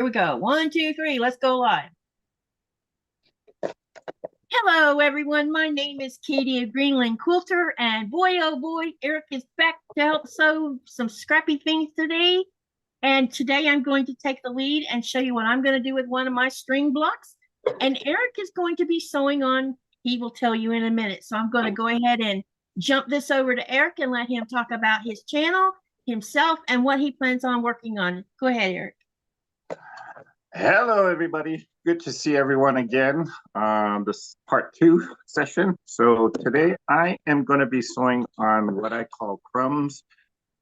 Here we go. 1, 2, 3. Let's go live. Hello, everyone. My name is Katy of Greenland Quilter, and boy, oh boy, Eric is back to help sew some scrappy things today. And today I'm going to take the lead and show you what I'm going to do with one of my string blocks. And Eric is going to be sewing on, he will tell you in a minute. So I'm going to go ahead and jump this over to Eric and let him talk about his channel, himself, and what he plans on working on. Go ahead, Eric. Hello, everybody. Good to see everyone again. This is part 2 session. So today I am going to be sewing on what I call crumbs.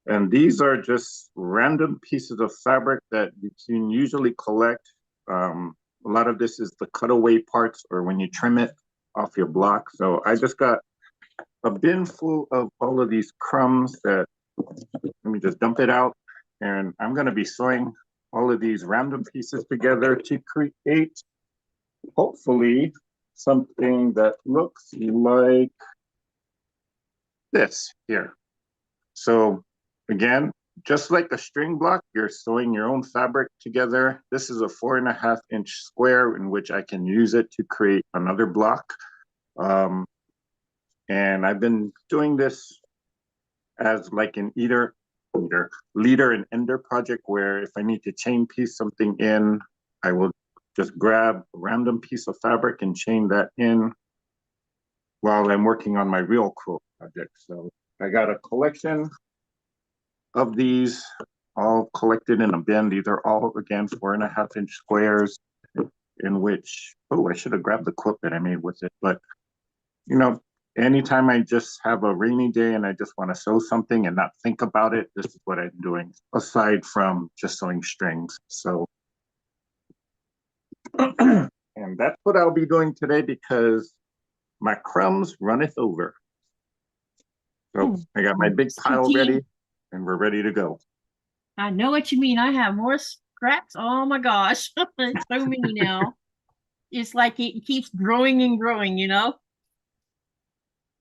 And these are just random pieces of fabric that you can usually collect. A lot of this is the cutaway parts or when you trim it off your block. So I just got a bin full of all of these crumbs that, let me just dump it out. And I'm going to be sewing all of these random pieces together to create, hopefully, something that looks like this here. So again, just like a string block, you're sewing your own fabric together. This is a 4.5-inch square in which I can use it to create another block. And I've been doing this as like an leader and ender project, where if I need to chain piece something in, I will just grab a random piece of fabric and chain that in while I'm working on my real quilt project. So I got a collection of these all collected in a bin. These are all, again, 4.5-inch squares in which, oh, I should have grabbed the quilt that I made with it. But, you know, anytime I just have a rainy day and I just want to sew something and not think about it, this is what I'm doing, aside from just sewing strings. So, and that's what I'll be doing today because my crumbs runneth over. So I got my big pile ready and we're ready to go. I know what you mean. I have more scraps. Oh my gosh. It's so many now. It's like it keeps growing and growing, you know?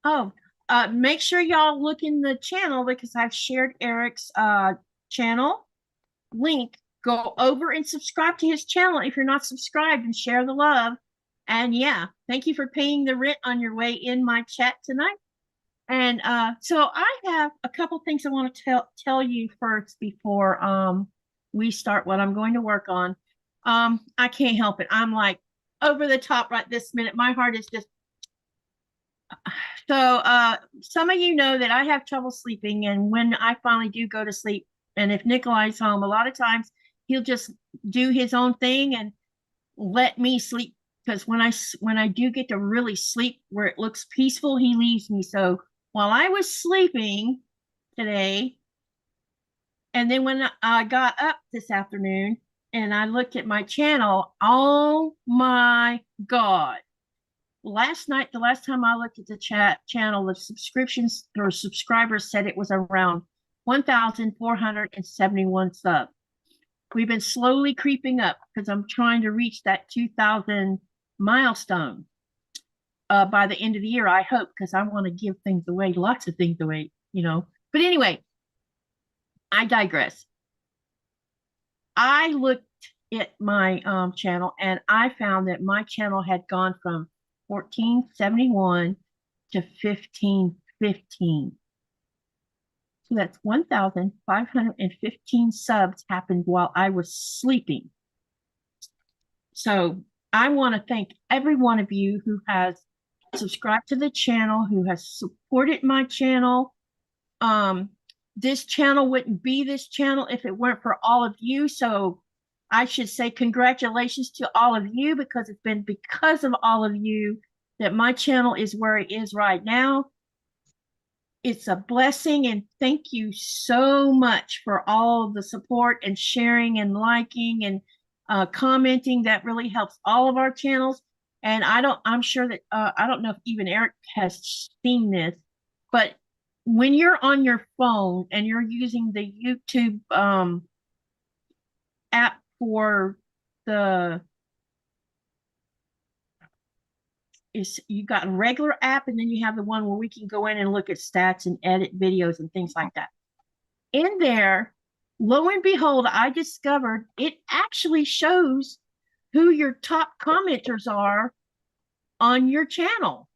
Oh, make sure y'all look in the channel because I've shared Eric's channel link. Go over and subscribe to his channel if you're not subscribed, and share the love. And yeah, thank you for paying the rent on your way in my chat tonight. And so I have a couple things I want to tell you first before we start what I'm going to work on. I can't help it. I'm like over the top right this minute. My heart is just so some of you know that I have trouble sleeping, and when I finally do go to sleep, and if Nikolai's home, a lot of times he'll just do his own thing and let me sleep, because when I do get to really sleep where it looks peaceful, he leaves me. So while I was sleeping today, and then when I got up this afternoon and I looked at my channel, oh my God. Last night, the last time I looked at the channel, the subscriptions or subscribers said it was around 1,471 subs. We've been slowly creeping up because I'm trying to reach that 2,000 milestone by the end of the year, I hope, because I want to give things away, lots of things away, you know. But anyway, I digress. I looked at my channel and I found that my channel had gone from 1471 to 1515. So that's 1,515 subs happened while I was sleeping. So I want to thank every one of you who has subscribed to the channel, who has supported my channel. This channel wouldn't be this channel if it weren't for all of you. So I should say congratulations to all of you, because it's been because of all of you that my channel is where it is right now. It's a blessing, and thank you so much for all the support and sharing and liking and commenting. That really helps all of our channels. And I'm sure that I don't know if even Eric has seen this, but when you're on your phone and you're using the YouTube app for you got a regular app, and then you have the one where we can go in and look at stats and edit videos and things like that. In there, lo and behold, I discovered it actually shows who your top commenters are on your channel.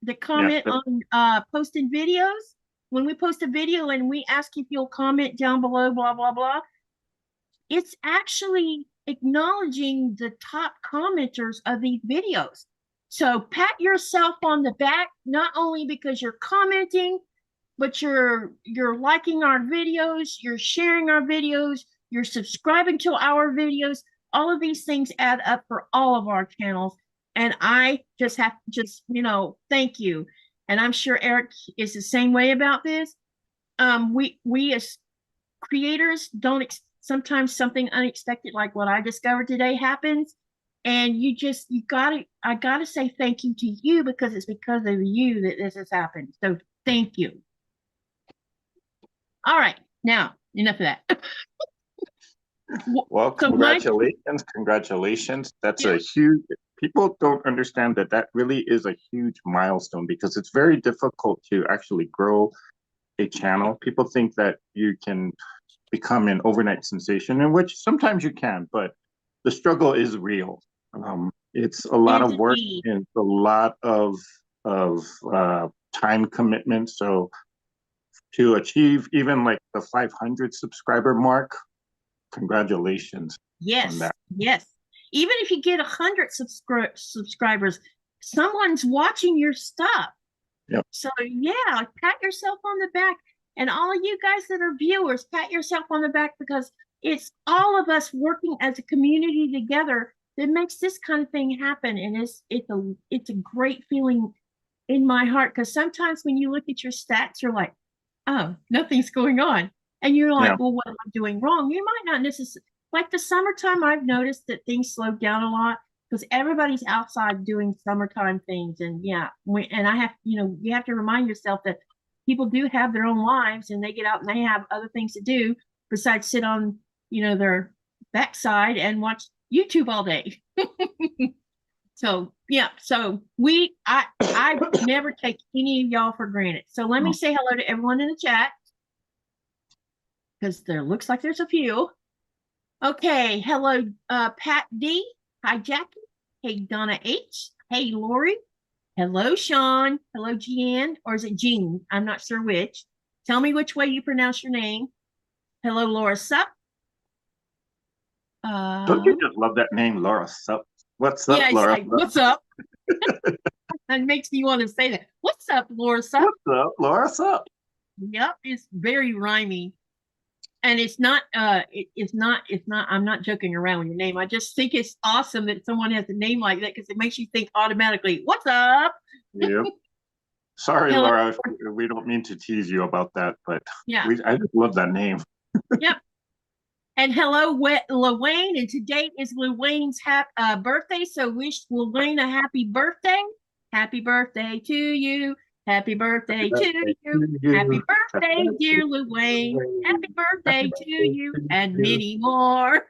The Yes, comment on posting videos. When we post a video and we ask if you'll comment down below, blah, blah, blah, it's actually acknowledging the top commenters of these videos. So pat yourself on the back, not only because you're commenting, but you're liking our videos, you're sharing our videos, you're subscribing to our videos. All of these things add up for all of our channels. And I just have to thank you. And I'm sure Eric is the same way about this. We as creators don't sometimes something unexpected like what I discovered today happens, and I gotta say thank you to you, because it's because of you that this has happened. So thank you. All right, now enough of that. Well, congratulations. That's a huge, people don't understand that really is a huge milestone, because it's very difficult to actually grow a channel. People think that you can become an overnight sensation, in which sometimes you can, but the struggle is real. It's a lot of work, and it's a lot of time commitment. So to achieve even like the 500 subscriber mark, congratulations. Yes, yes. Even if you get 100 subscribers, someone's watching your stuff. Yep. So yeah, pat yourself on the back. And all of you guys that are viewers, pat yourself on the back, because it's all of us working as a community together that makes this kind of thing happen. And it's a great feeling in my heart, because sometimes when you look at your stats, you're like, oh, nothing's going on. And you're like, well, what am I doing wrong? You might not necessarily, like the summertime, I've noticed that things slowed down a lot because everybody's outside doing summertime things. And yeah, and I have, you have to remind yourself that people do have their own lives, and they get out and they have other things to do besides sit on, their backside and watch YouTube all day. So yeah, so I never take any of y'all for granted. So let me say hello to everyone in the chat, because there looks like there's a few. Okay, hello, Pat D. Hi, Jackie. Hey, Donna H. Hey, Lori. Hello, Sean. Hello, Jeanne. Or is it Jean? I'm not sure which. Tell me which way you pronounce your name. Hello, Laura Sup. Don't you just love that name, Laura Sup? What's up, yeah, Laura? Like, what's up? That makes me want to say that. What's up, Laura Sup? What's up, Laura Sup? Yep, it's very rhymey. And it's not, I'm not joking around with your name. I just think it's awesome that someone has a name like that, because it makes you think automatically, what's up? Yeah. Sorry, hello, Laura, we don't mean to tease you about that, but yeah, I just love that name. Yep. And hello, Lewayne. And today is Lewayne's birthday. So wish Lewayne a happy birthday. Happy birthday to you. Happy birthday to you. Happy birthday, dear Lewayne. Happy birthday to you, and many more.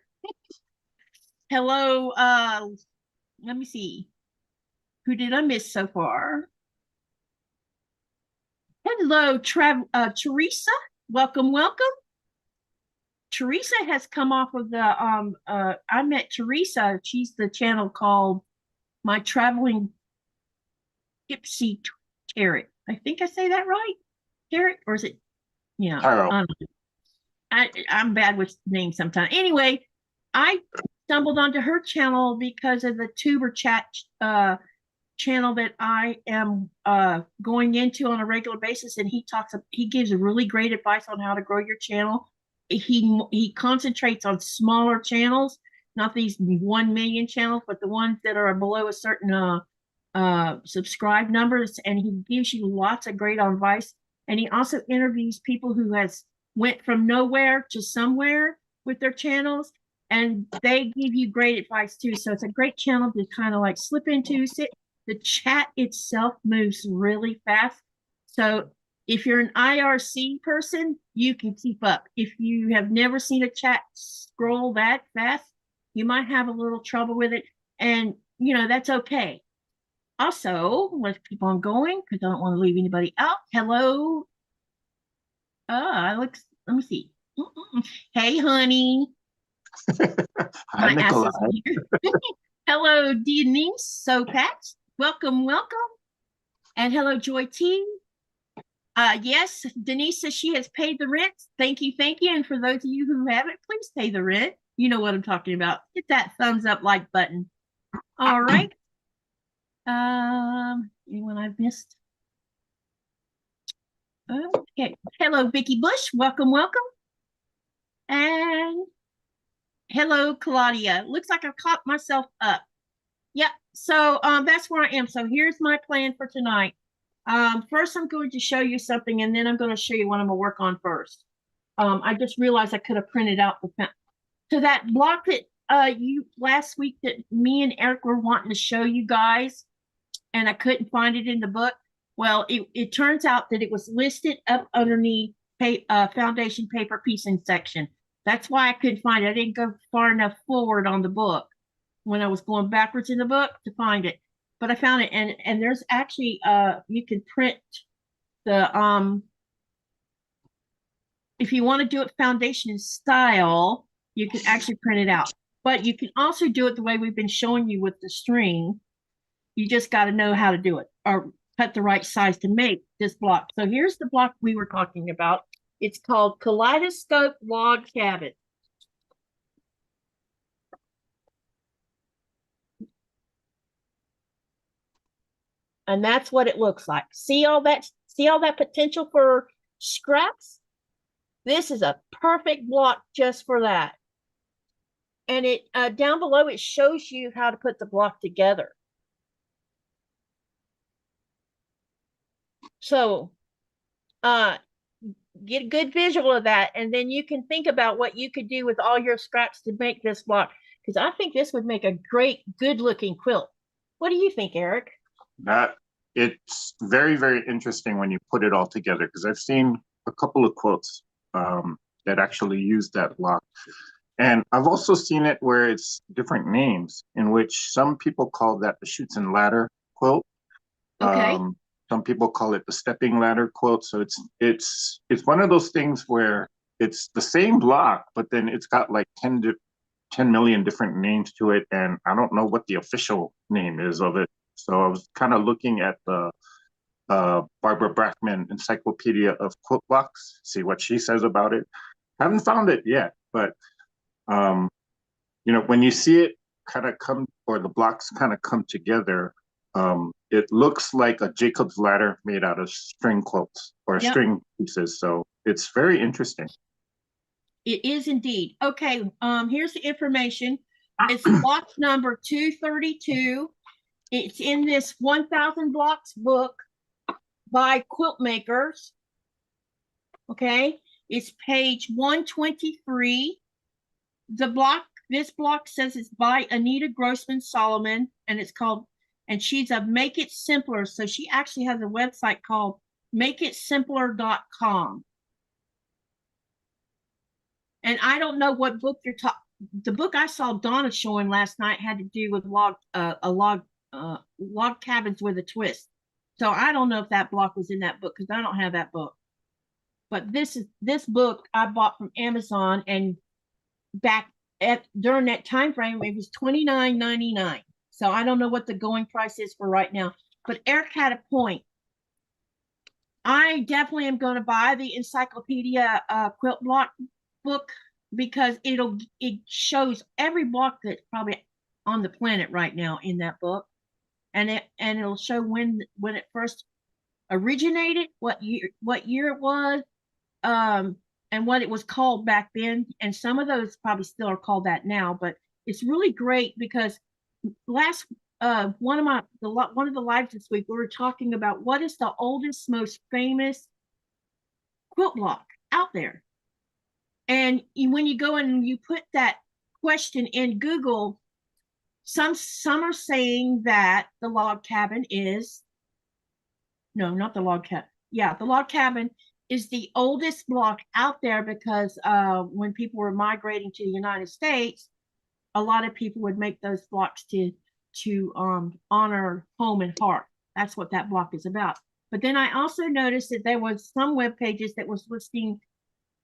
Hello, let me see. Who did I miss so far? Hello, Teresa. Welcome, welcome. Teresa has come off of the I met Teresa. She's the channel called My Traveling Gypsy Carrot. I think I say that right. Carrot, or is it? Yeah, I'm bad with names sometimes. Anyway, I stumbled onto her channel because of the Tuber Chat channel that I am going into on a regular basis, and he gives really great advice on how to grow your channel. He concentrates on smaller channels, not these 1 million channels, but the ones that are below a certain subscribe numbers, and he gives you lots of great advice. And he also interviews people who has went from nowhere to somewhere with their channels, and they give you great advice too. So it's a great channel to kind of like slip into. The chat itself moves really fast, so if you're an IRC person, you can keep up. If you have never seen a chat scroll that fast, you might have a little trouble with it, and that's okay. Also, let's keep on going because I don't want to leave anybody out. Hello. Let me see. Hey, honey. Hi, My ass Nikolai. isn't here. Hello, Denise. So, Pat, welcome, welcome. And hello, Joy T. Yes, Denise says she has paid the rent. Thank you, thank you. And for those of you who haven't, please pay the rent. You know what I'm talking about. Hit that thumbs up like button. All right. Anyone I've missed? Okay. Hello, Vicky Bush. Welcome, welcome. And hello, Claudia. Looks like I've caught myself up. Yep. So that's where I am. So here's my plan for tonight. First, I'm going to show you something, and then I'm going to show you what I'm going to work on first. I just realized I could have printed out the so that block that you last week that me and Eric were wanting to show you guys, and I couldn't find it in the book. Well, it turns out that it was listed up underneath foundation paper piecing section. That's why I couldn't find it. I didn't go far enough forward on the book when I was going backwards in the book to find it. But I found it, and there's actually you can print the if you want to do it foundation style, you can actually print it out. But you can also do it the way we've been showing you with the string. You just got to know how to do it or cut the right size to make this block. So here's the block we were talking about. It's called Kaleidoscope Log Cabin. And that's what it looks like. See all that potential for scraps? This is a perfect block just for that. And it down below, it shows you how to put the block together. So get a good visual of that, and then you can think about what you could do with all your scraps to make this block, because I think this would make a great, good-looking quilt. What do you think, Eric? That it's very, very interesting when you put it all together, because I've seen a couple of quilts that actually use that block. And I've also seen it where it's different names, in which some people call that the chutes and ladder quilt. Okay. Some people call it the stepping ladder quilt. So it's one of those things where it's the same block, but then it's got like 10 million different names to it, and I don't know what the official name is of it. So I was kind of looking at the Barbara Brackman Encyclopedia of Quilt Blocks, see what she says about it. Haven't found it yet, but when you see it kind of come, or the blocks kind of come together, it looks like a Jacob's ladder made out of string quilts or string pieces. So it's very interesting. It is indeed. Okay, here's the information. It's block number 232. It's in this 1000 blocks book by Quilt Makers. Okay, it's page 123. This block says it's by Anita Grossman Solomon, and it's called, and she's a Make It Simpler. So she actually has a website called makeitsempler.com. And I don't know what book you're talking. The book I saw Donna showing last night had to do with log cabins with a twist. So I don't know if that block was in that book, because I don't have that book. But this book I bought from Amazon, and back during that time frame, it was $29.99. So I don't know what the going price is for right now. But Eric had a point. I definitely am going to buy the encyclopedia quilt block book, because it shows every block that's probably on the planet right now in that book, and it'll show when it first originated, what year it was, and what it was called back then. And some of those probably still are called that now, but it's really great because last one of the lives this week, we were talking about what is the oldest, most famous quilt block out there. And when you go and you put that question in Google, some are saying that the log cabin is, no, not the log cabin. Yeah, the log cabin is the oldest block out there, because when people were migrating to the United States, a lot of people would make those blocks to honor home and hearth. That's what that block is about. But then I also noticed that there was some web pages that was listing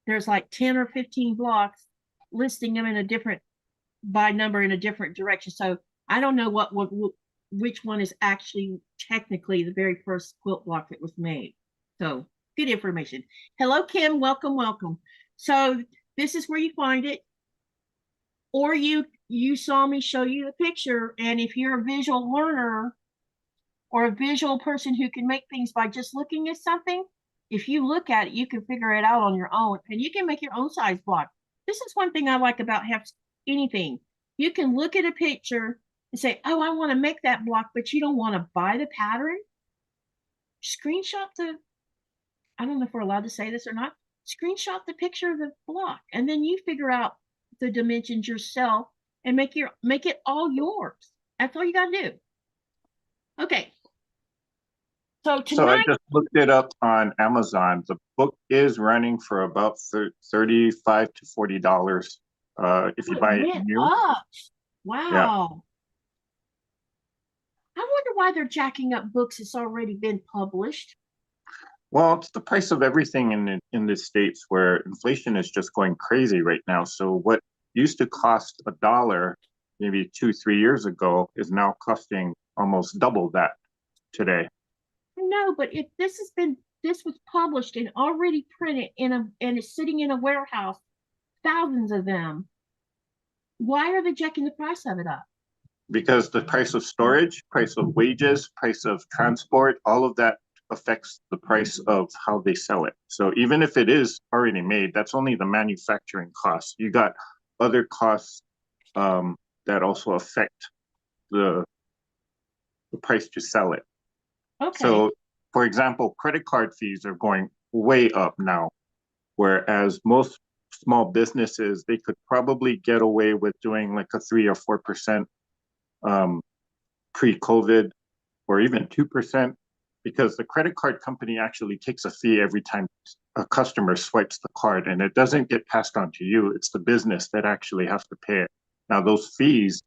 there's like 10 or 15 blocks listing them in a different by number in a different direction. So I don't know which one is actually technically the very first quilt block that was made. So good information. Hello, Kim. Welcome, welcome. So this is where you find it. Or you saw me show you the picture, and if you're a visual learner or a visual person who can make things by just looking at something, if you look at it, you can figure it out on your own, and you can make your own size block. This is one thing I like about anything. You can look at a picture and say, oh, I want to make that block, but you don't want to buy the pattern. Screenshot I don't know if we're allowed to say this or not, screenshot the picture of the block, and then you figure out the dimensions yourself and make it all yours. That's all you got to do. Okay. So tonight, I just looked it up on Amazon. The book is running for about $35 to $40 if you buy it new. Up. Wow. Yeah. I wonder why they're jacking up books that's already been published. Well, it's the price of everything in the States, where inflation is just going crazy right now. So what used to cost $1 maybe 2-3 years ago is now costing almost double that today. No, but if this was published and already printed and it's sitting in a warehouse, thousands of them, why are they jacking the price of it up? Because the price of storage, price of wages, price of transport, all of that affects the price of how they sell it. So even if it is already made, that's only the manufacturing costs. You got other costs that also affect the price to sell it. Okay. So, for example, credit card fees are going way up now, whereas most small businesses, they could probably get away with doing like a 3 or 4% pre-COVID, or even 2%, because the credit card company actually takes a fee every time a customer swipes the card, and it doesn't get passed on to you. It's the business that actually has to pay it. Now, those fees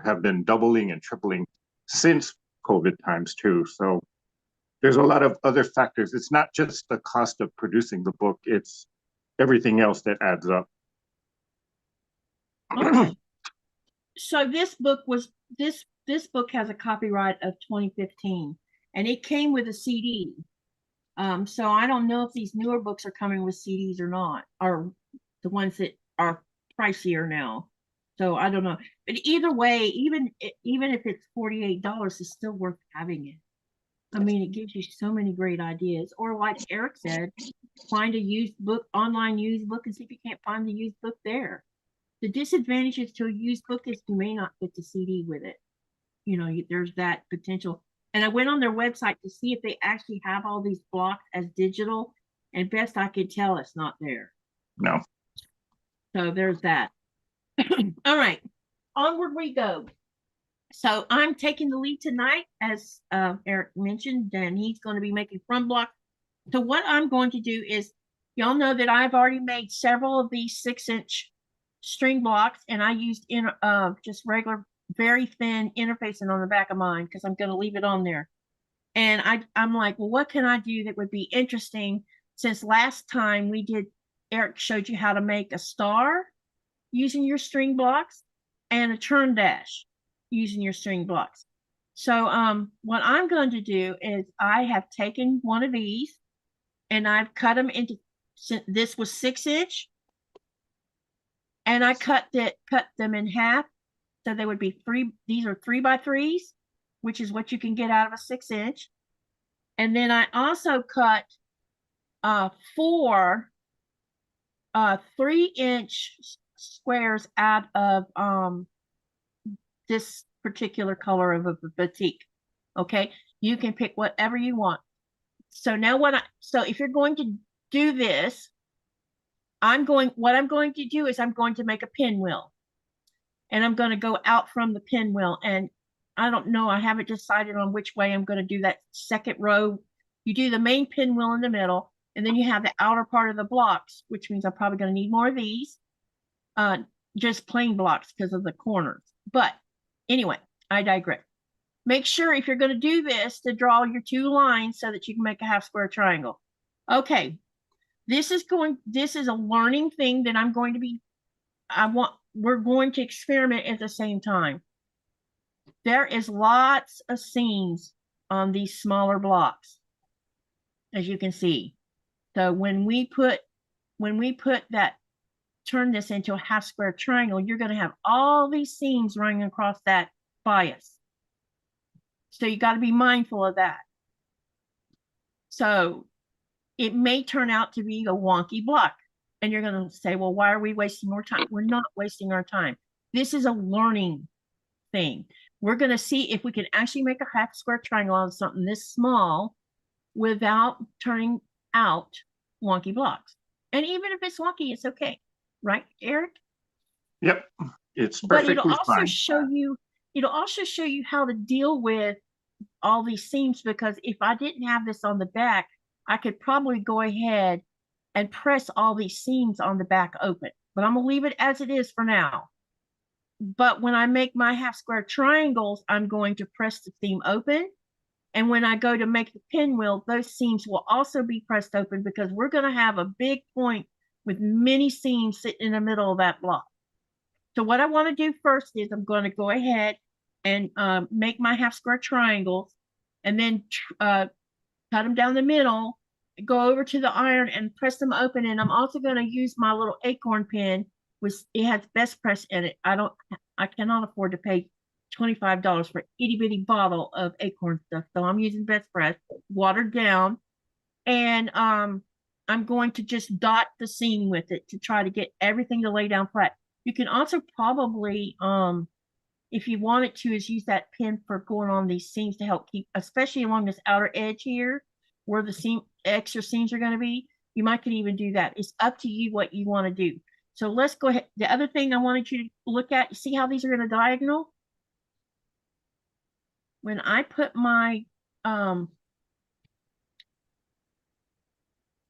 have been doubling and tripling since COVID times too. So there's a lot of other factors. It's not just the cost of producing the book, it's everything else that adds up. Okay. So this book has a copyright of 2015, and it came with a CD. So I don't know if these newer books are coming with CDs or not, or the ones that are pricier now. So I don't know. But either way, even if it's $48, it's still worth having it. I mean, it gives you so many great ideas. Or like Eric said, find a used book, online used book, and see if you can't find the used book there. The disadvantages to a used book is you may not get the CD with it. You know, there's that potential. And I went on their website to see if they actually have all these blocks as digital, and best I could tell, it's not there. No. So there's that. All right, onward we go. So I'm taking the lead tonight, as Eric mentioned, and he's going to be making front blocks. So what I'm going to do is, y'all know that I've already made several of these 6-inch string blocks, and I used just regular, very thin interfacing on the back of mine because I'm going to leave it on there. And I'm like, well, what can I do that would be interesting? Since last time Eric showed you how to make a star using your string blocks and a turn dash using your string blocks. So what I'm going to do is I have taken one of these and I've cut them into, this was 6-inch, and I cut them in half. So they would be these are 3x3s, which is what you can get out of a 6-inch. And then I also cut 4 3-inch squares out of this particular color of a batik. Okay, you can pick whatever you want. So now so if you're going to do this, what I'm going to do is I'm going to make a pinwheel, and I'm going to go out from the pinwheel, and I don't know, I haven't decided on which way I'm going to do that second row. You do the main pinwheel in the middle, and then you have the outer part of the blocks, which means I'm probably going to need more of these, just plain blocks because of the corners. But anyway, I digress. Make sure if you're going to do this to draw your 2 lines so that you can make a half square triangle. Okay, This is a learning thing that we're going to experiment at the same time. There is lots of seams on these smaller blocks, as you can see. So when we put turn this into a half square triangle, you're going to have all these seams running across that bias. So you got to be mindful of that. So it may turn out to be a wonky block. And you're going to say, well, why are we wasting more time? We're not wasting our time. This is a learning thing. We're going to see if we can actually make a half square triangle out of something this small without turning out wonky blocks. And even if it's wonky, it's okay. Right, Eric? Yep. It's But perfectly fine. It'll also show you how to deal with all these seams, because if I didn't have this on the back, I could probably go ahead and press all these seams on the back open. But I'm going to leave it as it is for now. But when I make my half square triangles, I'm going to press the seam open. And when I go to make the pinwheel, those seams will also be pressed open, because we're going to have a big point with many seams sitting in the middle of that block. So what I want to do first is I'm going to go ahead and make my half square triangles, and then cut them down the middle, go over to the iron and press them open. And I'm also going to use my little acorn pen, which it has best press in it. I cannot afford to pay $25 for an itty bitty bottle of acorn stuff. So I'm using best press, watered down. And I'm going to just dot the seam with it to try to get everything to lay down flat. You can also probably, if you wanted to, is use that pin for going on these seams to help keep, especially along this outer edge here, where the extra seams are going to be. You might could even do that. It's up to you what you want to do. So let's go ahead. The other thing I wanted you to look at, see how these are in a diagonal? When I put my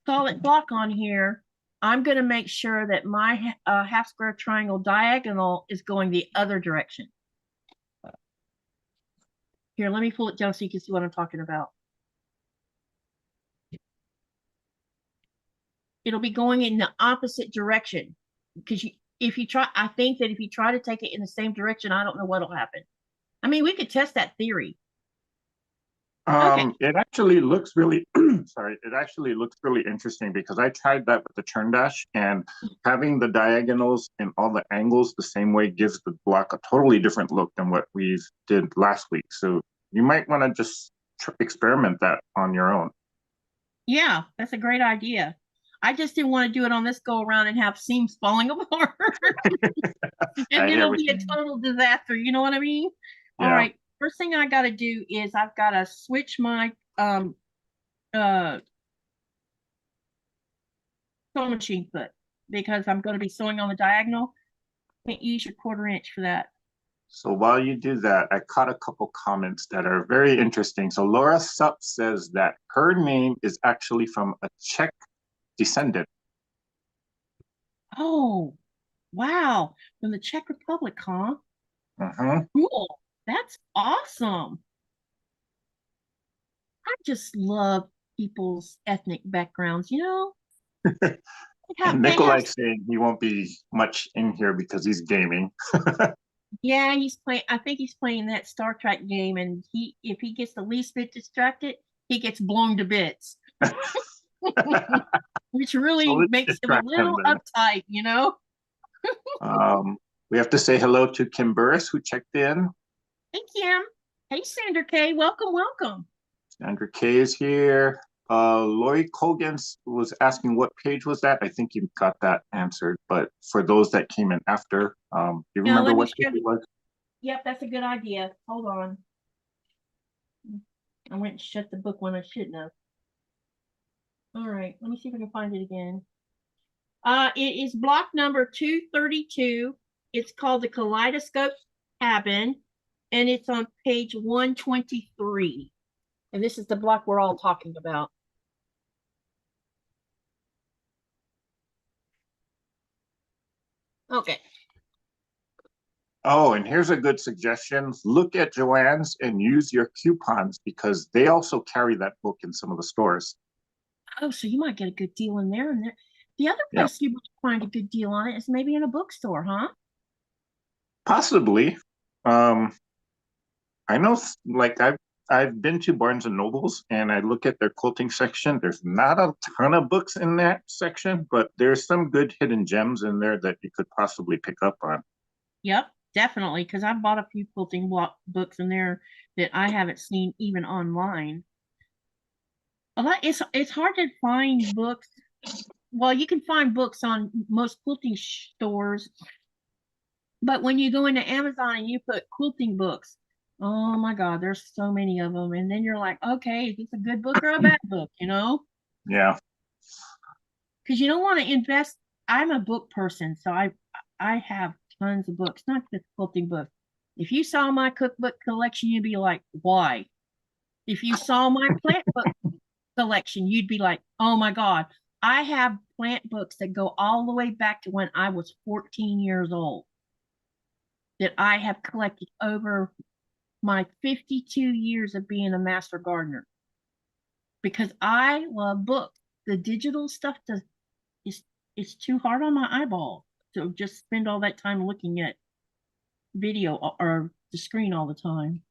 solid block on here, I'm going to make sure that my half square triangle diagonal is going the other direction. Here, let me pull it down so you can see what I'm talking about. It'll be going in the opposite direction, because I think that if you try to take it in the same direction, I don't know what'll happen. I mean, we could test that theory. Okay. It actually looks really, sorry, it actually looks really interesting, because I tried that with the turn dash, and having the diagonals and all the angles the same way gives the block a totally different look than what we did last week. So you might want to just experiment that on your own. Yeah, that's a great idea. I just didn't want to do it on this go around and have seams falling apart. And it'll be a total disaster. You know what I mean? Yeah. All right. First thing I got to do is I've got to switch my sewing machine foot, because I'm going to be sewing on the diagonal. Can't use your 1/4 inch for that. So while you do that, I caught a couple comments that are very interesting. So Laura Supp says that her name is actually from a Czech descendant. Oh, wow. From the Czech Republic, huh? Uh-huh. Cool. That's awesome. I just love people's ethnic backgrounds, you know? And Nikolai's saying he won't be much in here because he's gaming. Yeah, he's playing. I think he's playing that Star Trek game, and if he gets the least bit distracted, he gets blown to bits. Which really makes him a little uptight, you know? We have to say hello to Kim Burris, who checked in. Hey, Kim. Hey, Sandra K. Welcome, welcome. Sandra K is here. Lori Colgan was asking what page was that. I think you got that answered, but for those that came in after, do you remember what page it was? Yep, that's a good idea. Hold on. I went and shut the book when I shouldn't have. All right, let me see if I can find it again. It is block number 232. It's called the Kaleidoscope Cabin, and it's on page 123. And this is the block we're all talking about. Okay. Oh, and here's a good suggestion. Look at Joann's and use your coupons, because they also carry that book in some of the stores. Oh, so you might get a good deal in there. And there. The other Yeah, place you might find a good deal on it is maybe in a bookstore, huh? possibly. I know, like I've been to Barnes and Nobles and I look at their quilting section. There's not a ton of books in that section, but there's some good hidden gems in there that you could possibly pick up on. Yep, definitely. Because I bought a few quilting books in there that I haven't seen even online. A lot, it's hard to find books. Well, you can find books on most quilting stores, but when you go into Amazon and you put quilting books, oh my God, there's so many of them. And then you're like, okay, is this a good book or a bad book, you know? Yeah. Because you don't want to invest. I'm a book person, so I have tons of books, not just quilting books. If you saw my cookbook collection, you'd be like, why? If you saw my plant book collection, you'd be like, oh my God. I have plant books that go all the way back to when I was 14 years old that I have collected over my 52 years of being a master gardener because I love books. The digital stuff does is it's too hard on my eyeball to just spend all that time looking at video or the screen all the time.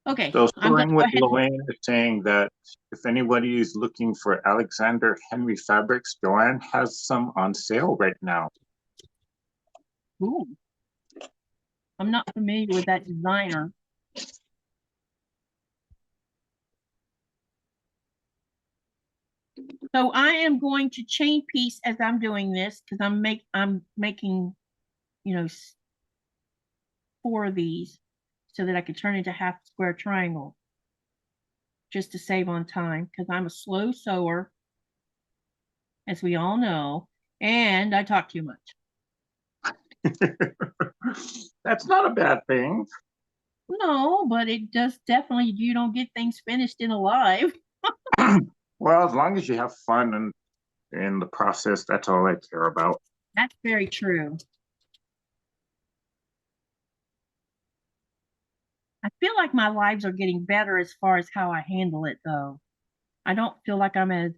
Okay, So I'm gonna Sewing go with ahead and Lorraine is saying that if anybody is looking for Alexander Henry fabrics, Joanne has some on sale right now. ooh, I'm not familiar with that designer. So I am going to chain piece as I'm doing this because I'm making, you know, 4 of these so that I could turn into half square triangle just to save on time because I'm a slow sewer, as we all know, and I talk too much. That's not a bad thing. No, but it does definitely, you don't get things finished in a live. Well, as long as you have fun and in the process, that's all I care about. That's very true. I feel like my lives are getting better as far as how I handle it, though. I don't feel like I'm as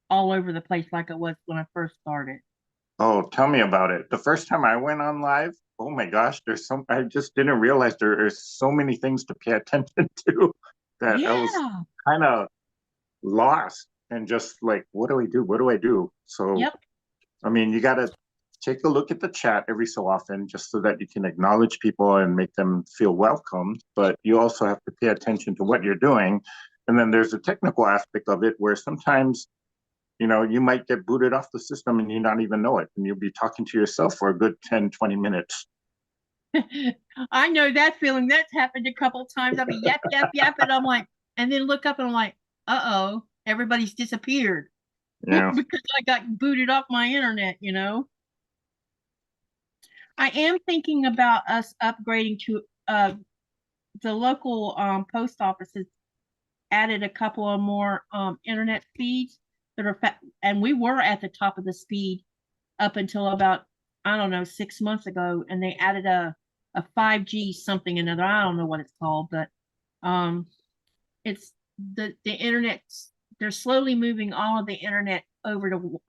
all over the place like I was when I first started. Oh, tell me about it. The first time I went on live, oh my gosh, I just didn't realize there are so many things to pay attention to that I was Yeah. kind of lost and just like, what do I do? What do I do? So, Yep. I mean, you got to take a look at the chat every so often just so that you can acknowledge people and make them feel welcome. But you also have to pay attention to what you're doing. And then there's a technical aspect of it where sometimes, you might get booted off the system and you not even know it. And you'll be talking to yourself for a good 10, 20 minutes. I know that feeling. That's happened a couple times. I'll be yap, yap, yap. And I'm like, and then look up and I'm like, uh-oh, everybody's disappeared Yeah. because I got booted off my internet, you know? I am thinking about us upgrading to the local post offices added a couple of more internet speeds that are and we were at the top of the speed up until about I don't know 6 months ago, and they added a 5G something another. I don't know what it's called, but um, it's the internet. They're slowly moving all of the internet over to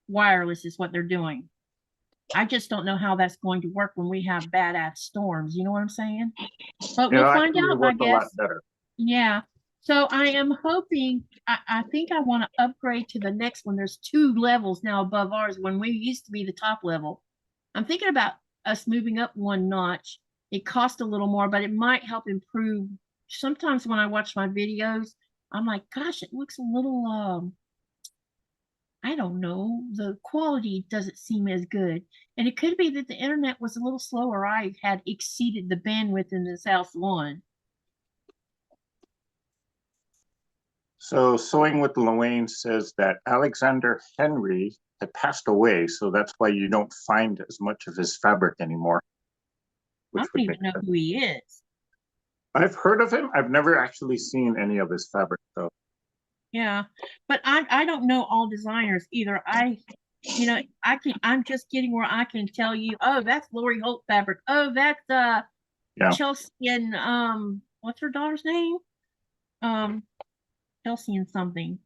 wireless is what they're doing. I just don't know how that's going to work when we have badass storms. You know what I'm saying? But we'll find Actually, it out, I worked a lot guess. better. Yeah. So I am hoping, I think I want to upgrade to the next one. There's 2 levels now above ours when we used to be the top level. I'm thinking about us moving up 1 notch. It costs a little more, but it might help improve. Sometimes when I watch my videos, I'm like, gosh, it looks a little, I don't know, the quality doesn't seem as good. And it could be that the internet was a little slower. I had exceeded the bandwidth in this house one. So, Sewing with Lorraine says that Alexander Henry had passed away, so that's why you don't find as much of his fabric anymore, I which don't would even make know sense. who he is. I've heard of him. I've never actually seen any of his fabric, though. Yeah, but I don't know all designers either. I'm just getting where I can tell you, oh, that's Lori Holt fabric. Oh, that's Yeah. Chelsea and what's her daughter's name? Um Chelsea and something.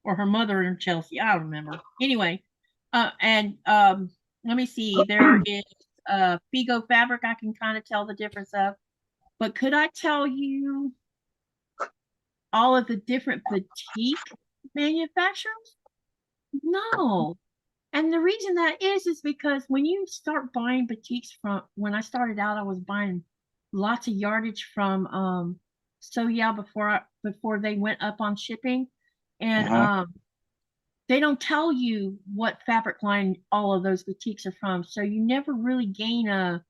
or her mother in Chelsea. I don't remember. Anyway, and let me see. There is Figo fabric. I can kind of tell the difference of. But could I tell you all of the different batik manufacturers? No. And the reason that is because when you start buying batiks from, when I started out, I was buying lots of yardage from So yeah, before they went up on shipping, and they don't tell you what fabric line all of those batiks are from, so you never really gain a,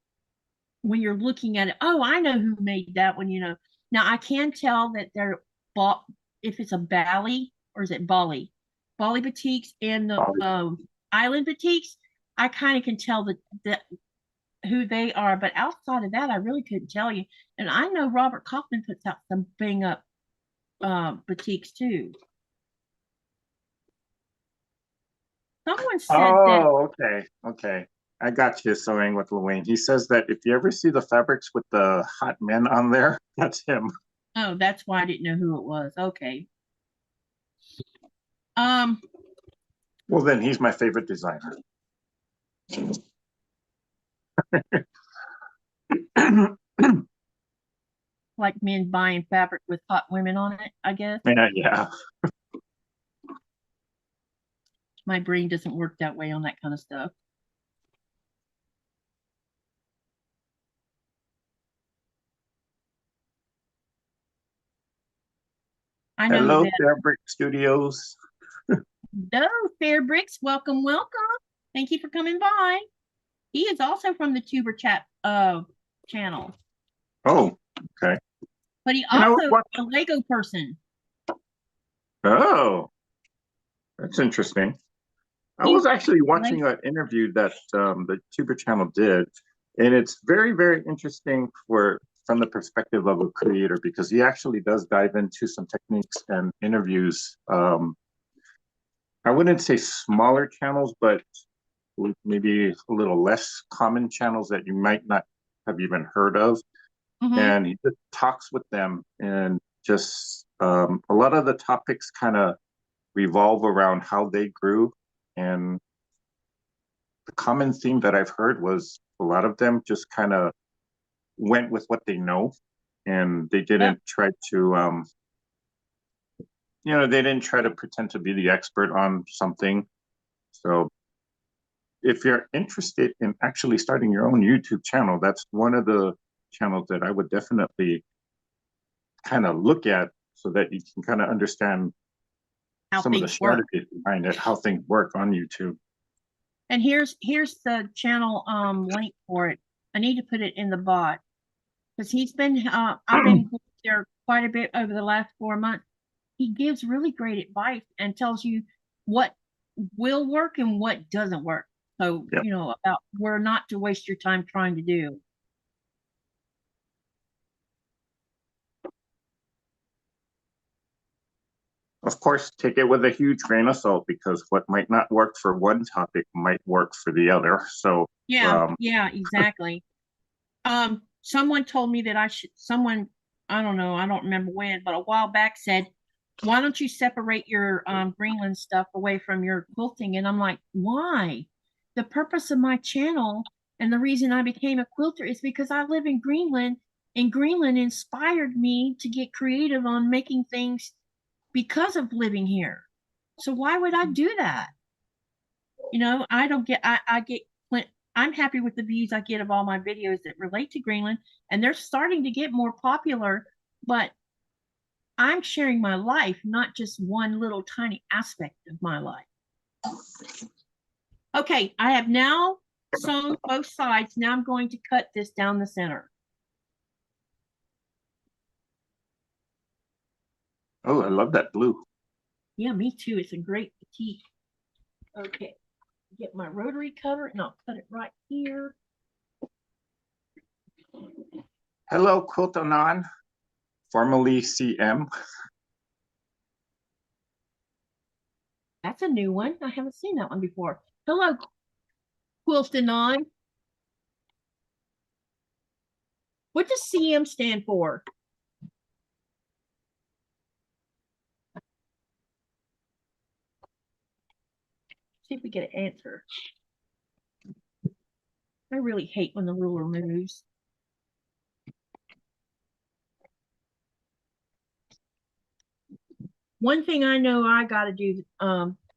when you're looking at it, oh, I know who made that one, you know. Now I can tell that they're bought, if it's a Bali, or is it Bali? Bali batiks and the island batiks, I kind of can tell that who they are, but outside of that, I really couldn't tell you. And I know Robert Kaufman puts out some bang up batiks too. Someone said that. Oh, okay, okay. I got you sewing with Luane. He says that if you ever see the fabrics with the hot men on there, that's him. Oh, that's why I didn't know who it was. Okay. Um, Well, then he's my favorite designer. like men buying fabric with hot women on it, I guess. Yeah, yeah. My brain doesn't work that way on that kind of stuff. I know Hello, that. Fabric Studios. No, Fairbricks, welcome, welcome. Thank you for coming by. He is also from the Tuber Chat channel. Oh, okay. But he also is a Lego person. Oh, that's interesting. I was actually watching an interview that the Tuber channel did, and it's very, very interesting from the perspective of a creator, because he actually does dive into some techniques and interviews. I wouldn't say smaller channels, but maybe a little less common channels that you might not have even heard of. And he just talks with them, and just a lot of the topics kind of revolve around how they grew. And the common theme that I've heard was a lot of them just kind of went with what they know, and they didn't try to they didn't try to pretend to be the expert on something. So if you're interested in actually starting your own YouTube channel, that's one of the channels that I would definitely kind of look at, so that you can kind of understand some of the strategies behind it, how things work on YouTube. And here's the channel link for it. I need to put it in the bot, because he's been I've been there quite a bit over the last 4 months. He gives really great advice and tells you what will work and what doesn't work. So, you know, about where not to waste your time trying to do. Of course, take it with a huge grain of salt, because what might not work for one topic might work for the other. So yeah, exactly. Someone told me that I don't know, I don't remember when, but a while back said, why don't you separate your Greenland stuff away from your quilting? And I'm like, why? The purpose of my channel and the reason I became a quilter is because I live in Greenland, and Greenland inspired me to get creative on making things because of living here. So why would I do that? You know, I don't get, I get, I'm happy with the views I get of all my videos that relate to Greenland, and they're starting to get more popular, but I'm sharing my life, not just one little tiny aspect of my life. Okay, I have now sewn both sides. Now I'm going to cut this down the center. Oh, I love that blue. Yeah, me too. It's a great petite. Okay, get my rotary cutter and I'll cut it right here. Hello, Quilt Anon, formerly CM. That's a new one. I haven't seen that one before. Hello, Quilt Anon. What does CM stand for? See if we get an answer. I really hate when the ruler moves. One thing I know I got to do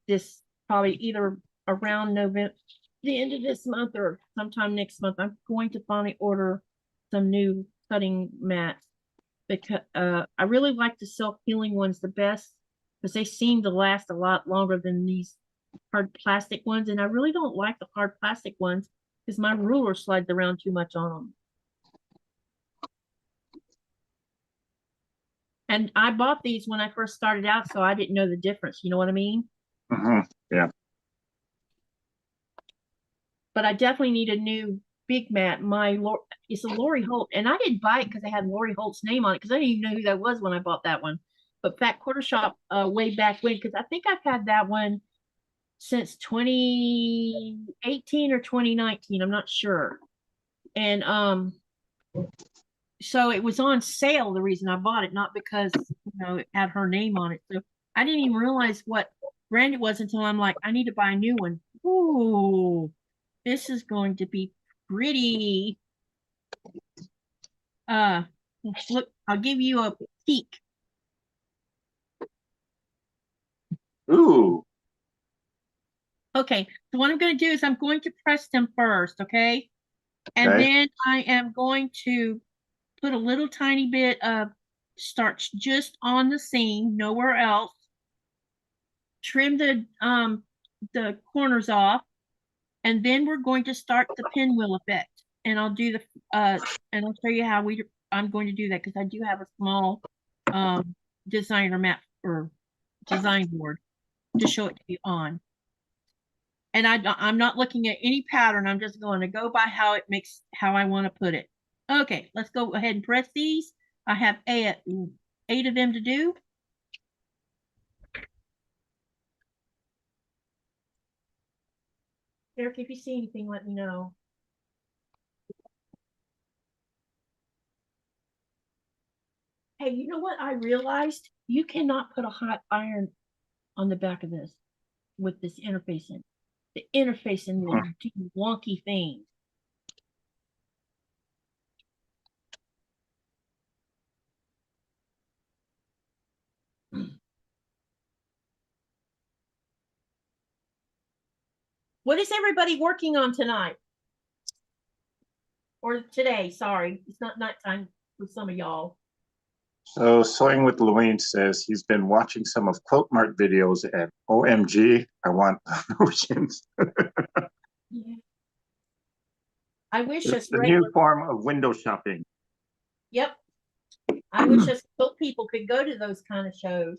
this probably either around November, the end of this month or sometime next month. I'm going to finally order some new cutting mats because I really like the self-healing ones the best because they seem to last a lot longer than these hard plastic ones, and I really don't like the hard plastic ones because my ruler slides around too much on them. And I bought these when I first started out, so I didn't know the difference. You know what I mean? Yeah. But I definitely need a new big mat. It's a Lori Holt, and I didn't buy it because it had Lori Holt's name on it because I didn't even know who that was when I bought that one. But Fat Quarter Shop way back when, because I think I've had that one since 2018 or 2019. I'm not sure. And so it was on sale, the reason I bought it, not because it had her name on it. So I didn't even realize what brand it was until I'm like, I need to buy a new one. Ooh, this is going to be pretty. Look, I'll give you a peek. Ooh. Okay, so what I'm going to do is I'm going to press them first, okay? And then I am going to put a little tiny bit of starch just on the seam, nowhere else. Trim the corners off, and then we're going to start the pinwheel effect. And I'll do the and I'll show you how I'm going to do that because I do have a small designer mat or design board to show it to you on. And I'm not looking at any pattern. I'm just going to go by how I want to put it. Okay, let's go ahead and press these. I have eight of them to do. Eric, if you see anything, let me know. Hey, you know what I realized? You cannot put a hot iron on the back of this with this interfacing. The interfacing will do wonky things. What is everybody working on tonight? Or today, sorry. It's not nighttime with some of y'all. So Sewing with Luane says he's been watching some of Quilt Mart videos and OMG, I want notions. Yeah. I wish It's us the regular. new form of window shopping. Yep. I wish us quilt people could go to those kind of shows.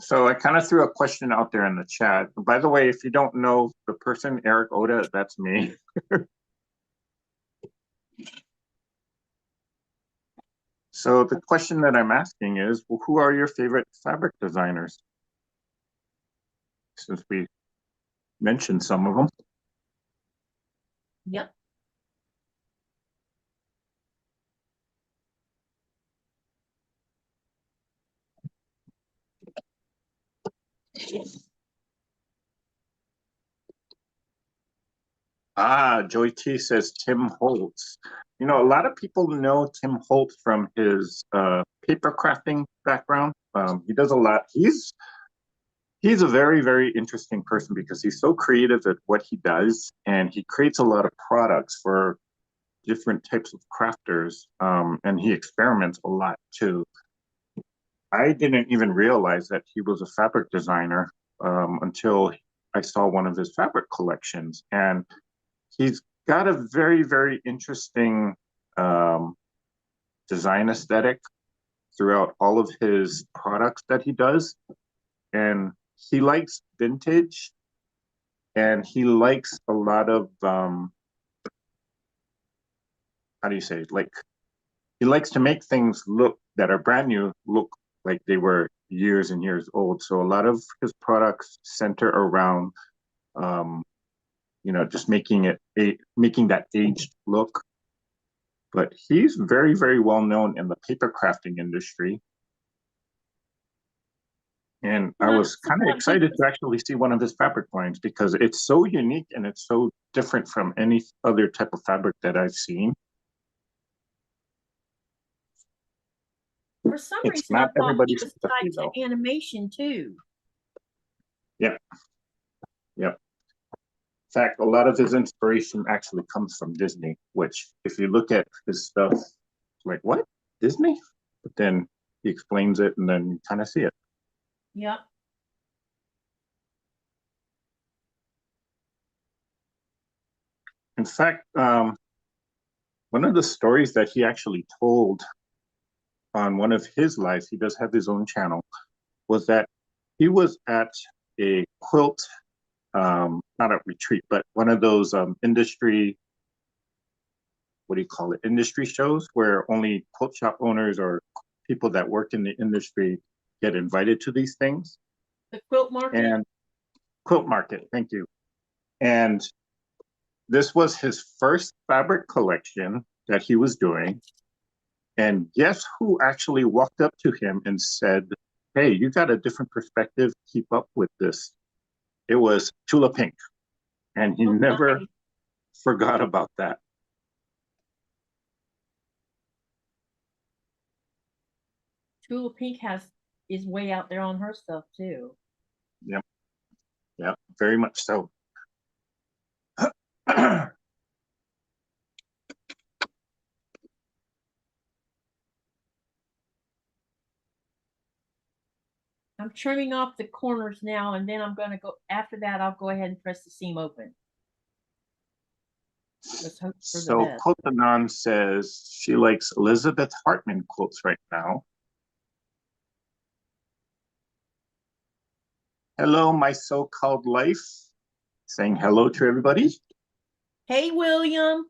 So I kind of threw a question out there in the chat. By the way, if you don't know the person, Eric Oda, that's me. So the question that I'm asking is, well, who are your favorite fabric designers? Since we mentioned some of them. Yep. Joy T says Tim Holtz. You know, a lot of people know Tim Holtz from his paper crafting background. He does a lot. He's a very, very interesting person because he's so creative at what he does, and he creates a lot of products for different types of crafters, and he experiments a lot too. I didn't even realize that he was a fabric designer until I saw one of his fabric collections, and he's got a very, very interesting design aesthetic throughout all of his products that he does. And he likes vintage, and he likes a lot of, how do you say, like, he likes to make things look that are brand new, look like they were years and years old. So a lot of his products center around, just making that aged look. But he's very, very well known in the paper crafting industry. And I Well, was that's kind of about excited to actually see one of his fabric lines because it's so unique and it's so different from any other type of fabric that I've seen. For some It's reason, I not thought he everybody's was cup of tea, tied though. to animation too. Yep. Yep. In fact, a lot of his inspiration actually comes from Disney, which if you look at his stuff, it's like, what? Disney? But then he explains it and then you kind of see it. Yep. In fact, one of the stories that he actually told on one of his lives, he does have his own channel, was that he was at a quilt, not a retreat, but one of those industry, what do you call it, industry shows where only quilt shop owners or people that work in the industry get invited to these things. The quilt market. And quilt market, thank you. And this was his first fabric collection that he was doing. And guess who actually walked up to him and said, hey, you got a different perspective, keep up with this. It was Tula Pink. And he never Nice. forgot about that. Tula Pink is way out there on her stuff too. Yep. Yep. Very much so. I'm trimming off the corners now, and then I'm going to go, after that, I'll go ahead and press the seam open. Let's hope for the So best. Quiltanon says she likes Elizabeth Hartman quilts right now. Hello, my so-called life. Saying hello to everybody. Hey, William.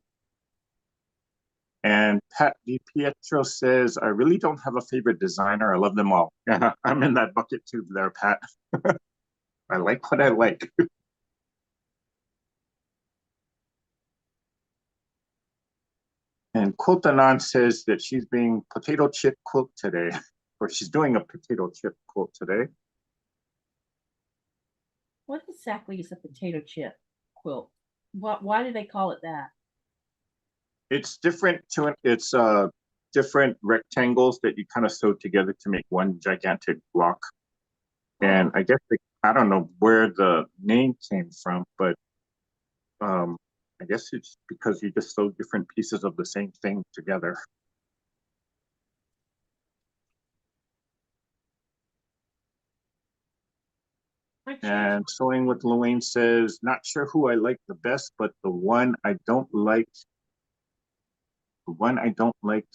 And Pat DiPietro says, I really don't have a favorite designer. I love them all. Yeah, I'm in that bucket too there, Pat. I like what I like. And Quiltanon says that she's being potato chip quilt today, or she's doing a potato chip quilt today. What exactly is a potato chip quilt? Why do they call it that? It's different to it's different rectangles that you kind of sew together to make one gigantic block. And I guess I don't know where the name came from, but I guess it's because you just sew different pieces of the same thing together. And Sewing with Luane says, not sure who I like the best, but the one I don't like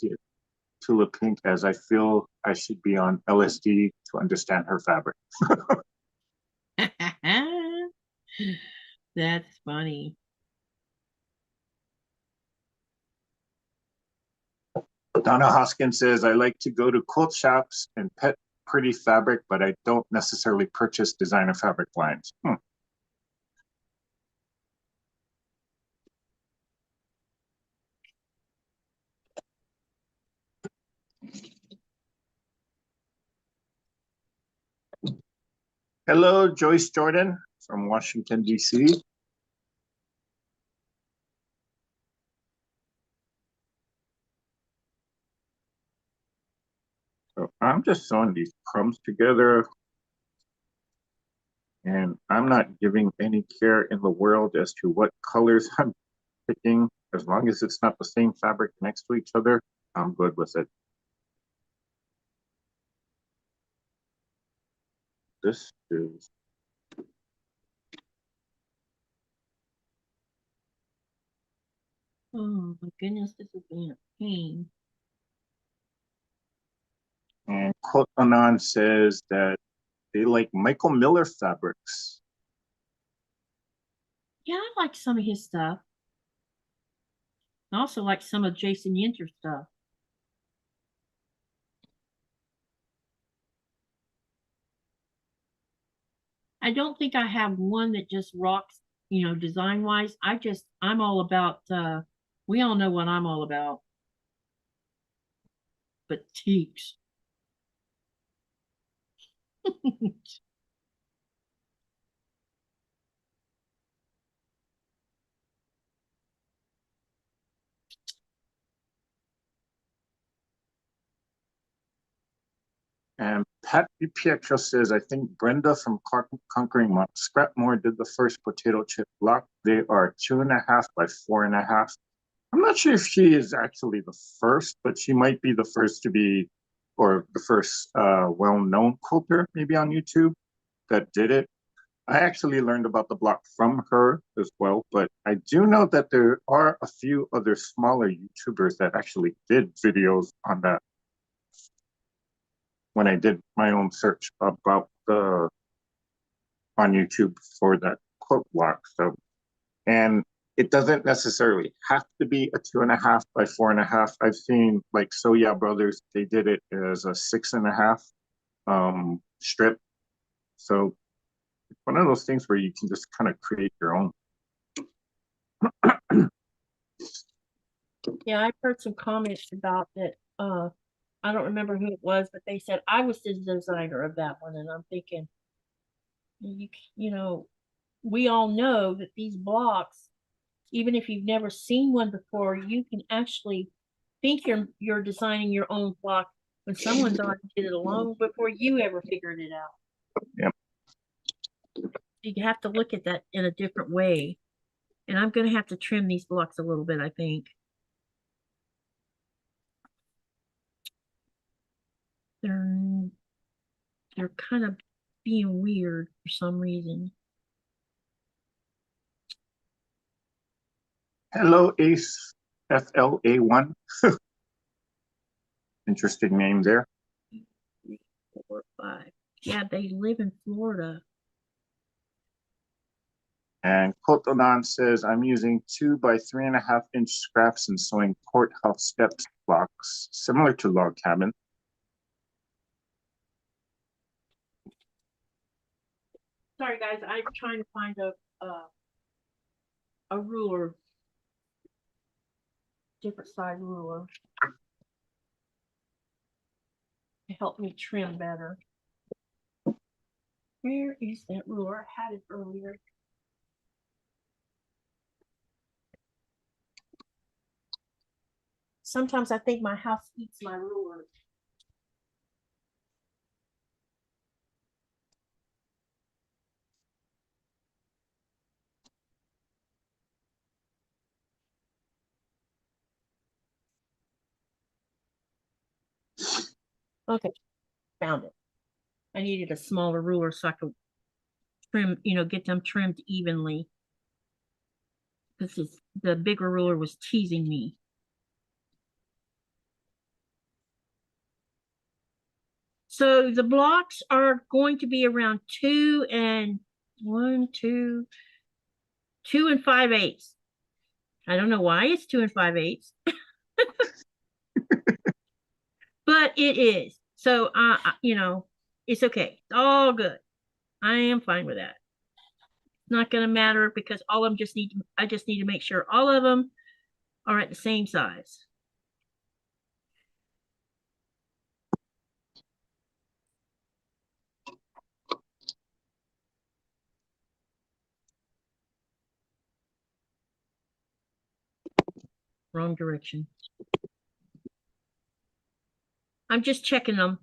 is Tula Pink, as I feel I should be on LSD to understand her fabric. That's funny. Donna Hoskins says, I like to go to quilt shops and pet pretty fabric, but I don't necessarily purchase designer fabric lines. Hello, Joyce Jordan from Washington, D.C. So I'm just sewing these crumbs together, and I'm not giving any care in the world as to what colors I'm picking. As long as it's not the same fabric next to each other, I'm good with it. This is Oh my goodness, this is being a pain. And Quilt Anon says that they like Michael Miller fabrics. Yeah, I like some of his stuff. I also like some of Jason Yinter's stuff. I don't think I have one that just rocks, design wise. I'm all about, we all know what I'm all about. Batiks. And Pat Pietro says, I think Brenda from Conquering Mount Scrapmore did the first potato chip block. They are 2.5 by 4.5. I'm not sure if she is actually the first, but she might be the first to be, or the first well-known quilter maybe on YouTube that did it. I actually learned about the block from her as well, but I do know that there are a few other smaller YouTubers that actually did videos on that when I did my own search about the on YouTube for that quilt block. So, and it doesn't necessarily have to be a 2.5 by 4.5. I've seen like Soya Brothers, they did it as a 6.5 strip. So one of those things where you can just kind of create your own. Yeah, I've heard some comments about that. I don't remember who it was, but they said I was the designer of that one, and I'm thinking, you know, we all know that these blocks, even if you've never seen one before, you can actually think you're designing your own block when someone's already did it along before you ever figured it out. Yeah. You have to look at that in a different way. And I'm going to have to trim these blocks a little bit, I think. They're kind of being weird for some reason. Hello, Ace FLA1. Interesting name there. 3, 4, 5. Yeah, they live in Florida. And Kotonan says, I'm using 2 by 3.5 inch scraps and sewing courthouse steps blocks, similar to log cabin. Sorry, guys, I'm trying to find a ruler, different size ruler, to help me trim better. Where is that ruler? I had it earlier. Sometimes I think my house eats my ruler. Okay, found it. I needed a smaller ruler so I could trim, get them trimmed evenly. Because the bigger ruler was teasing me. So the blocks are going to be around 2 and 5/8. I don't know why it's 2 5/8, but it is. So it's okay. It's all good. I am fine with that. It's not going to matter because all of them I just need to make sure all of them are at the same size. Wrong direction. I'm just checking them.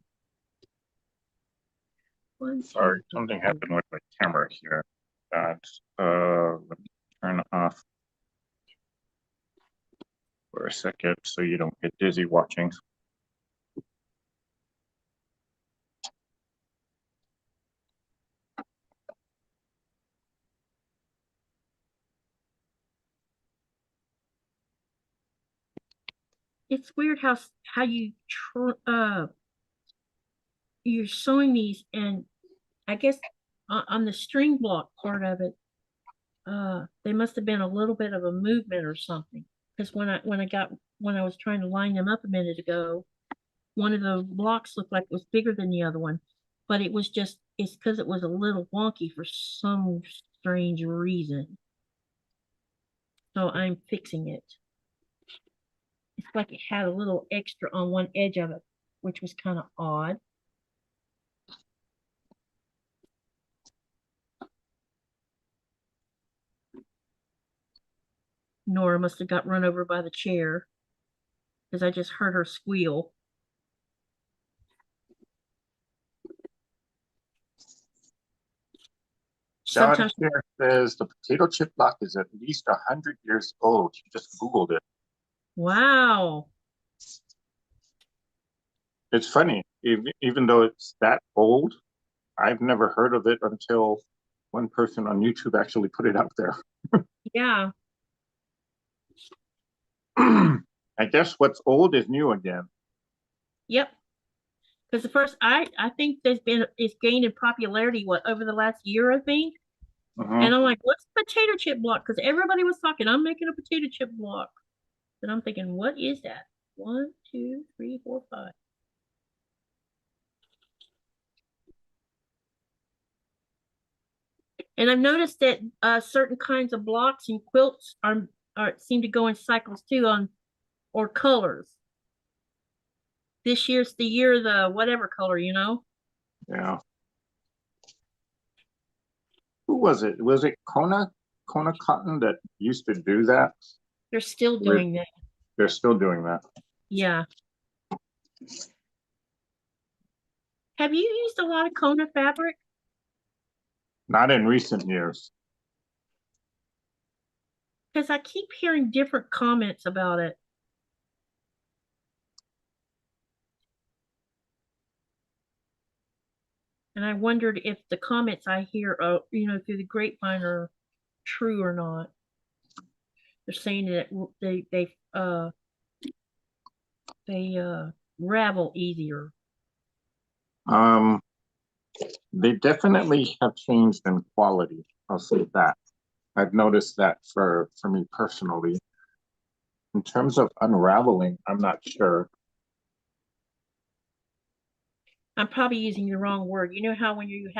Sorry, something happened with my camera here. Let me turn off for a second so you don't get dizzy watching. It's weird how you're sewing these, and I guess on the string block part of it, there must have been a little bit of a movement or something. Because when I was trying to line them up a minute ago, one of the blocks looked like it was bigger than the other one, but it's because it was a little wonky for some strange reason. So I'm fixing it. It's like it had a little extra on one edge of it, which was kind of odd. Nora must have got run over by the chair because I just heard her squeal. John Sometimes, here says the potato chip block is at least 100 years old. You just Googled it. wow. It's funny, even though it's that old, I've never heard of it until one person on YouTube actually put it out there. Yeah. I guess what's old is new again. Yep. Because the first, I think it's gained in popularity over the last year, I think. And I'm like, what's potato chip block? Because everybody was talking, I'm making a potato chip block. And I'm thinking, what is that? 1, 2, 3, 4, 5. And I've noticed that certain kinds of blocks and quilts seem to go in cycles too or colors. This year's the year of the whatever color, Yeah. Who was it? Was it Kona? Kona Cotton that used to do that? They're still doing that. They're still doing that. Yeah. Have you used a lot of Kona fabric? Not in recent years. Because I keep hearing different comments about it. And I wondered if the comments I hear, through the grapevine are true or not. They're saying that they ravel easier. They definitely have changed in quality. I'll say that. I've noticed that for me personally. In terms of unraveling, I'm not sure. I'm probably using the wrong word. You know how when you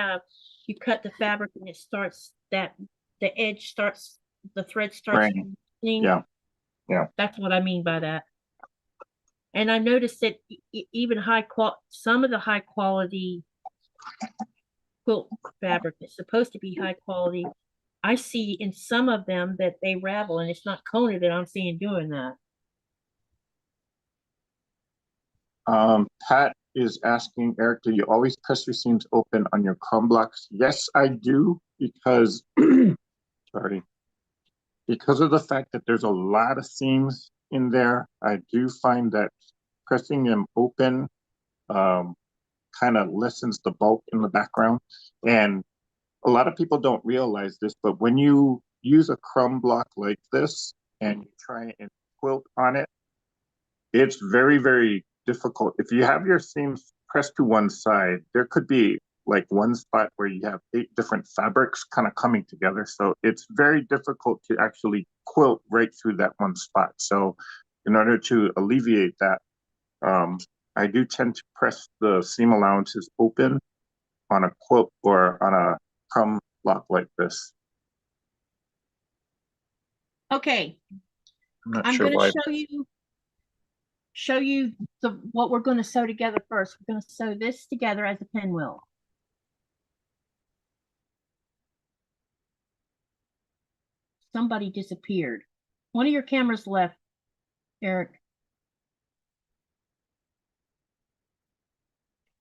cut the fabric and the edge starts, the thread starts. Yeah. Yeah. That's what I mean by that. And I noticed that even some of the high quality quilt fabric is supposed to be high quality. I see in some of them that they ravel, and it's not Kona that I'm seeing doing that. Pat is asking, Eric, do you always press your seams open on your crumb blocks? Yes, I do, because sorry, because of the fact that there's a lot of seams in there. I do find that pressing them open kind of lessens the bulk in the background. And a lot of people don't realize this, but when you use a crumb block like this and you try and quilt on it, it's very, very difficult. If you have your seams pressed to one side, there could be like one spot where you have 8 different fabrics kind of coming together. So it's very difficult to actually quilt right through that one spot. So in order to alleviate that, I do tend to press the seam allowances open on a quilt or on a crumb block like this. Okay, I'm going to show you what we're going to sew together first. We're going to sew this together as a pinwheel. Somebody disappeared. One of your cameras left, Eric.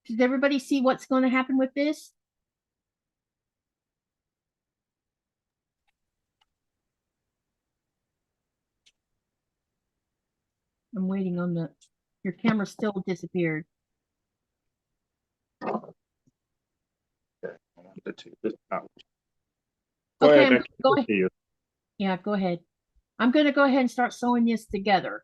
Does everybody see what's going to happen with this? I'm waiting on your camera still disappeared. Go Okay, ahead. go ahead. Yeah, go ahead. I'm going to go ahead and start sewing this together.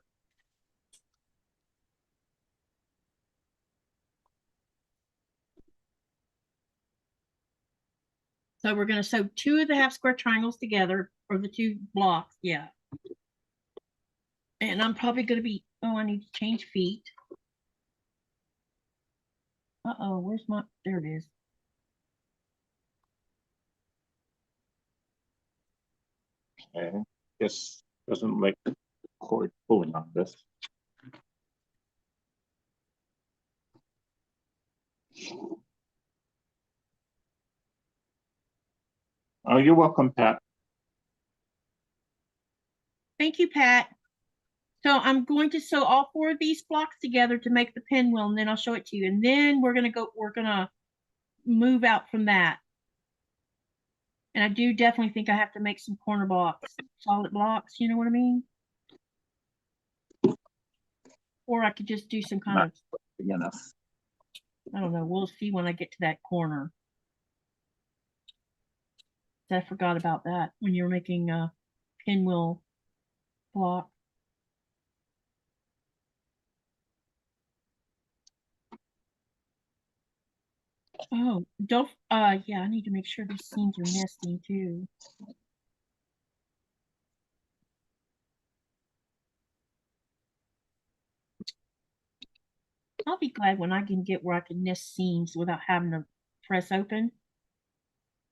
So we're going to sew 2 of the half square triangles together, or the 2 blocks, yeah. And I'm probably going to be, I need to change feet. Uh-oh, there it is. Okay, this doesn't like the cord pulling on this. Oh, you're welcome, Pat. Thank you, Pat. So I'm going to sew all 4 of these blocks together to make the pinwheel, and then I'll show it to you. And then we're gonna move out from that. And I do definitely think I have to make some corner blocks, solid blocks, you know what I mean? Or I could just do some kind Not of, big enough. I don't know, we'll see when I get to that corner. I forgot about that when you were making a pinwheel block. Oh, don't, yeah, I need to make sure these seams are nesting too. I'll be glad when I can get where I can nest seams without having to press open.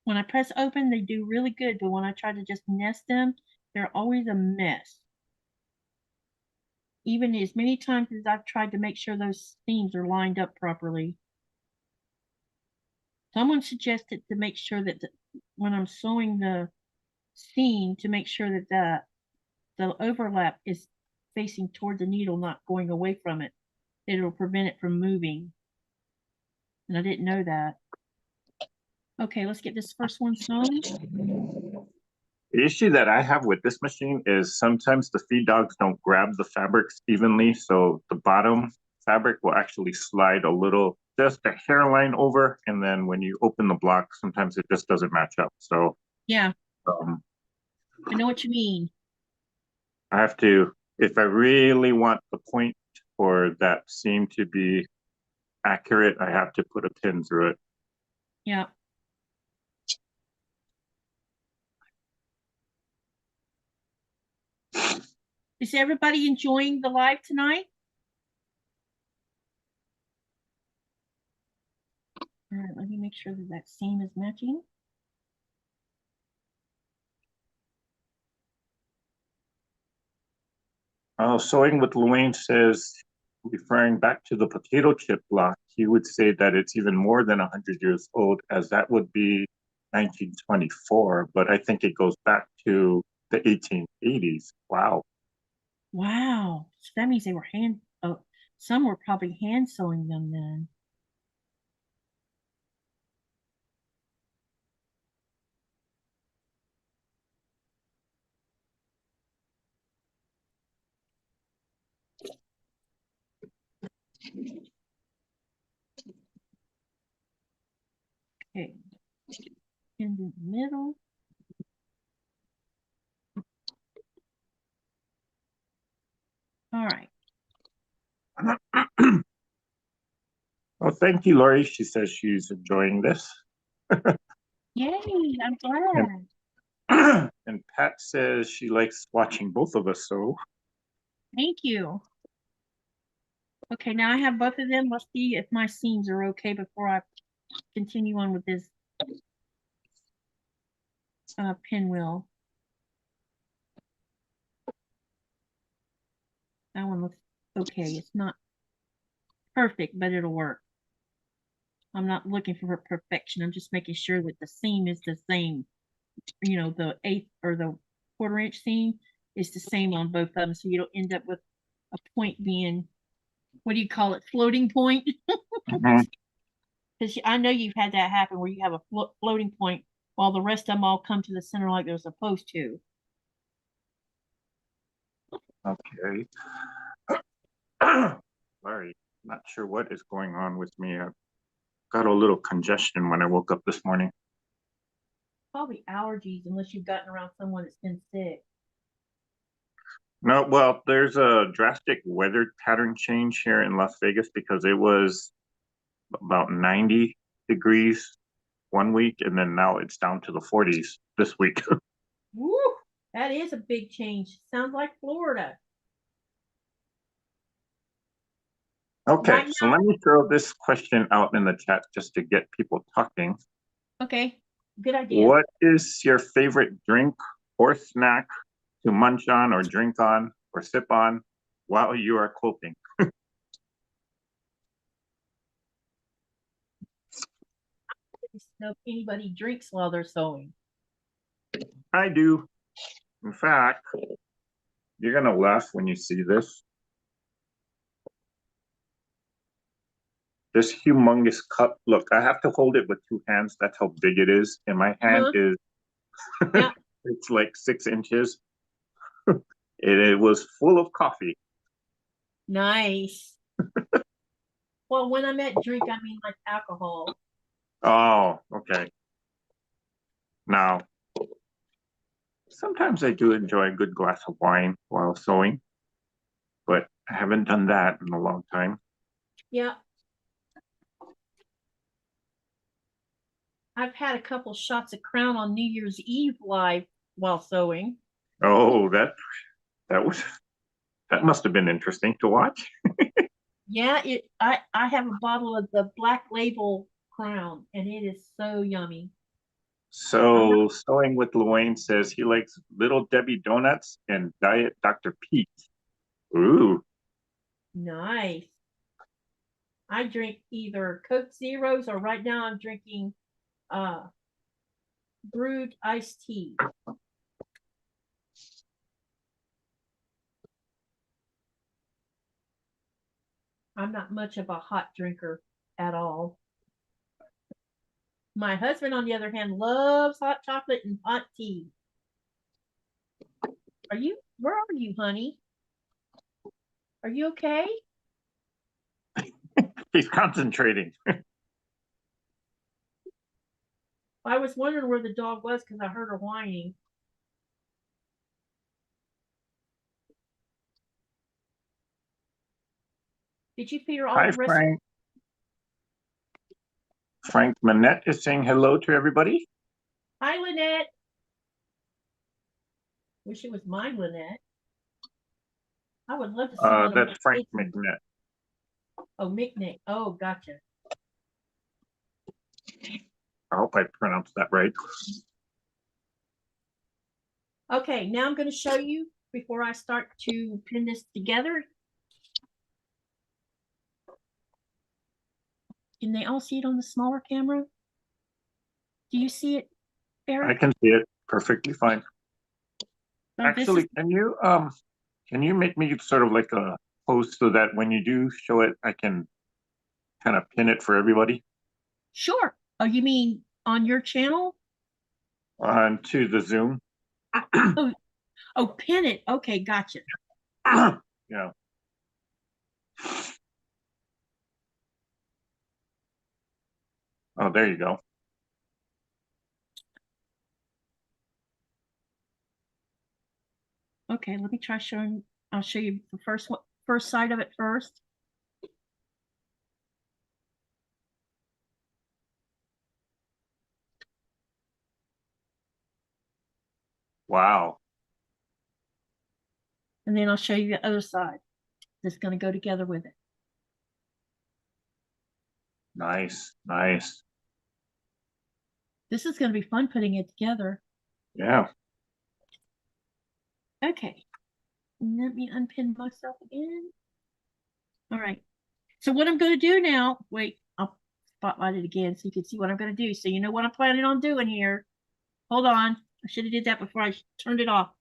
When I press open, they do really good, but when I try to just nest them, they're always a mess. Even as many times as I've tried to make sure those seams are lined up properly. Someone suggested to make sure that when I'm sewing the seam, to make sure that the overlap is facing toward the needle, not going away from it. It'll prevent it from moving. And I didn't know that. Okay, let's get this first one sewn. The issue that I have with this machine is sometimes the feed dogs don't grab the fabrics evenly, so the bottom fabric will actually slide a little, just a hairline over, and then when you open the block, sometimes it just doesn't match up. So Yeah, um, I know what you mean. I have to, if I really want the point for that seam to be accurate, I have to put a pin through it. Yeah. Is everybody enjoying the live tonight? All right, let me make sure that that seam is matching. Sewing with Luane says, referring back to the potato chip block, he would say that it's even more than 100 years old, as that would be 1924, but I think it goes back to the 1880s. Wow. Wow. So that means they were some were probably hand sewing them then. Okay. In the middle. All right. Well, thank you, Lori. She says she's enjoying this. Yay, I'm And, glad. and Pat says she likes watching both of us sew. Thank you. Okay, now I have both of them. Let's see if my seams are okay before I continue on with this pinwheel. That one looks okay. It's not perfect, but it'll work. I'm not looking for perfection. I'm just making sure that the seam is the same. You know, the 1/8 or the 1/4 inch seam is the same on both of them, so you don't end up with a point being, what do you call it, floating point? Mhm. Because I know you've had that happen where you have a floating point while the rest of them all come to the center like they're supposed to. Okay. Sorry, not sure what is going on with me. I got a little congestion when I woke up this morning. Probably allergies, unless you've gotten around someone that's been sick. No, well, there's a drastic weather pattern change here in Las Vegas because it was about 90 degrees one week, and then now it's down to the 40s this week. Woo! That is a big change. Sounds like Florida. Okay, Right so let me throw this question out in the chat just to get people talking. now? Okay, good idea. What is your favorite drink or snack to munch on or drink on or sip on while you are quilting? So if anybody drinks while they're sewing. I do. In fact, you're gonna laugh when you see this. This humongous cup. Look, I have to hold it with two hands. That's how big it is. And my hand is, Yeah. it's like 6 inches. It was full of coffee. Nice. Well, when I meant drink, I mean like alcohol. Oh, okay. Now, sometimes I do enjoy a good glass of wine while sewing, but I haven't done that in a long time. Yeah. I've had a couple shots of Crown on New Year's Eve live while sewing. Oh, that must have been interesting to watch. Yeah, I have a bottle of the Black Label Crown, and it is so yummy. So, sewing with Luane says he likes Little Debbie donuts and Diet Dr. Pete. Ooh, Nice. I drink either Coke Zeros or right now I'm drinking brewed iced tea. I'm not much of a hot drinker at all. My husband, on the other hand, loves hot chocolate and hot tea. Where are you, honey? Are you okay? he's concentrating. I was wondering where the dog was because I heard her whining. Did you feed her all Hi, the rest? Frank. Frank Manette is saying hello to everybody. Hi, Lynette. Wish it was my Lynette. I would love to see one of That's my Frank kids. McNett. Oh, Micknick. Oh, gotcha. I hope I pronounced that right. Okay, now I'm going to show you before I start to pin this together. Can they all see it on the smaller camera? Do you see it, Eric? I can see it perfectly fine. So Actually, can you make me sort of like a post so that when you do show it, I can kind of pin it for everybody Sure. Oh, you mean on your channel? onto the Zoom? Oh, pin it. Okay, gotcha. Yeah. Oh, there you go. Okay, let me try showing. I'll show you the first side of it first. Wow. And then I'll show you the other side that's going to go together with it. Nice. Nice. This is going to be fun putting it together. Yeah. Okay. Let me unpin myself again. All right. So what I'm going to do now, wait, I'll spotlight it again so you can see what I'm going to do. So you know what I'm planning on doing here. Hold on. I should have did that before I turned it off.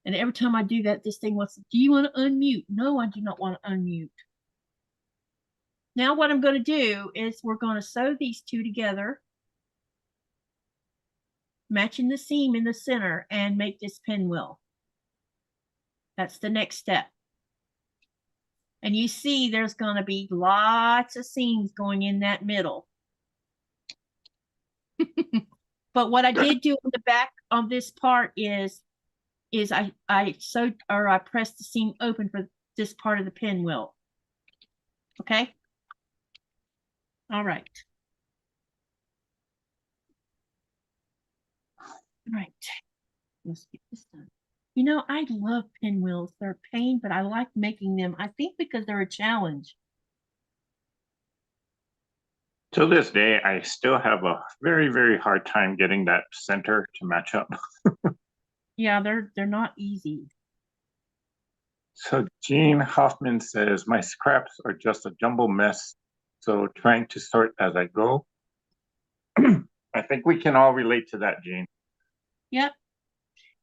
And every time I do that, this thing wants to, do you want to unmute? No, I do not want to unmute. Now what I'm going to do is we're going to sew these two together, matching the seam in the center, and make this pinwheel. That's the next step. And you see there's going to be lots of seams going in that middle. But what I did do on the back on this part is I sewed, or I pressed the seam open for this part of the pinwheel. Okay. All right. All right. Let's get this done. You know, I love pinwheels. They're a pain, but I like making them. I think because they're a challenge. To this day, I still have a very, very hard time getting that center to match up. Yeah, they're not easy. So Jean Hoffman says, my scraps are just a jumble mess, so trying to sort as I go. I think we can all relate to that, Jean. Yep.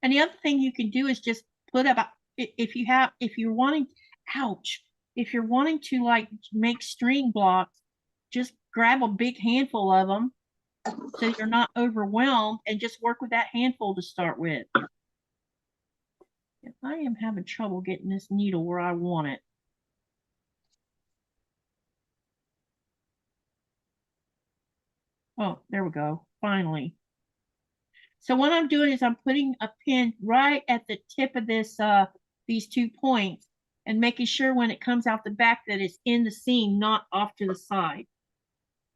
And the other thing you can do is just put up, if you're wanting, ouch, if you're wanting to like make string blocks, just grab a big handful of them so you're not overwhelmed and just work with that handful to start with. I am having trouble getting this needle where I want it. Oh, there we go. Finally. So what I'm doing is I'm putting a pin right at the tip of this, these 2 points, and making sure when it comes out the back that it's in the seam, not off to the side.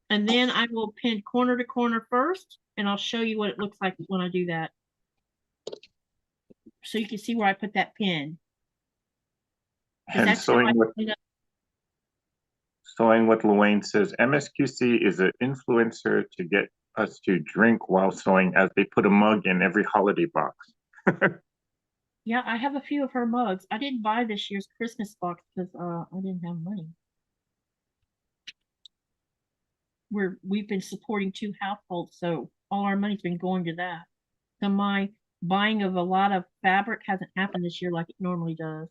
And then I will pin corner to corner first, and I'll show you what it looks like when I do that. So you can see where I put that pin. And sewing what Luane says, MSQC is an influencer to get us to drink while sewing, as they put a mug in every holiday box. Yeah, I have a few of her mugs. I didn't buy this year's Christmas box because I didn't have money. We've been supporting 2 households, so all our money's been going to that. So my buying of a lot of fabric hasn't happened this year like it normally does.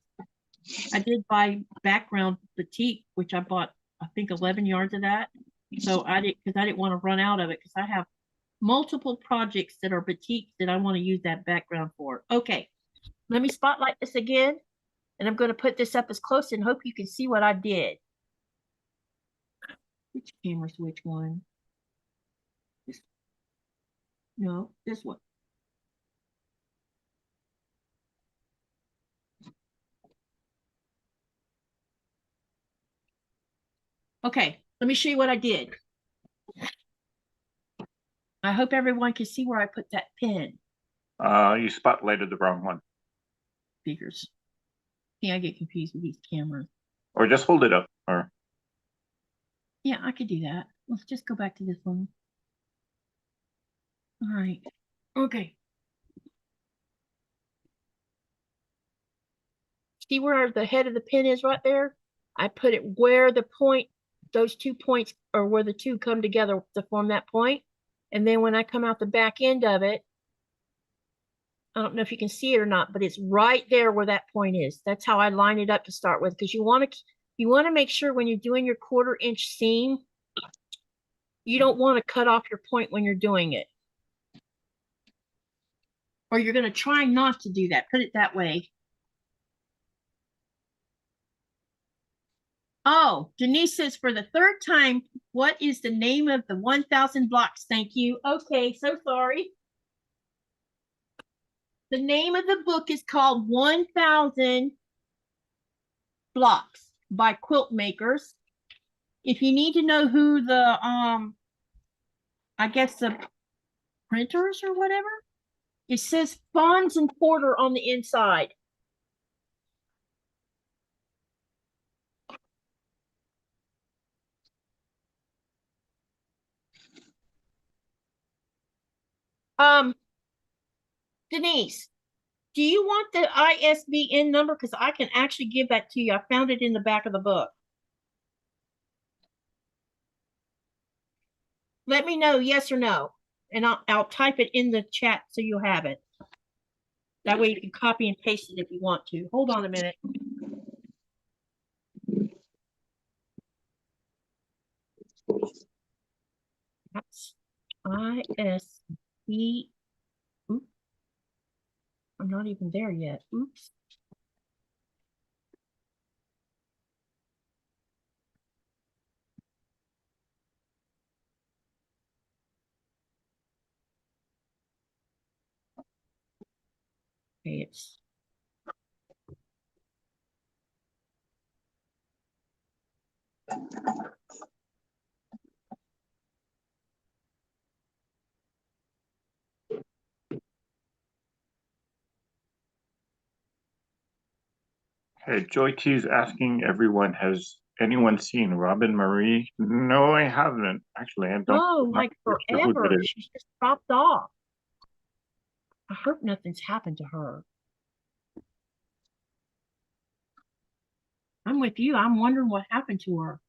I did buy background batik, which I bought, I think, 11 yards of that. So I didn't want to run out of it because I have multiple projects that are batik that I want to use that background for. Okay, let me spotlight this again, and I'm going to put this up as close and hope you can see what I did. Which camera's which one? This, no, this one. Okay, let me show you what I did. I hope everyone can see where I put that pin. You spotlighted the wrong one. Figures. Yeah, I get confused with these cameras. Or just hold it up. Or yeah, I could do that. Let's just go back to this one. All right. Okay. See where the head of the pin is right there? I put it where the point, those 2 points are where the 2 come together to form that point. And then when I come out the back end of it, I don't know if you can see it or not, but it's right there where that point is. That's how I line it up to start with, because you want to make sure when you're doing your 1/4 inch seam, you don't want to cut off your point when you're doing it. Or you're going to try not to do that. Put it that way. Oh, Denise says, for the 3rd time, what is the name of the 1,000 blocks? Thank you. Okay, so sorry. The name of the book is called 1,000 Blocks by Quilt Makers. If you need to know who the, I guess the printers or whatever, it says Fons and Porter on the inside. Denise, do you want the ISBN number? Because I can actually give that to you. I found it in the back of the book. Let me know yes or no, and I'll type it in the chat so you'll have it. That way you can copy and paste it if you want to. Hold on a minute. That's ISB. Oops. I'm not even there yet. Oops. Okay, it's hey, Joy T is asking everyone, has anyone seen Robin Marie? No, I haven't. Actually, I don't. Oh, like forever. She's just dropped off. I hope nothing's happened to her. I'm with you. I'm wondering what happened to her.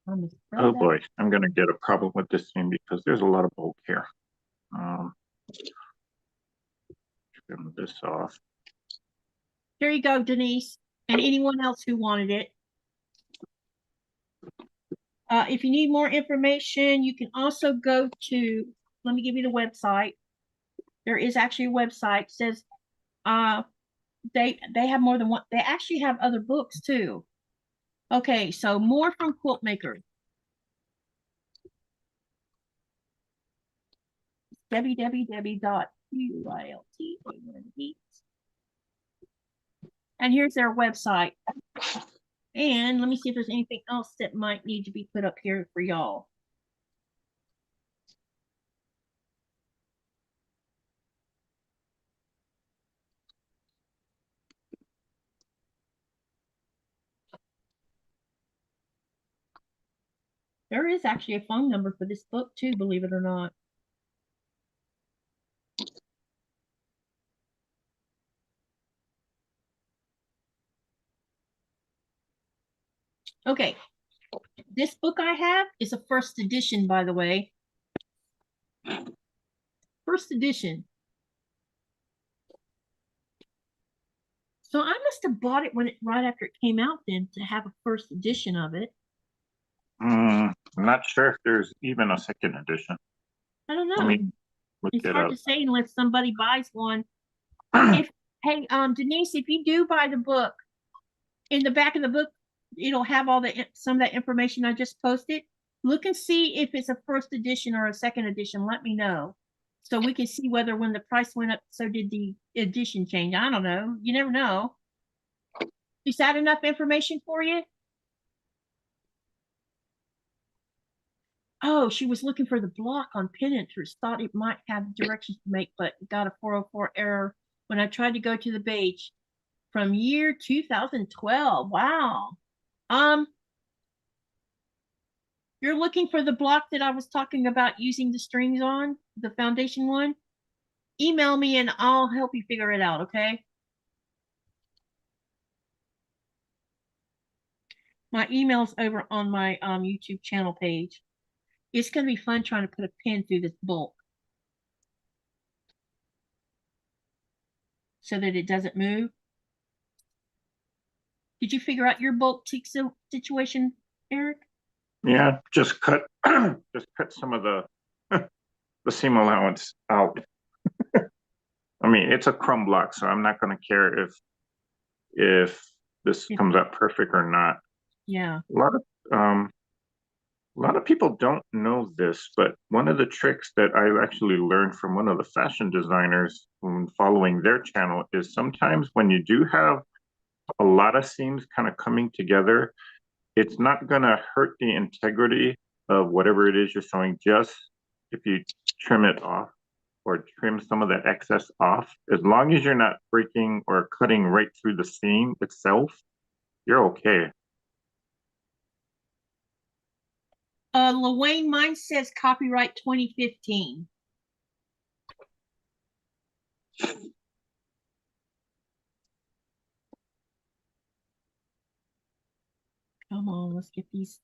Oh boy, I'm gonna get a problem with this thing because there's a lot of bulk here. Trim this off. Here you go, Denise, and anyone else who wanted it. If you need more information, you can also go to, let me give you the website. There is actually a website. It says they have more than one. They actually have other books too. Okay, so more from Quilt Maker. www.QILT. And here's their website. And let me see if there's anything else that might need to be put up here for y'all. There is actually a phone number for this book too, believe it or not. Okay, this book I have is a first edition, by the way. First edition. So I must have bought it when right after it came out then to have a first edition of it. I'm not sure if there's even a second edition. I don't know. Let me look It's it hard up. to say unless somebody buys one. Hey, Denise, if you do buy the book, in the back of the book, it'll have all some of that information I just posted. Look and see if it's a first edition or a second edition. Let me know, so we can see whether when the price went up, so did the edition change. I don't know. You never know. Is that enough information for you? Oh, she was looking for the block on Pinterest. Thought it might have directions to make, but got a 404 error when I tried to go to the page from year 2012. Wow. You're looking for the block that I was talking about using the strings on, the foundation one? Email me and I'll help you figure it out, okay? My email's over on my YouTube channel page. It's going to be fun trying to put a pin through this bulk so that it doesn't move. Did you figure out your bulk situation, Eric? Yeah, just cut some of the the seam allowance out. I mean, it's a crumb block, so I'm not going to care if this comes out perfect or not. Yeah. A lot of people don't know this, but one of the tricks that I actually learned from one of the fashion designers when following their channel is sometimes when you do have a lot of seams kind of coming together, it's not going to hurt the integrity of whatever it is you're sewing, just if you trim it off or trim some of that excess off. As long as you're not breaking or cutting right through the seam itself, you're okay. Lawayne, mine says copyright 2015. Come on, let's get these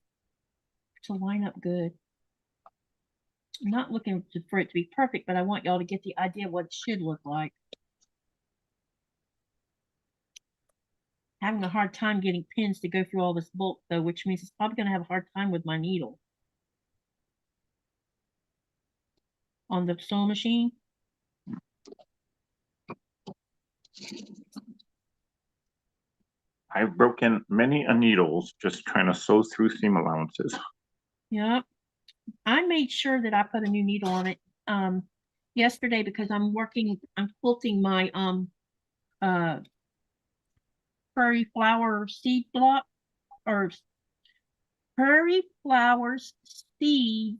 to line up good. I'm not looking for it to be perfect, but I want y'all to get the idea of what it should look like. Having a hard time getting pins to go through all this bulk though, which means it's probably going to have a hard time with my needle on the sewing machine. I've broken many a needles just trying to sew through seam allowances. Yeah, I made sure that I put a new needle on it yesterday because I'm quilting my prairie flower seed block or prairie flowers seed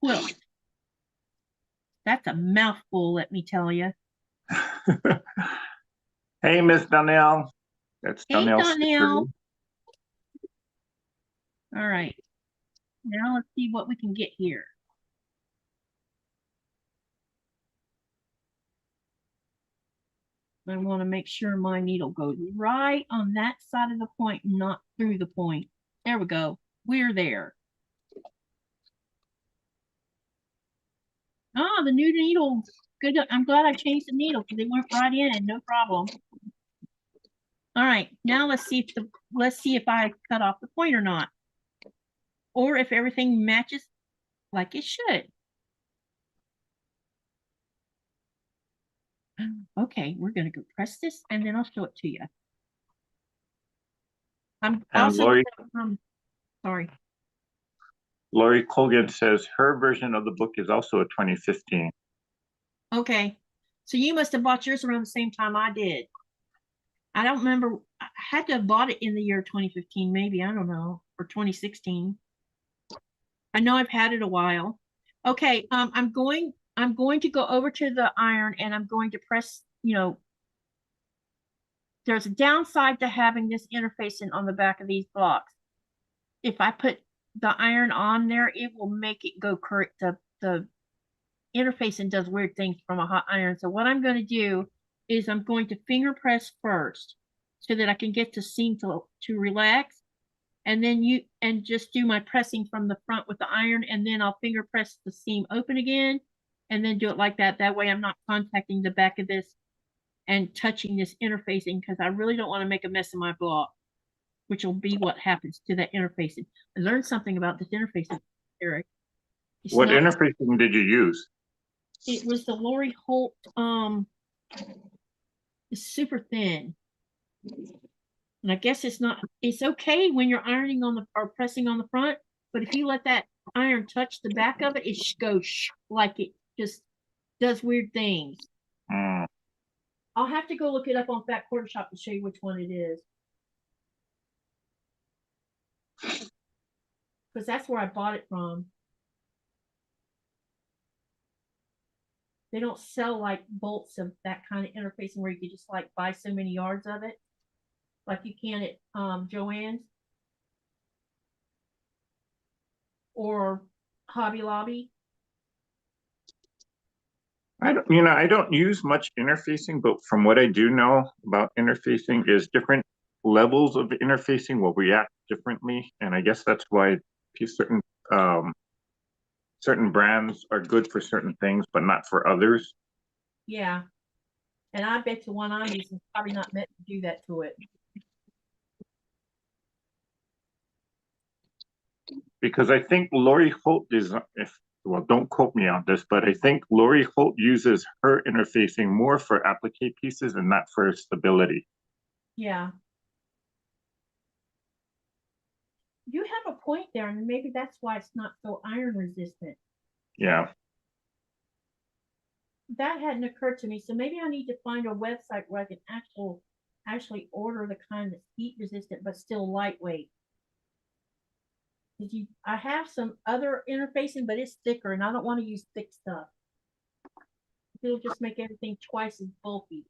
quilt. That's a mouthful, let me tell you. Hey, Miss Donnell. That's Hey, Donnell. All right. Now let's see what we can get here. I want to make sure my needle goes right on that side of the point, not through the point. There we go. we're there. Ah, the new needle. Good. I'm glad I changed the needle because they went right in, no problem. All right, now let's see if I cut off the point or not, or if everything matches like it should. Okay, we're gonna go press this and then I'll show it to you. I'm And also Lori, sorry. Lori Colgan says her version of the book is also a 2015. Okay, so you must have bought yours around the same time I did. I don't remember. I had to have bought it in the year 2015, maybe. I don't know, or 2016. I know I've had it a while. Okay, I'm going to go over to the iron and I'm going to press, there's a downside to having this interfacing on the back of these blocks. If I put the iron on there, it will make it go correct. The interfacing does weird things from a hot iron. So what I'm going to do is I'm going to finger press first so that I can get the seam to relax. And then just do my pressing from the front with the iron, and then I'll finger press the seam open again, and then do it like that. That way I'm not contacting the back of this and touching this interfacing, because I really don't want to make a mess of my block, which will be what happens to that interfacing. I learned something about this interfacing, Eric. What interfacing did you use? It was the Lori Holt, it's super thin. And I guess it's okay when you're ironing or pressing on the front, but if you let that iron touch the back of it, it goes like it just does weird things. I'll have to go look it up on Fat Quarter Shop to show you which one it is. Because that's where I bought it from. They don't sell like bolts of that kind of interfacing where you can just like buy so many yards of it, like you can at Joann's or Hobby Lobby. I don't use much interfacing, but from what I do know about interfacing is different levels of interfacing will react differently. And I guess that's why certain brands are good for certain things, but not for others. Yeah. And I bet the one I'm using is probably not meant to do that to it. Because I think Lori Holt don't quote me on this, but I think Lori Holt uses her interfacing more for applique pieces and not for stability. Yeah. You have a point there, and maybe that's why it's not so iron resistant. Yeah. That hadn't occurred to me, so maybe I need to find a website where I can actually order the kind that's heat resistant but still lightweight. I have some other interfacing, but it's thicker, and I don't want to use thick stuff. It'll just make everything twice as bulky.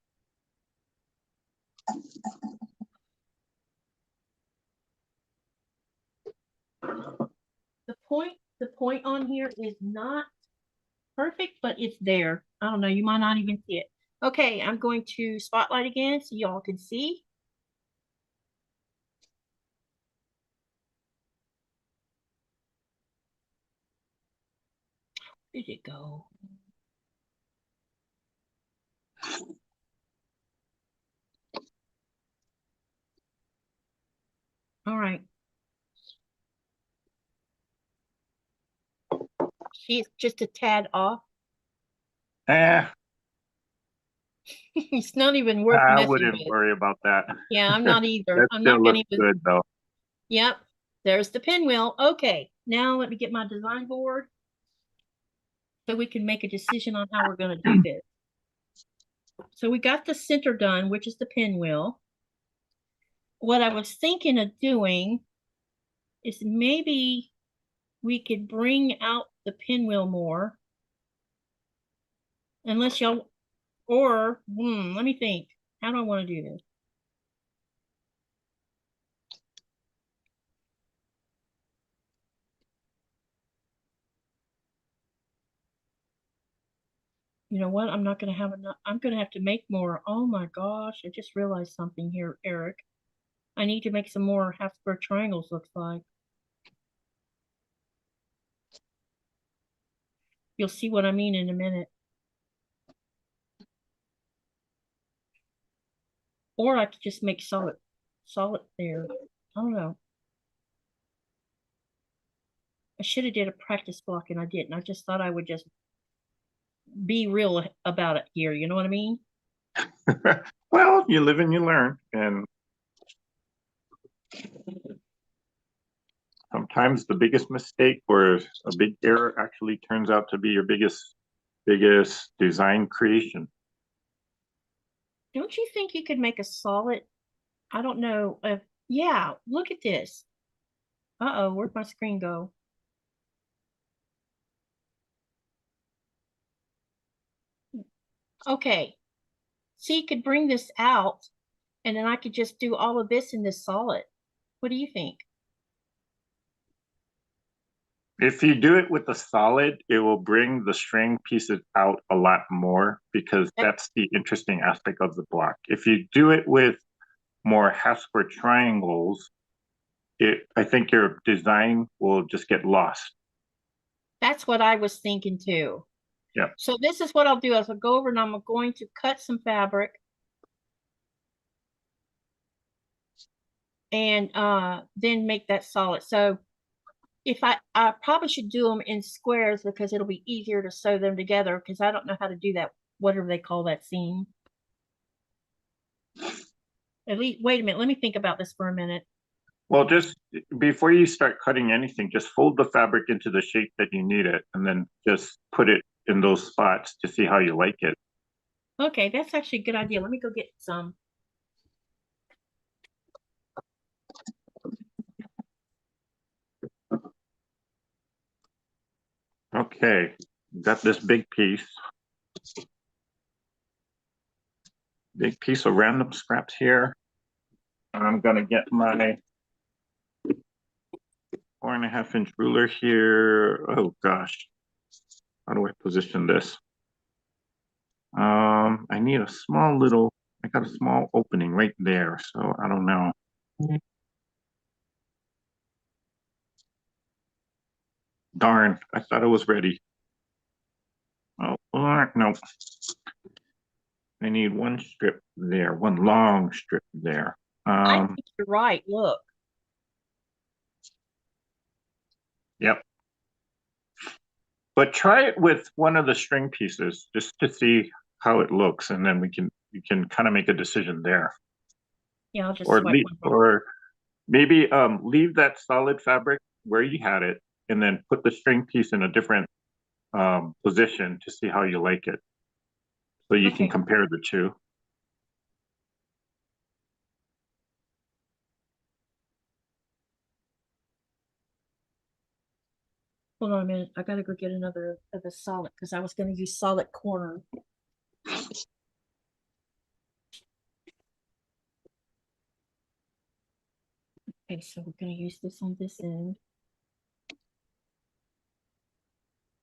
The point on here is not perfect, but it's there. I don't know, you might not even see it. Okay, I'm going to spotlight again so y'all can see. Where did it go? All right. She's just a tad off. It's not even worth I messing wouldn't with. worry about that. Yeah, I'm not either. I'm not gonna even. Good though. Yep, there's the pinwheel. Okay, now let me get my design board so we can make a decision on how we're going to do this. So we got the center done, which is the pinwheel. What I was thinking of doing is maybe we could bring out the pinwheel more. Unless y'all, or, let me think. How do I want to do this? You know what? I'm not going to have enough. I'm going to have to make more. Oh my gosh. I just realized something here, Eric. I need to make some more half square triangles, looks like. You'll see what I mean in a minute. Or I could just make solid there. I don't know. I should have did a practice block and I didn't. I just thought I would just be real about it here. You know what I mean? Well, you live and you learn, and sometimes the biggest mistake or a big error actually turns out to be your biggest design creation. Don't you think you could make a solid? I don't know. Yeah, look at this. Uh-oh, where'd my screen go? Okay. So you could bring this out and then I could just do all of this in this solid. What do you think? If you do it with a solid, it will bring the string pieces out a lot more because that's the interesting aspect of the block. If you do it with more half square triangles, I think your design will just get lost. That's what I was thinking too. Yeah. So this is what I'll do is I'll go over and I'm going to cut some fabric and then make that solid. So if I probably should do them in squares because it'll be easier to sew them together because I don't know how to do that, whatever they call that seam. At least, wait a minute, let me think about this for a minute. Well, just before you start cutting anything, just fold the fabric into the shape that you need it and then just put it in those spots to see how you like it. Okay, that's actually a good idea. Let me go get some. Okay, got this big piece. Big piece of random scraps here. I'm gonna get my 4.5-inch ruler here. Oh gosh, how do I position this? I need a small little, I got a small opening right there, so I don't know. Darn, I thought it was ready. Oh, no. I need one strip there, one long strip there. I think you're right. Look. Yep. But try it with one of the string pieces just to see how it looks, and then you can kind of make a decision there. Yeah, I'll just Or swipe one. or maybe leave that solid fabric where you had it, and then put the string piece in a different position to see how you like it. So you can compare the two. Hold on a minute. I gotta go get another of the solid because I was gonna use solid corner. Okay, so we're gonna use this on this end.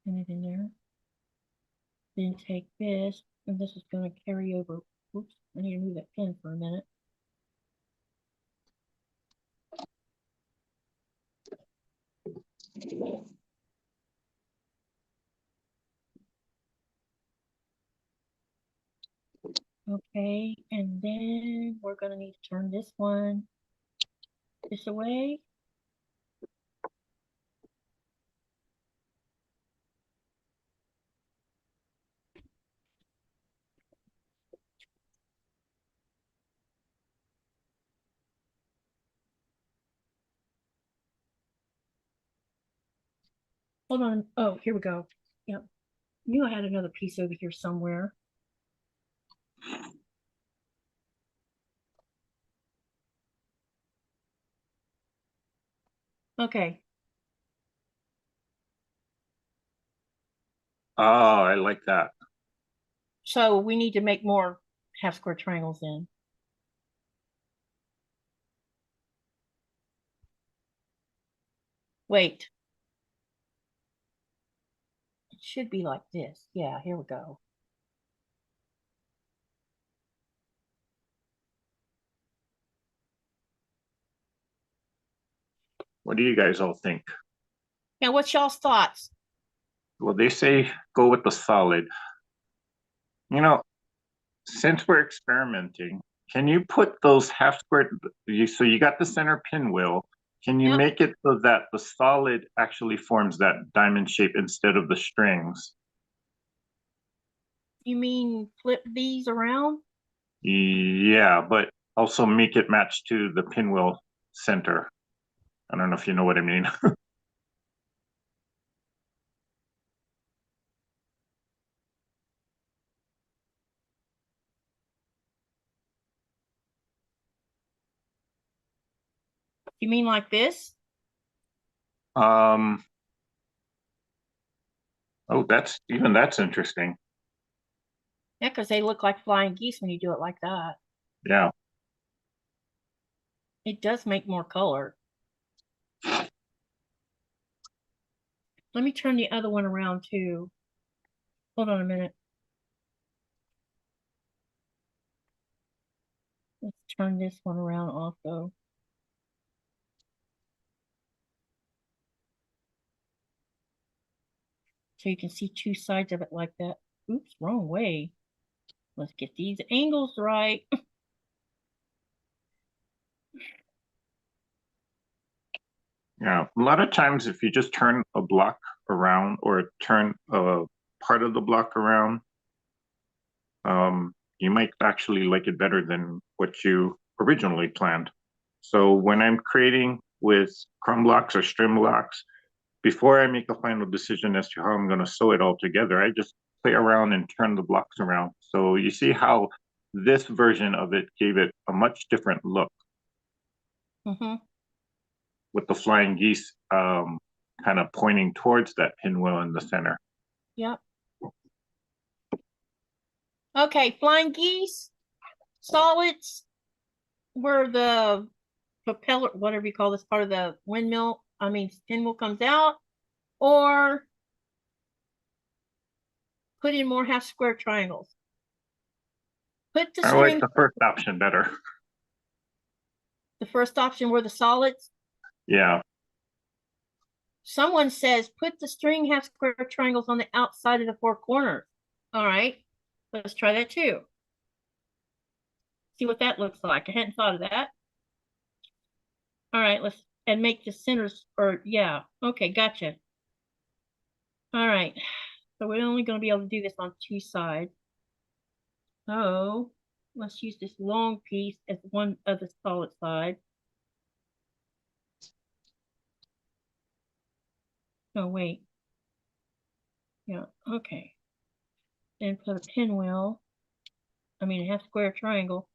Pin it in there. Then take this, and this is gonna carry over. Oops, I need to move that pin for a minute. Okay, and then we're gonna need to turn this one this away. Hold on. Oh, here we go. Yep. Knew I had another piece over here somewhere. Okay. Oh, I like that. So we need to make more half square triangles then. Wait. It should be like this. Yeah, here we go. What do you guys all think? Now, what's y'all's thoughts? Well, they say go with the solid. You know, since we're experimenting, can you put those half square, so you got the center pinwheel, can you Yep. make it so that the solid actually forms that diamond shape instead of the strings? You mean flip these around? Yeah, but also make it match to the pinwheel center. I don't know if you know what I mean. You mean like this? Um, oh, that's interesting. Yeah, because they look like flying geese when you do it like that. Yeah. It does make more color. Let me turn the other one around too. Hold on a minute. Let's turn this one around also. So you can see two sides of it like that. Oops, wrong way. Let's get these angles right. Yeah, a lot of times if you just turn a block around or turn a part of the block around, you might actually like it better than what you originally planned. So when I'm creating with crumb blocks or string blocks, before I make a final decision as to how I'm going to sew it all together, I just play around and turn the blocks around. So you see how this version of it gave it a much different look Mm-hmm. with the flying geese kind of pointing towards that pinwheel in the center. Yep. Okay, flying geese, solids where the propeller, whatever you call this part of the pinwheel comes out, or put in more half square triangles. Put the I like string, the first option better. the first option were the solids. Yeah. Someone says put the string half square triangles on the outside of the four corners. All right, let's try that too. See what that looks like. I hadn't thought of that. All right, and make the centers, or yeah, okay, gotcha. All right, so we're only going to be able to do this on two sides. So let's use this long piece as one of the solid side. Oh, wait. Yeah, okay. Then put a pinwheel, a half square triangle.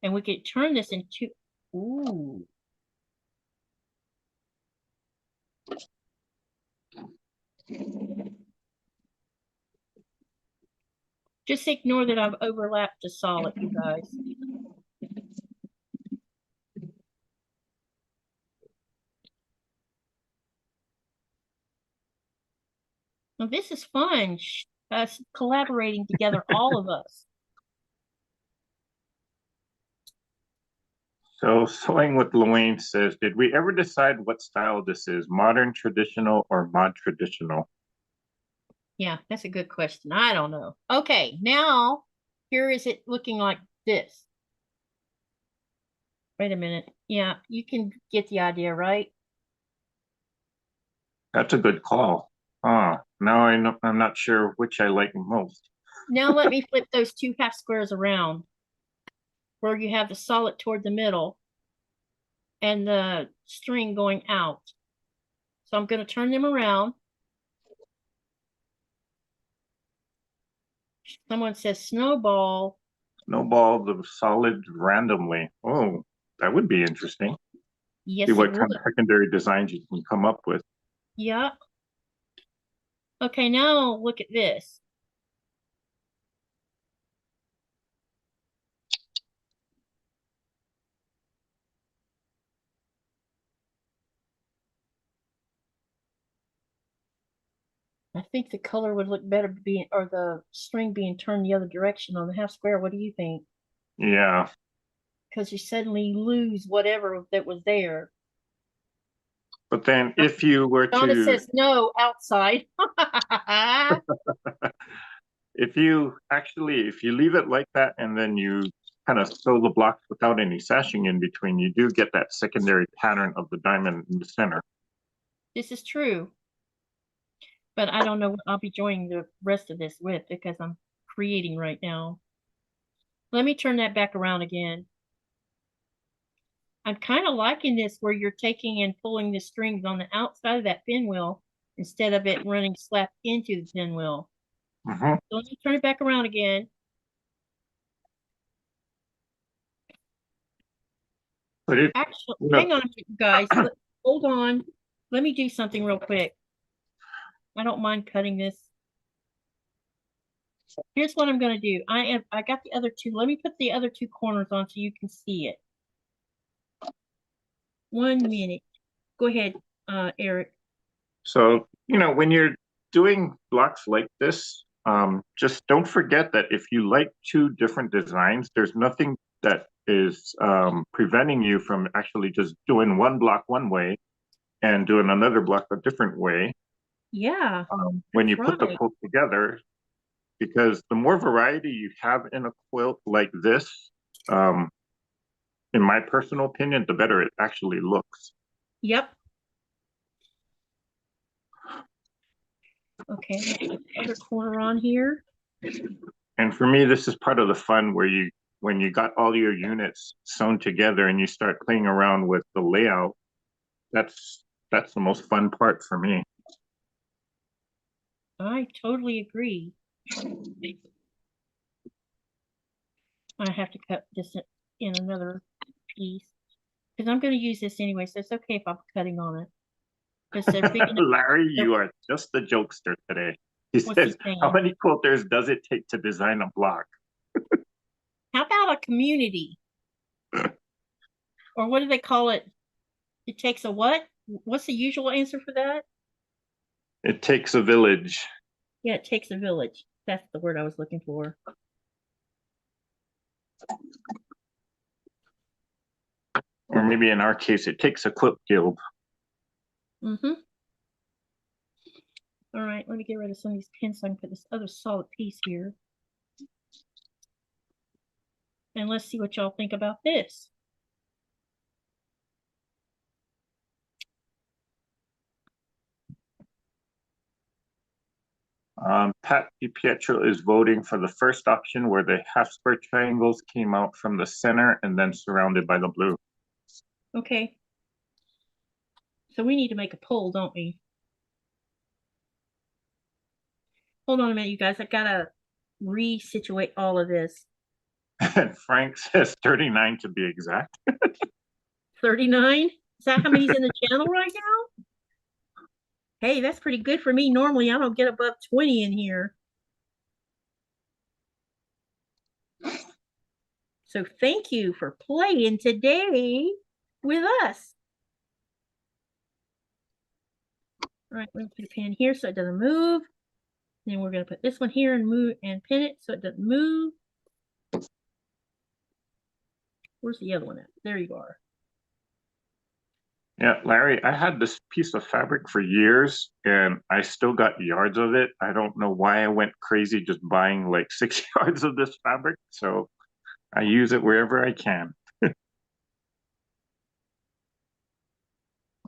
And we could turn this into, ooh. Just ignore that I've overlapped the solid, you guys. Well, this is fun. Us collaborating together, all of us. So Sewing with Luane says, did we ever decide what style this is? Modern, traditional, or mod traditional? Yeah, that's a good question. I don't know. Okay, now here is it looking like this. Wait a minute. Yeah, you can get the idea, right? That's a good call. Now I'm not sure which I like most. Now let me flip those two half squares around where you have the solid toward the middle and the string going out. So I'm going to turn them around. Someone says snowball. Snowball the solid randomly. Oh, that would be interesting. Yes, See it what kind would. of secondary designs you can come up with. Yeah. Okay, now look at this. I think the color would look better or the string being turned the other direction on the half square. What do you think? Yeah, Because you suddenly lose whatever that was there. But then if you were Donna to, says no outside. if you leave it like that and then you kind of sew the blocks without any sashing in between, you do get that secondary pattern of the diamond in the center. This is true. But I don't know what I'll be joining the rest of this with because I'm creating right now. Let me turn that back around again. I'm kind of liking this where you're taking and pulling the strings on the outside of that pinwheel instead of it running slap into the pinwheel. So let me turn it back around again. But it, Actually, you know, hang on a minute, guys. Hold on. Let me do something real quick. I don't mind cutting this. Here's what I'm going to do. I got the other two. Let me put the other two corners on so you can see it. 1 minute. Go ahead, Eric. So, you know, when you're doing blocks like this, just don't forget that if you like two different designs, there's nothing that is preventing you from actually just doing one block one way and doing another block a different way. Yeah. When you put the quilt together, because the more variety you have in a quilt like this, in my personal opinion, the better it actually looks. Yep. Okay, other corner on here. And for me, this is part of the fun where when you got all your units sewn together and you start playing around with the layout, that's the most fun part for me. I totally agree. I have to cut this in another piece because I'm going to use this anyway, so it's okay if I'm cutting on it. Larry, you are just the jokester today. He says, how many quilters does it take to design a block? How about a community? Or what do they call it? It takes a what? What's the usual answer for that? It takes a village. Yeah, it takes a village. That's the word I was looking for. Or maybe in our case, it takes a quilt guild. Mm-hmm. All right, let me get rid of some of these pins so I can put this other solid piece here. And let's see what y'all think about this. Pat DiPietro is voting for the first option where the half square triangles came out from the center and then surrounded by the blue. Okay. So we need to make a poll, don't we? Hold on a minute, you guys. I gotta resituate all of this. And Frank says 39 to be exact. 39? Is that how many's in the channel right now? Hey, that's pretty good for me. Normally, I don't get above 20 in here. So thank you for playing today with us. All right, we're going to put a pin here so it doesn't move. Then we're going to put this one here and move and pin it so it doesn't move. Where's the other one at? There you are. Yeah, Larry, I had this piece of fabric for years and I still got yards of it. I don't know why I went crazy just buying like 6 yards of this fabric. So I use it wherever I can.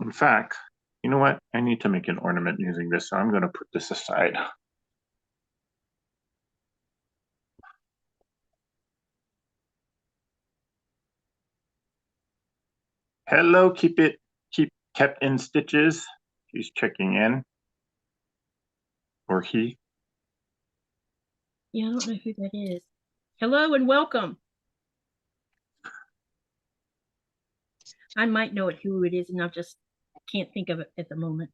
In fact, you know what? I need to make an ornament using this, so I'm going to put this aside. Hello, keep kept in stitches. He's checking in. Or he. Yeah, I don't know who that is. Hello and welcome. I might know who it is, and I just can't think of it at the moment.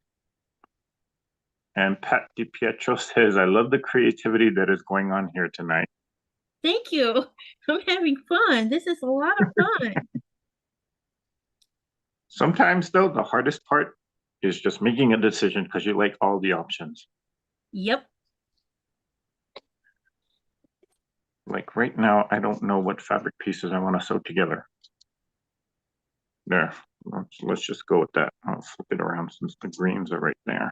And Pat DiPietro says, I love the creativity that is going on here tonight. Thank you. I'm having fun. This is a lot of fun. Sometimes, though, the hardest part is just making a decision because you like all the options. Yep. Like right now, I don't know what fabric pieces I want to sew together. There. Let's just go with that. I'll flip it around since the greens are right there.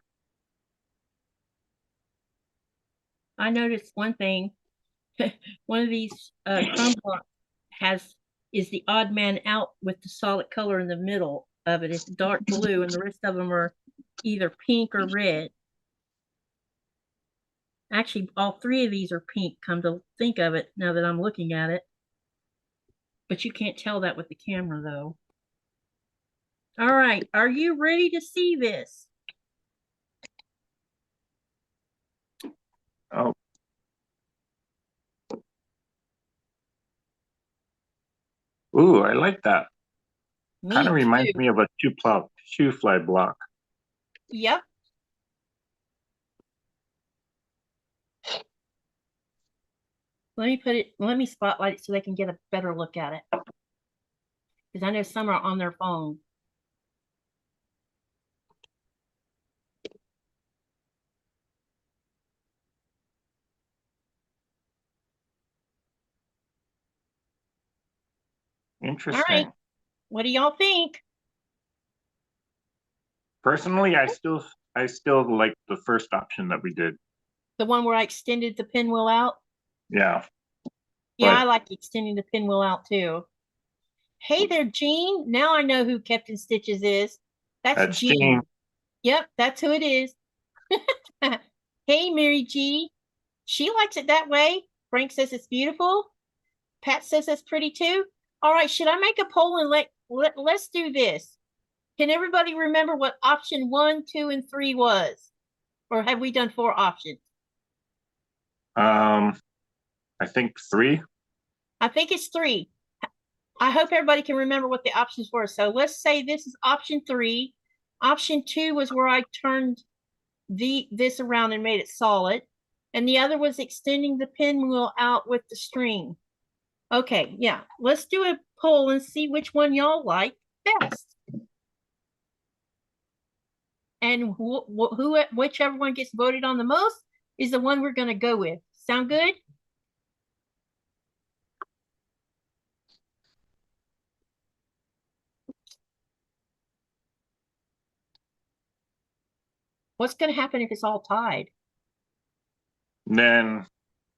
I noticed one thing. One of these crumb blocks is the odd man out with the solid color in the middle of it. It's dark blue, and the rest of them are either pink or red. Actually, all three of these are pink, come to think of it, now that I'm looking at it. But you can't tell that with the camera, though. All right, are you ready to see this? Oh. Ooh, I like that. Kind of reminds me of a shoe fly block. Yep. Let me spotlight it so they can get a better look at it. Because I know some are on their phone. Interesting. All right. What do y'all think? Personally, I still like the first option that we did. The one where I extended the pinwheel out? Yeah. Yeah, I like extending the pinwheel out too. Hey there, Jean. Now I know who Captain Stitches is. That's Jean. Yep, that's who it is. Hey, Mary G. She likes it that way. Frank says it's beautiful. Pat says it's pretty too. All right, should I make a poll and let's do this? Can everybody remember what option 1, 2, and 3 was? Or have we done 4 options? I think 3. I think it's 3. I hope everybody can remember what the options were. So let's say this is option 3. Option 2 was where I turned this around and made it solid. And the other was extending the pinwheel out with the string. Okay, yeah. Let's do a poll and see which one y'all like best. And whichever one gets voted on the most is the one we're going to go with. Sound good? What's going to happen if it's all tied? Then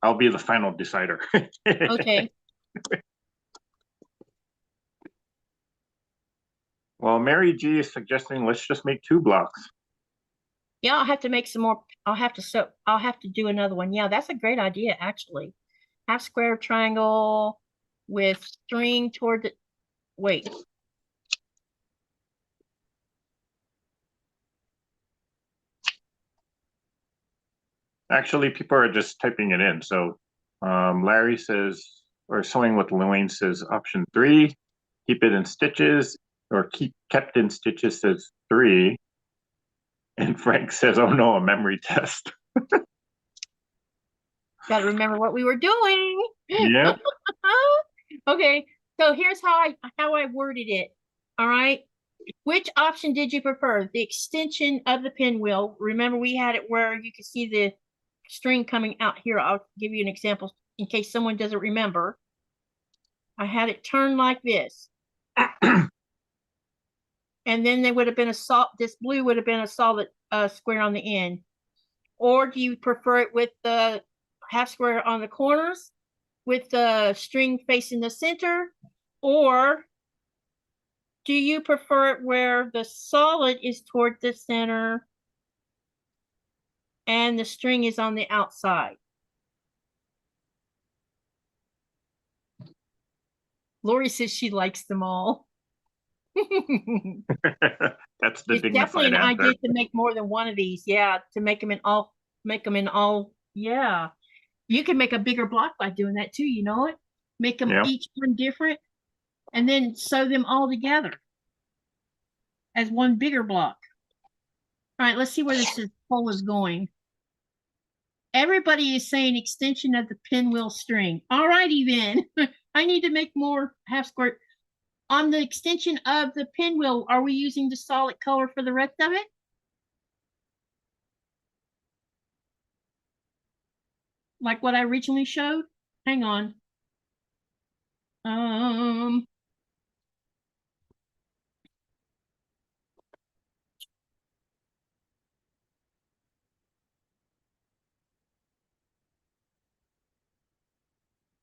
I'll be the final decider. Okay. Well, Mary G is suggesting let's just make 2 blocks. Yeah, I'll have to make some more. I'll have to do another one. Yeah, that's a great idea, actually. Half square triangle with string toward the, wait. Actually, people are just typing it in. So Larry says, or Sewing with Luane says option 3, keep it in stitches, or kept in stitches says 3. And Frank says, oh no, a memory test. Got to remember what we were doing. Yep. Okay, so here's how I worded it. All right. Which option did you prefer? The extension of the pinwheel. Remember, we had it where you could see the string coming out here. I'll give you an example in case someone doesn't remember. I had it turned like this. And then there would have been this blue would have been a solid square on the end. Or do you prefer it with the half square on the corners with the string facing the center? Or do you prefer it where the solid is toward the center and the string is on the outside? Lori says she likes them all. That's the it's definitely an answer. idea to make more than one of these. Yeah, to make them in all. Yeah, you can make a bigger block by doing that too. You know it. Make them each one different, and then sew them all together as one bigger block. All right, let's see where this poll is going. Everybody is saying extension of the pinwheel string. All righty then. I need to make more half square. On the extension of the pinwheel, are we using the solid color for the rest of it? Like what I originally showed? Hang on.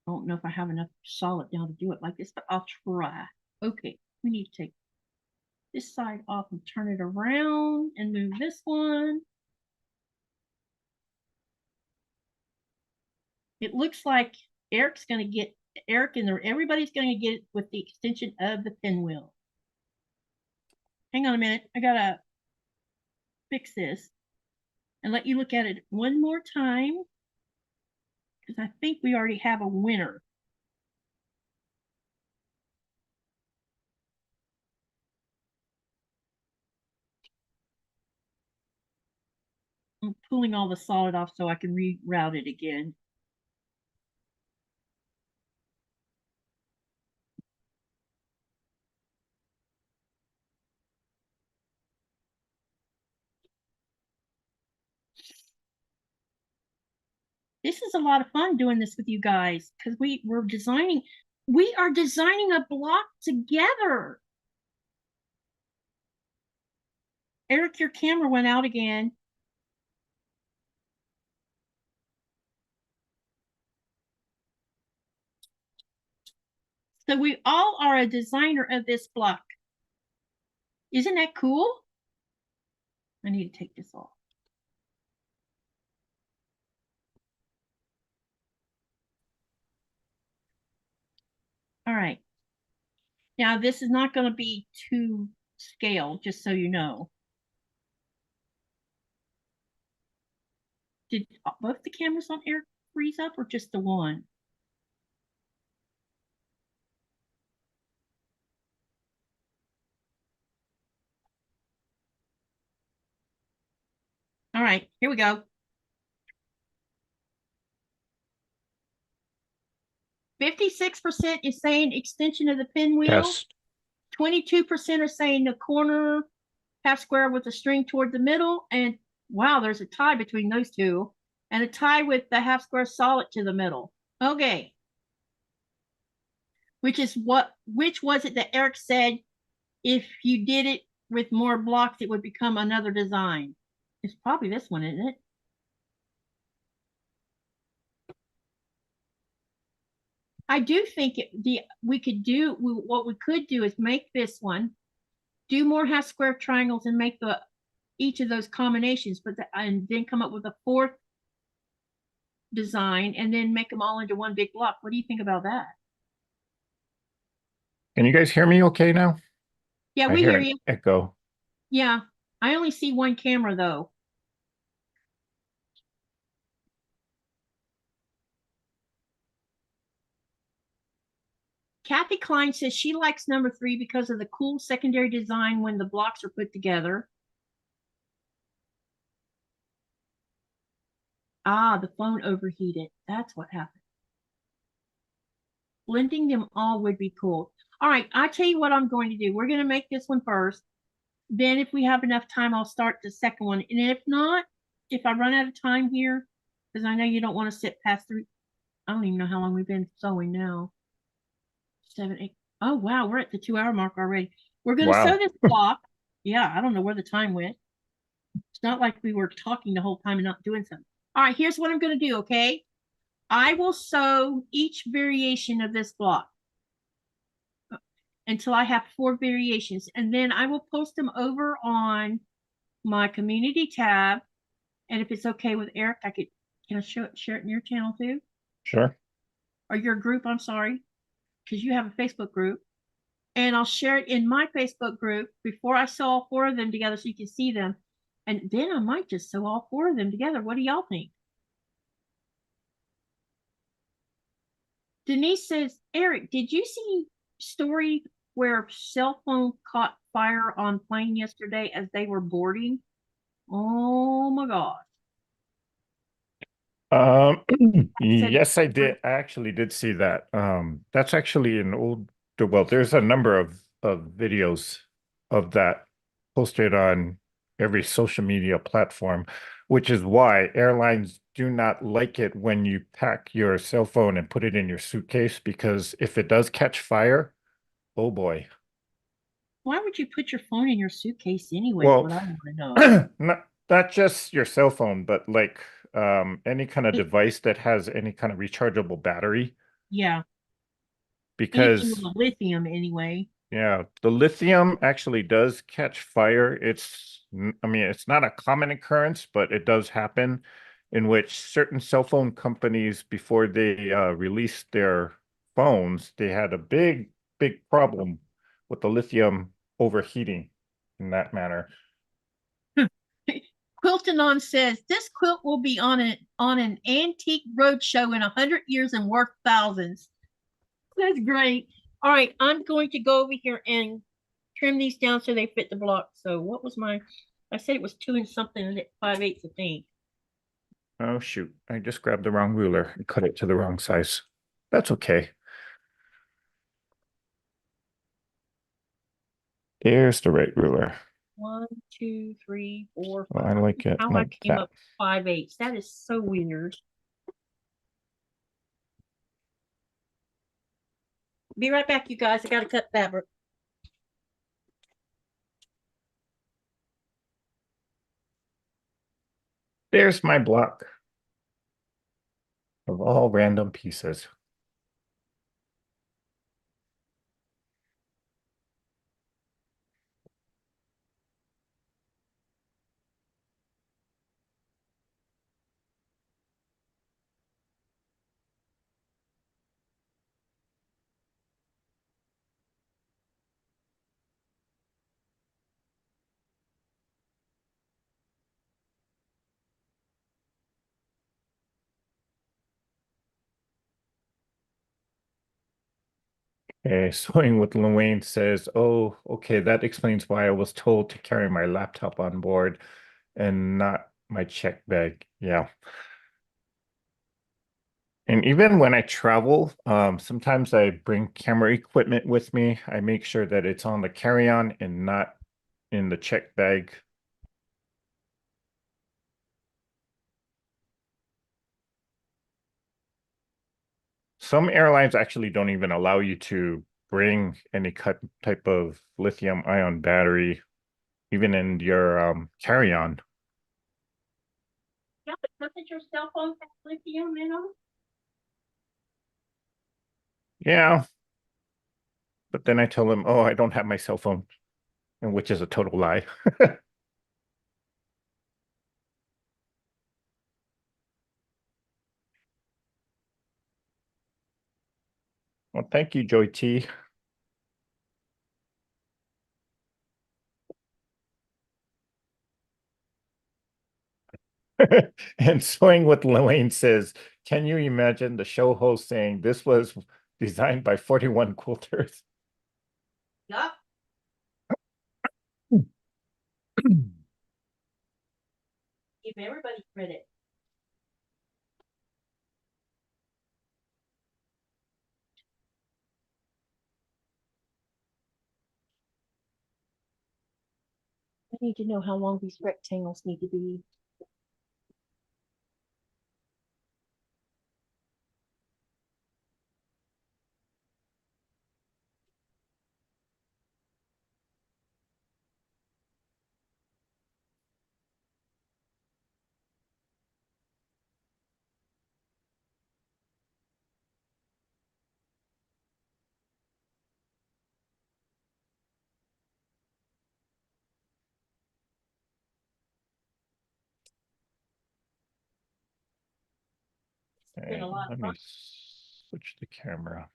don't know if I have enough solid now to do it like this, but I'll try. Okay, we need to take this side off and turn it around and move this one. It looks like Eric's going to get, Eric and everybody's going to get it with the extension of the pinwheel. Hang on a minute. I got to fix this and let you look at it one more time, because I think we already have a winner. I'm pulling all the solid off so I can reroute it again. This is a lot of fun doing this with you guys, because we are designing a block together. Eric, your camera went out again. So we all are a designer of this block. Isn't that cool? I need to take this off. All right. Now this is not going to be to scale, just so you know. Did both the cameras on Eric freeze up or just the one? All right, here we go. 56% is saying extension of the pinwheel. Yes. 22% are saying the corner half square with the string toward the middle. And wow, there's a tie between those two. And a tie with the half square solid to the middle. Okay. Which was it that Eric said if you did it with more blocks, it would become another design? It's probably this one, isn't it? I do think what we could do is make this one, do more half square triangles and make each of those combinations, and then come up with a fourth design and then make them all into one big block. What do you think about that? Can you guys hear me okay now? Yeah, I we hear hear an you. echo. Yeah, I only see one camera though. Kathy Klein says she likes number 3 because of the cool secondary design when the blocks are put together. Ah, the phone overheated. That's what happened. Blending them all would be cool. All right, I'll tell you what I'm going to do. We're going to make this one first. Then if we have enough time, I'll start the second one. And if not, if I run out of time here, because I know you don't want to sit past 3. I don't even know how long we've been sewing now. 7, 8. Oh, wow, we're at the 2-hour mark already. We're going to sew this block. Yeah, I don't know where the time went. It's not like we were talking the whole time and not doing something. All right, here's what I'm going to do, okay? I will sew each variation of this block until I have 4 variations, and then I will post them over on my community tab. And if it's okay with Eric, can I share it in your channel too? Sure. Or your group, I'm sorry, because you have a Facebook group. And I'll share it in my Facebook group before I sew all 4 of them together so you can see them. And then I might just sew all 4 of them together. What do y'all think? Denise says, Eric, did you see story where cell phone caught fire on plane yesterday as they were boarding? Oh my gosh. Yes, I did. I actually did see that. That's actually an well, there's a number of videos of that posted on every social media platform, which is why airlines do not like it when you pack your cell phone and put it in your suitcase, because if it does catch fire, oh boy. Why would you put your phone in your suitcase anyway? Well, what I want to know. not just your cell phone, but like any kind of device that has any kind of rechargeable battery. Yeah. Anything with because the lithium anyway. yeah, the lithium actually does catch fire. I mean, it's not a common occurrence, but it does happen in which certain cell phone companies, before they released their phones, they had a big problem with the lithium overheating in that manner. Quiltanon says this quilt will be on an antique roadshow in 100 years and worth thousands. That's great. All right, I'm going to go over here and trim these down so they fit the block. So what was my? I said it was 2 and something and it 5/8, I think. Oh shoot, I just grabbed the wrong ruler and cut it to the wrong size. That's okay. There's the right ruler. 1, 2, 3, 4, 5. Well, I like it How I like came that. up 5/8. That is so weird. Be right back, you guys. I gotta cut fabric. There's my block of all random pieces. Okay, Sewing with Luane says, oh, okay, that explains why I was told to carry my laptop on board and not my check bag. Yeah. And even when I travel, sometimes I bring camera equipment with me. I make sure that it's on the carry-on and not in the check bag. Some airlines actually don't even allow you to bring any type of lithium ion battery, even in your carry-on. Yeah, but doesn't your cell phone have lithium in them? Yeah. But then I tell them, oh, I don't have my cell phone, and which is a total lie. Well, thank you, Joy T. And Sewing with Lorraine says, can you imagine the show host saying this was designed by 41 quilters? Yup. Give everybody credit. I need to know how long these rectangles need to be. It's been a lot of Let fun. me switch the camera.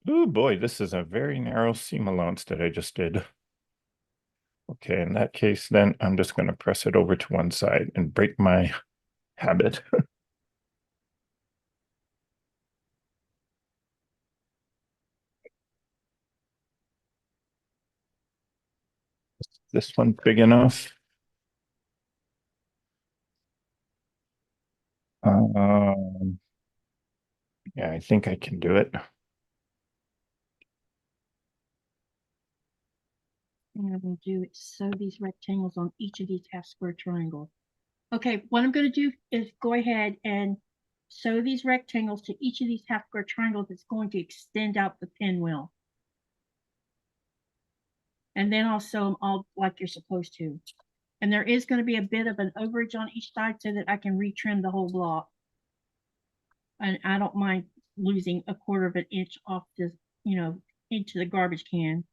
Oh boy, this is a very narrow seam allowance that I just did. Okay, in that case, then I'm just going to press it over to one side and break my habit. This one big enough? Um, yeah, I think I can do it. What I'm going to do is sew these rectangles on each of these half square triangles. Okay, what I'm going to do is go ahead and sew these rectangles to each of these half square triangles. It's going to extend out the pinwheel. And then I'll sew them all like you're supposed to. And there is going to be a bit of an overage on each side so that I can retrim the whole block. And I don't mind losing a quarter of an inch off this, into the garbage can.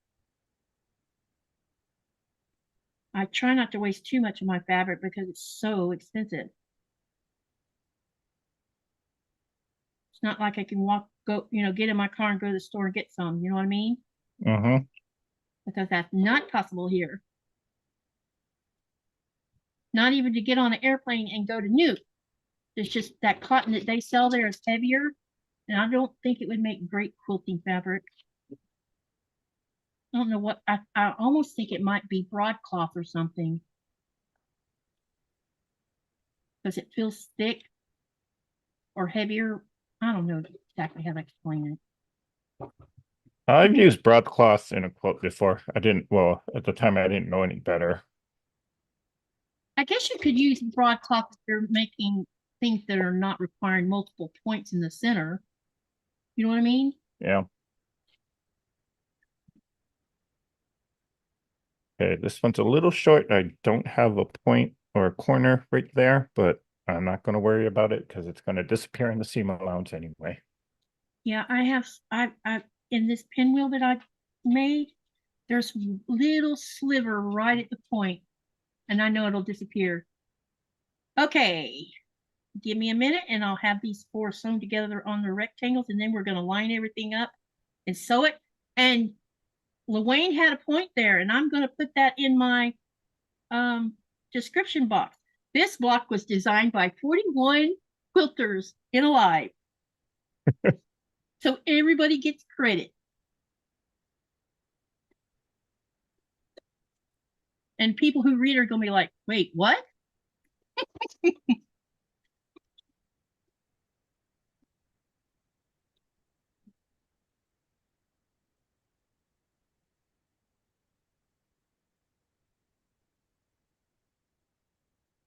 I try not to waste too much of my fabric because it's so expensive. It's not like I can get in my car and go to the store and get some, you know what I mean? Mm-hmm. Because that's not possible here. Not even to get on an airplane and go to Nuke. It's just that cotton that they sell there is heavier, and I don't think it would make great quilting fabric. I don't know what, I almost think it might be broadcloth or something. Because it feels thick or heavier. I don't know exactly how to explain it. I've used broadcloth in a quilt before. At the time I didn't know any better. I guess you could use broadcloth if you're making things that are not requiring multiple points in the center. You know what I mean? Yeah. Okay, this one's a little short. I don't have a point or a corner right there, but I'm not going to worry about it because it's going to disappear in the seam allowance anyway. Yeah, I in this pinwheel that I made, there's a little sliver right at the point, and I know it'll disappear. Okay, give me a minute and I'll have these four sewn together on the rectangles, and then we're going to line everything up and sew it. And Luane had a point there, and I'm going to put that in my description box. This block was designed by 41 quilters in Alive. So everybody gets credit. And people who read are going to be like, wait, what?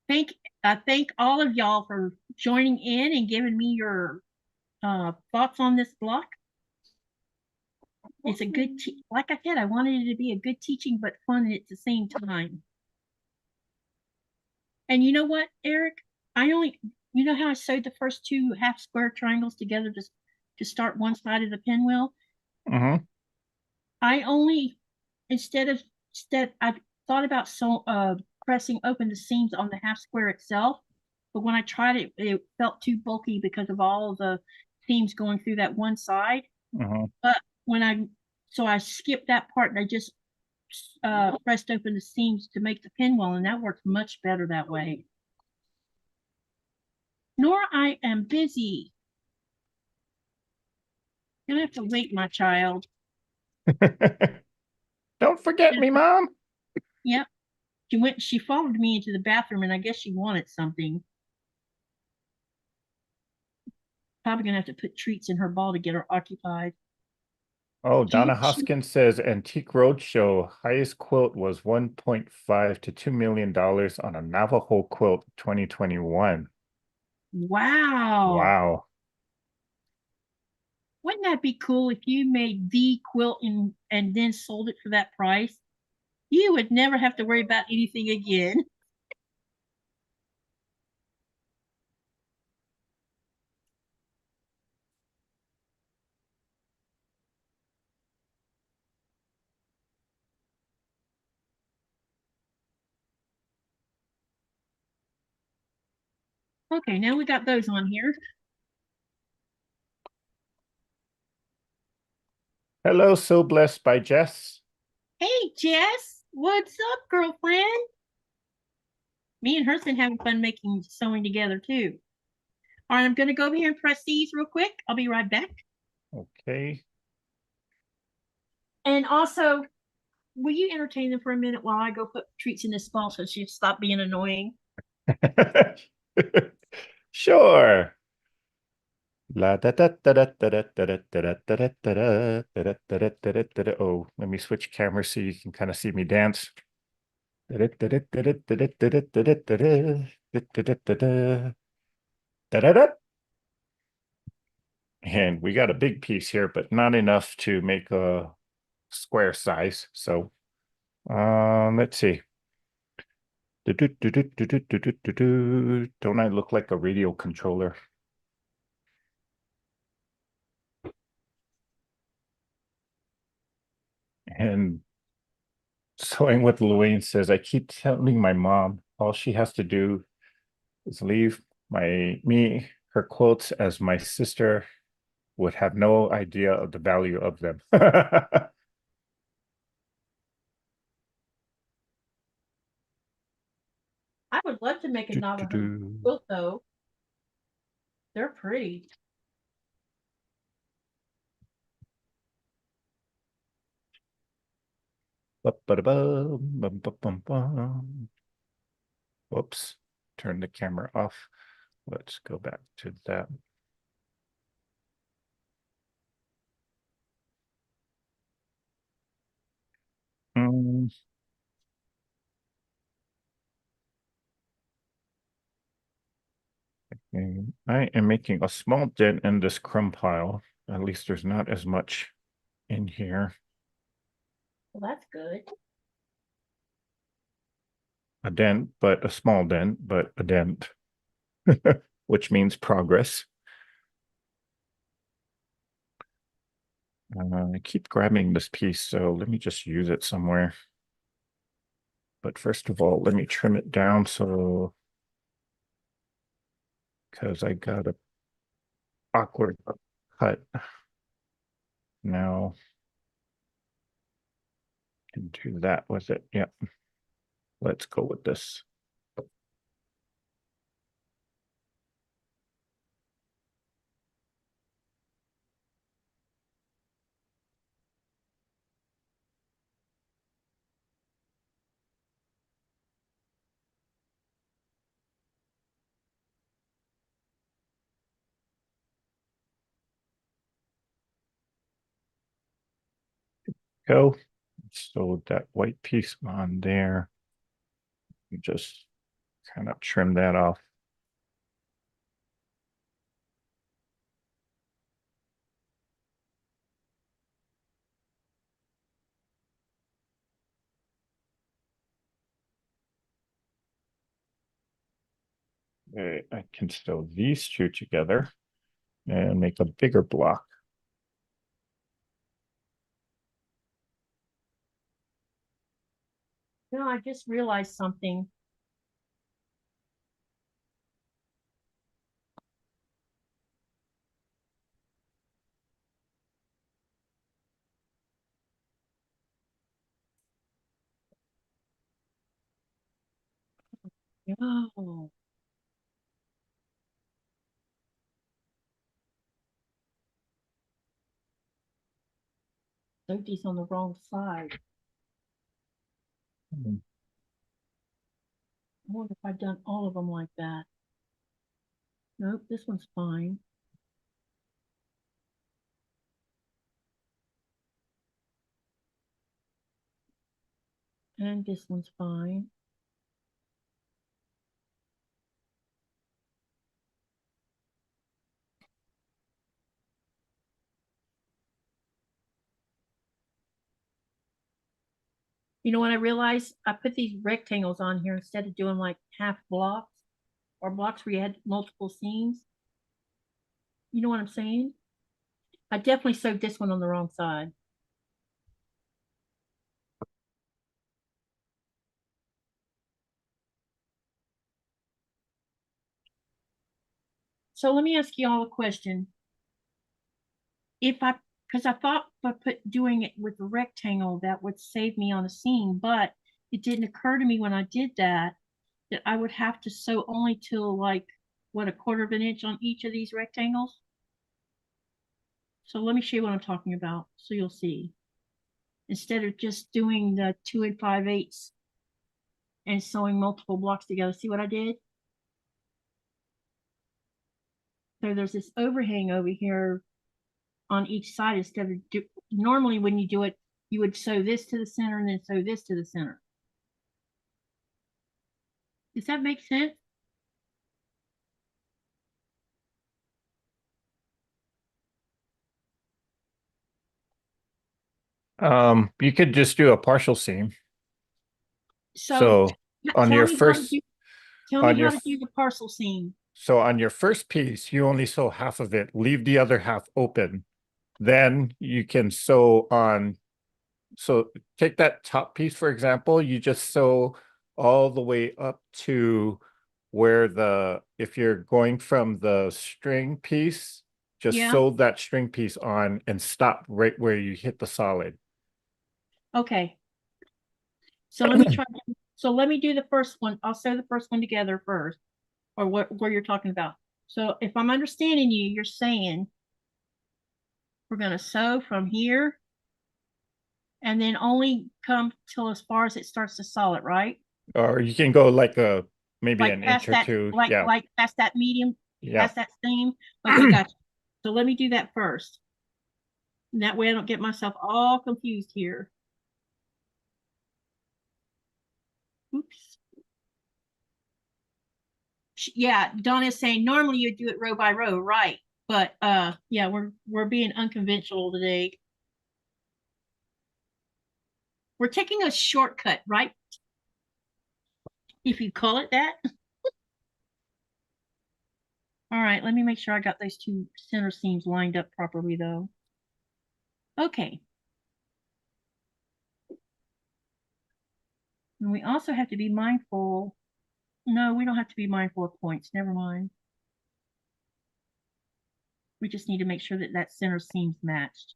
Thank all of y'all for joining in and giving me your thoughts on this block. It's a good, like I said, I wanted it to be a good teaching, but fun at the same time. And you know what, Eric? You know how I sewed the first two half square triangles together just to start one side of the pinwheel? Mm-hmm. I thought about pressing open the seams on the half square itself, but when I tried it, it felt too bulky because of all of the seams going through that one side. Mm-hmm. But so I skipped that part and I just pressed open the seams to make the pinwheel, and that works much better that way. Nora, I am busy. You'll have to wait, my child. Don't forget me, Mom. Yep. She followed me into the bathroom, and I guess she wanted something. Probably gonna have to put treats in her ball to get her occupied. Oh, Donna Hoskins says Antique Roadshow highest quilt was $1.5 to $2 million on a Navajo quilt 2021. Wow. Wow. Wouldn't that be cool if you made the quilt and then sold it for that price? You would never have to worry about anything again. Okay, now we got those on here. Hello, So Blessed by Jess. Hey, Jess. What's up, girlfriend? Me and her's been having fun sewing together, too. All right, I'm going to go over here and press these real quick. I'll be right back. Okay. And also, will you entertain them for a minute while I go put treats in this ball so she'll stop being annoying? Sure. La da da da da da da da da da da da da da da da. Oh, let me switch cameras so you can kind of see me dance. Da da da da da da da da da da da da da da. And we got a big piece here, but not enough to make a square size. So let's see. Don't I look like a radio controller? And Sewing with Louise says, I keep telling my mom all she has to do is leave her quotes, as my sister would have no idea of the value of them. I would love to make a Navajo quilt though. They're pretty. Whoops, turn the camera off. Let's go back to that. Okay. I am making a small dent in this crumb pile. At least there's not as much in here. Well, that's good. A dent, but a small dent, but a dent, which means progress. I keep grabbing this piece, so let me just use it somewhere. But first of all, let me trim it down so, because I got a awkward cut. Now, can do that with it. Yep. Let's go with this. Go. So that white piece on there, you just kind of trim that off. Okay, I can sew these two together and make a bigger block. You know, I just realized something. Oh, Sophie's on the wrong side. Mm. I wonder if I've done all of them like that. Nope, this one's fine. And this one's fine. You know what I realized? I put these rectangles on here instead of doing like half blocks or blocks where you had multiple seams. You know what I'm saying? I definitely sewed this one on the wrong side. So let me ask you all a question. Because I thought by doing it with a rectangle, that would save me on a seam, but it didn't occur to me when I did that I would have to sew only till like, what, a quarter of an inch on each of these rectangles. So let me show you what I'm talking about so you'll see. Instead of just doing the 2 5/8 and sewing multiple blocks together, see what I did? So there's this overhang over here on each side instead of normally when you do it, you would sew this to the center and then sew this to the center. Does that make sense? You could just do a partial seam. So So on tell your me how to first, do, tell me on how your to do the parcel seam. So on your first piece, you only sew half of it, leave the other half open. Then you can sew on, so take that top piece, for example, you just sew all the way up to where if you're going from the string piece, just Yeah. sew that string piece on and stop right where you hit the solid. Okay. So let me try. So let me do the first one. I'll sew the first one together first, or where you're talking about. So if I'm understanding you, you're saying we're going to sew from here and then only come till as far as it starts to solid, right? Or you can go like maybe Like an past inch or that, two. Yeah. like past that medium, Yeah. past that seam. Okay, gotcha. So let me do that first. And that way I don't get myself all confused here. Oops. Yeah, Donna's saying normally you do it row by row, right? But yeah, we're being unconventional today. We're taking a shortcut, right? If you call it that. All right, let me make sure I got those two center seams lined up properly though. Okay. And we also have to be mindful. No, we don't have to be mindful of points. Never mind. We just need to make sure that that center seam's matched.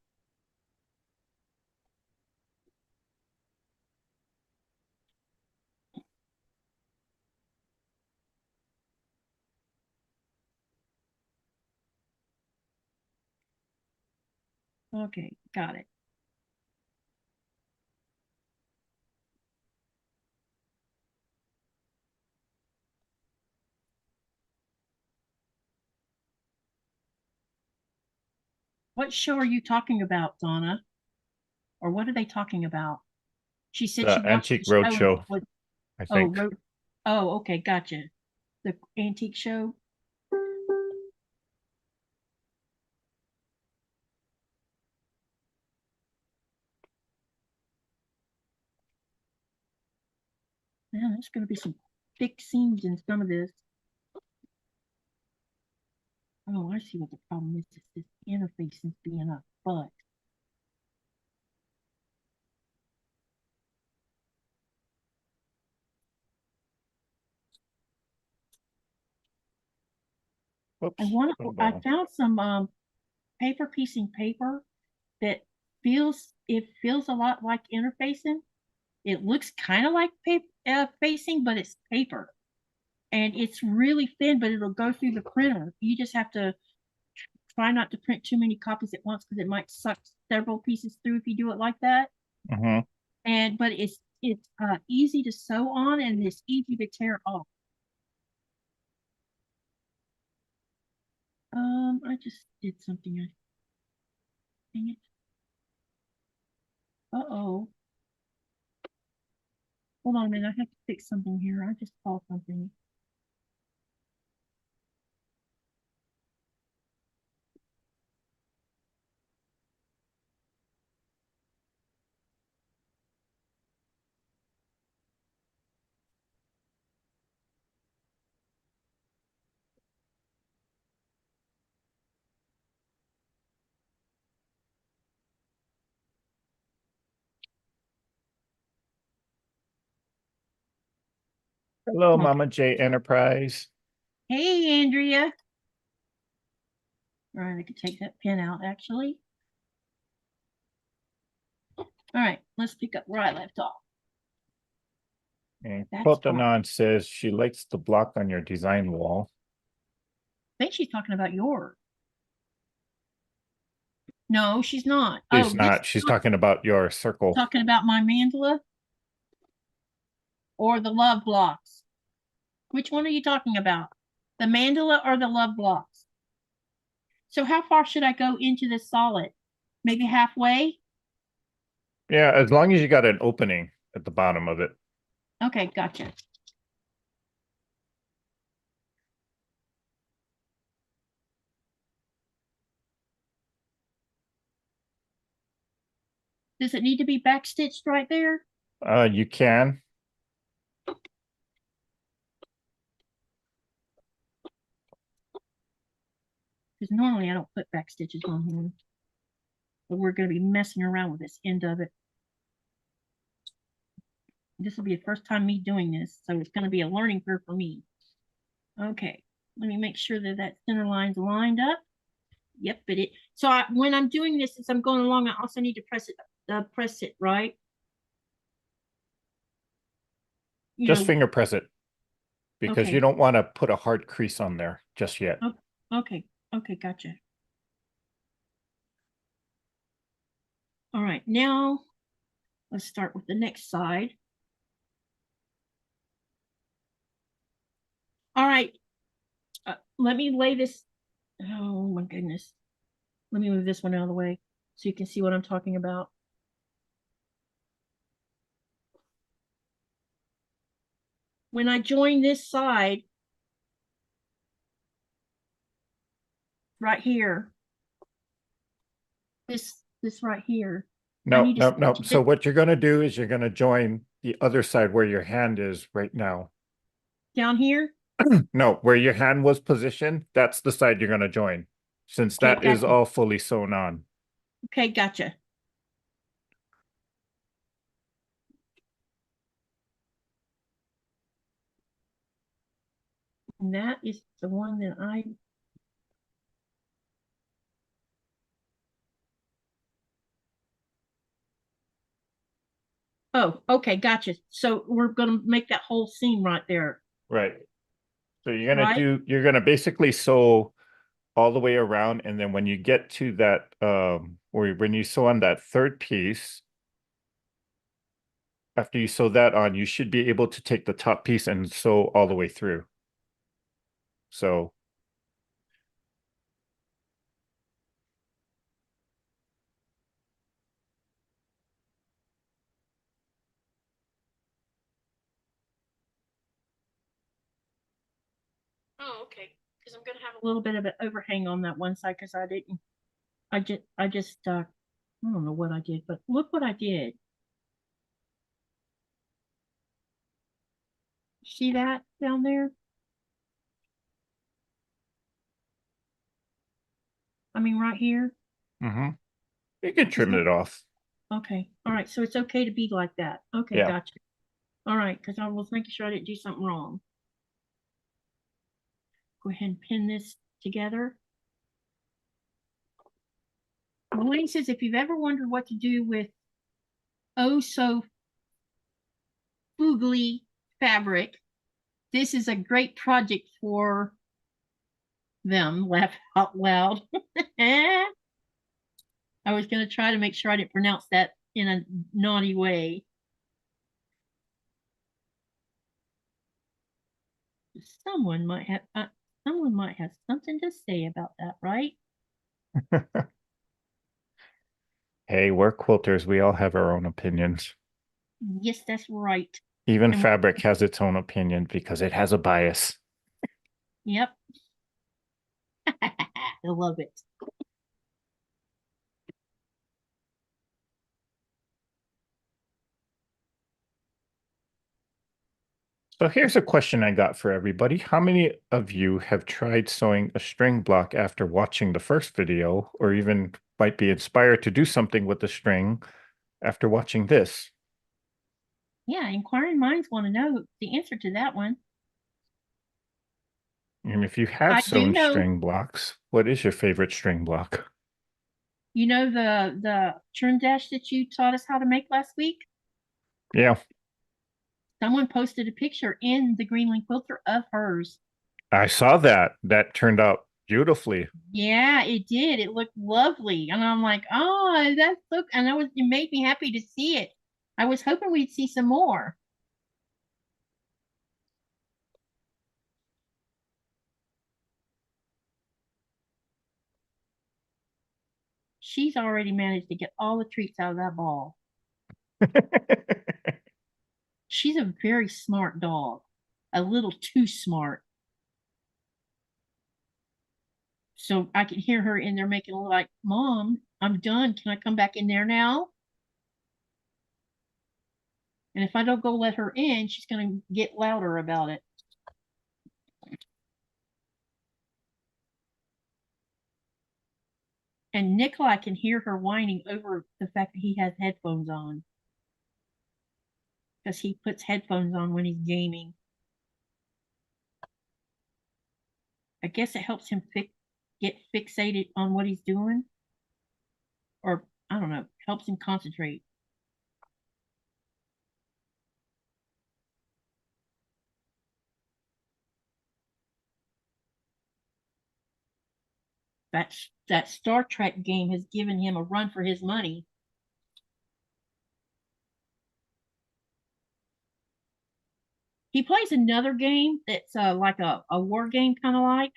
Okay, got it. What show are you talking about, Donna? Or what are they talking about? She said she The watched Antique the show and Roadshow, was, I oh, think. oh, okay, gotcha. The antique show. Man, there's going to be some thick seams in some of this. Oh, I see what the problem is. It's this interface is being a butt. Whoops. I found some paper piecing paper that feels a lot like interfacing. It looks kind of like paper facing, but it's paper. And it's really thin, but it'll go through the printer. You just have to try not to print too many copies at once because it might suck several pieces through if you do it like that. Mm-hmm. And but it's easy to sew on and it's easy to tear off. I just did something. Dang it. Uh-oh. Hold on a minute. I have to fix something here. I just saw something. Hello, Okay. Mama J Enterprise. Hey, Andrea. All right, I could take that pin out actually. All right, let's pick up where I left off. And That's Quilt fine. says she likes the block on your design wall. I think she's talking about yours. No, she's not. She's Oh, this not. She's talking about your circle. talking about my mandala or the love blocks. Which one are you talking about? The mandala or the love blocks? So how far should I go into this solid? Maybe halfway? Yeah, as long as you got an opening at the bottom of it. Okay, gotcha. Does it need to be backstitched right there? You can. Because normally I don't put back stitches on here. But we're going to be messing around with this end of it. This will be the first time me doing this, so it's going to be a learning curve for me. Okay, let me make sure that that center line's lined up. Yep, so when I'm doing this, as I'm going along, I also need to press it right. Just finger press it because okay. you don't want to put a hard crease on there just yet. Oh, okay, gotcha. All right, now let's start with the next side. All right, let me lay this. Oh my goodness. Let me move this one out of the way so you can see what I'm talking about. When I join this side right here, this right here. No. So what you're going to do is you're going to join the other side where your hand is right now. Down here? No, where your hand was positioned, that's the side you're going to join, since that is all fully sewn on. Okay, gotcha. And that is the one that Oh, okay, gotcha. So we're gonna make that whole seam right there. Right. So you're gonna basically sew all the way around, and then when you get to that or when you sew on that third piece, after you sew that on, you should be able to take the top piece and sew all the way through. So Oh, okay. Because I'm gonna have a little bit of an overhang on that one side because I don't know what I did, but look what I did. See that down there? I mean, right here. you can trim it off. Okay. All right. So it's okay to be like that. Okay. Yeah. Gotcha. All right. Because I was making sure I didn't do something wrong. Go ahead and pin this together. Elaine says, if you've ever wondered what to do with oh so foogly fabric, this is a great project for them. Laugh out loud. I was going to try to make sure I didn't pronounce that in a naughty way. Someone might have something to say about that, right? Hey, we're quilters. We all have our own opinions. Yes, that's right. Even fabric has its own opinion because it has a bias. Yep. I love it. So here's a question I got for everybody. How many of you have tried sewing a string block after watching the first video, or even might be inspired to do something with the string after watching this? Yeah, inquiring minds want to know the answer to that one. And if you have sewn string blocks, what is your favorite string block? You know the trim dash that you taught us how to make last week? Yeah. Someone posted a picture in the Greenland Quilter of hers. I saw that. That turned out beautifully. Yeah, it did. It looked lovely. And I'm like, oh, that's so, and it made me happy to see it. I was hoping we'd see some more. She's already managed to get all the treats out of that ball. She's a very smart dog, a little too smart. So I can hear her in there making like, Mom, I'm done. Can I come back in there now? And if I don't go let her in, she's going to get louder about it. And Nikolai can hear her whining over the fact that he has headphones on. Because he puts headphones on when he's gaming. I guess it helps him get fixated on what he's doing. Or, I don't know, helps him concentrate. That Star Trek game has given him a run for his money. He plays another game that's like a war game, kind of like,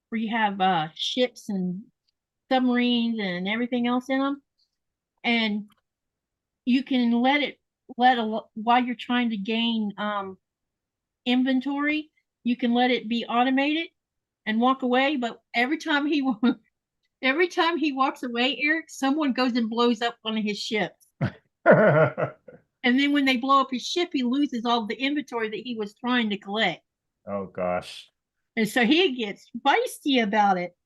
where you have ships and submarines and everything else in them. And you can while you're trying to gain inventory, you can let it be automated and walk away. But every time he walks away, Eric, someone goes and blows up one of his ships. And then when they blow up his ship, he loses all the inventory that he was trying to collect. Oh gosh. And so he gets feisty about it.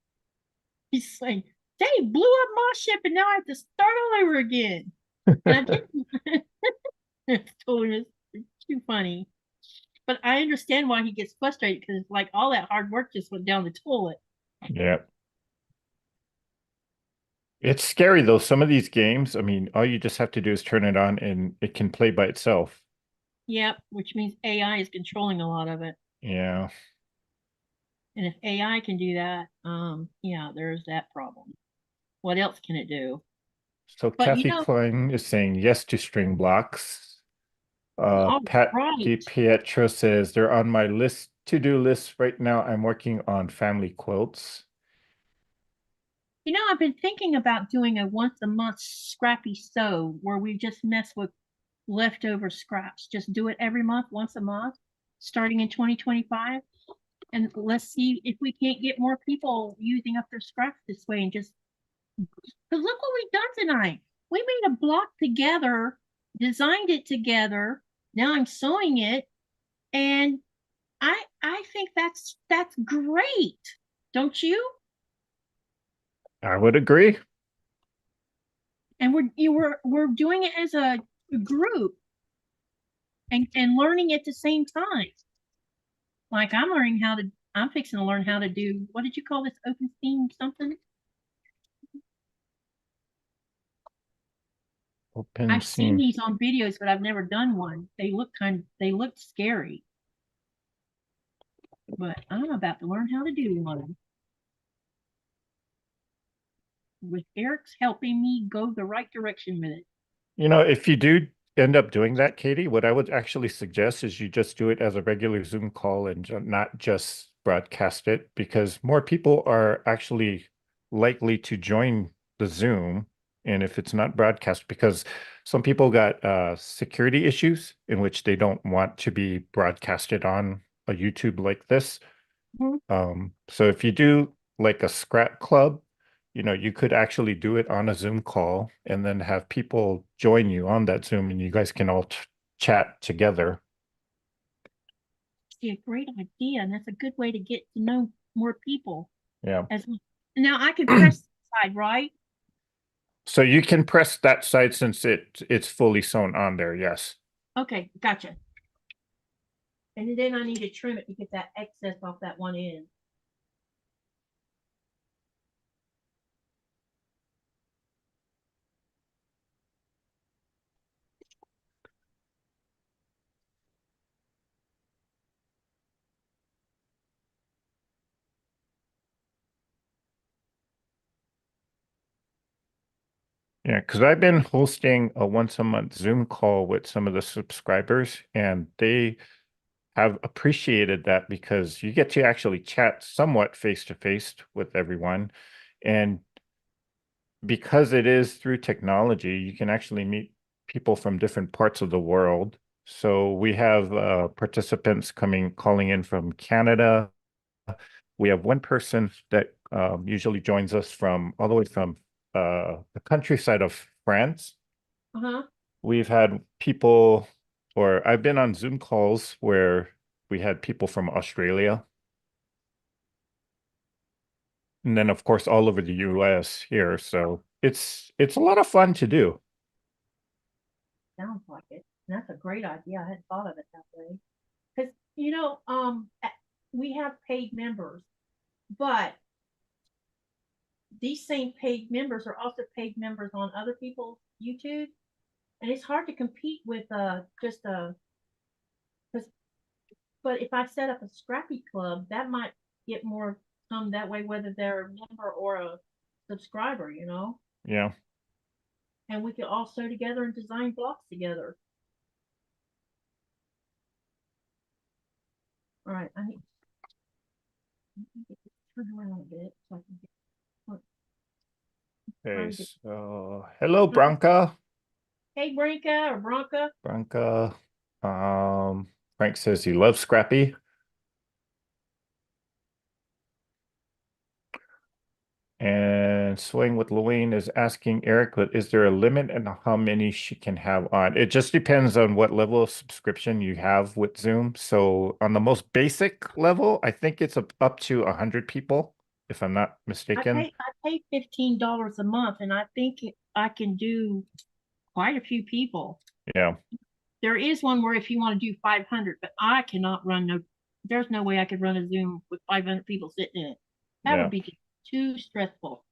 He's like, they blew up my ship and now I have to start all over again. And I didn't. It's too funny. But I understand why he gets frustrated, because like all that hard work just went down the toilet. Yeah. It's scary though. Some of these games, I mean, all you just have to do is turn it on and it can play by itself. Yep, which means AI is controlling a lot of it. Yeah. And if AI can do that, yeah, there's that problem. What else can it do? So Kathy Klein is saying yes to string blocks. Pat DiPietro says they're on my to-do list right now. I'm working on family quilts. I've been thinking about doing a once a month scrappy sew where we just mess with leftover scraps. Just do it every month, once a month, starting in 2025. And let's see if we can't get more people using up their scraps this way. And just, because look what we've done tonight. We made a block together, designed it together. Now I'm sewing it. And I think that's great. Don't you? I would agree. And we're doing it as a group and learning at the same time. Like I'm fixing to learn how to do, what did you call this, open seam something? I've seen these on videos, but I've never done one. They look scary. But I'm about to learn how to do one. With Eric's helping me go the right direction with it. If you do end up doing that, Katie, what I would actually suggest is you just do it as a regular Zoom call and not just broadcast it, because more people are actually likely to join the Zoom. And if it's not broadcast, because some people got security issues in which they don't want to be broadcasted on a YouTube like this. Mm-hmm. So if you do like a scrap club, you could actually do it on a Zoom call and then have people join you on that Zoom and you guys can all chat together. See, a great idea. And that's a good way to get to know more people. Yeah. Now I can press the side, right? So you can press that side since it's fully sewn on there. Yes. Okay. Gotcha. And then I need to trim it to get that excess off that one end. Yeah, because I've been hosting a once a month Zoom call with some of the subscribers, and they have appreciated that because you get to actually chat somewhat face to face with everyone. And because it is through technology, you can actually meet people from different parts of the world. So we have participants calling in from Canada. We have one person that usually joins us from all the way from the countryside of France. Uh-huh. We've had people or I've been on Zoom calls where we had people from Australia. And then of course all over the US here. So it's a lot of fun to do. Sounds like it. That's a great idea. I hadn't thought of it that way. Because, we have paid members, but these same paid members are also paid members on other people's YouTube. And it's hard to compete with just a, but if I set up a Scrappy Club, that might get more come that way, whether they're a member or a subscriber, Yeah. and we could all sew together and design blocks together. All right, I need to turn around a bit so I can get. Okay, so hello, Branca. Hey, Branca or Bronca. Branca. Frank says he loves Scrappy. And Swing with Louine is asking Eric, but is there a limit on how many she can have on? It just depends on what level of subscription you have with Zoom. So on the most basic level, I think it's up to 100 people, if I'm not mistaken. I pay $15 a month, and I think I can do quite a few people. Yeah. There is one where if you want to do 500, but I cannot run there's no way I could run a Zoom with 500 people sitting in it. That would be too stressful.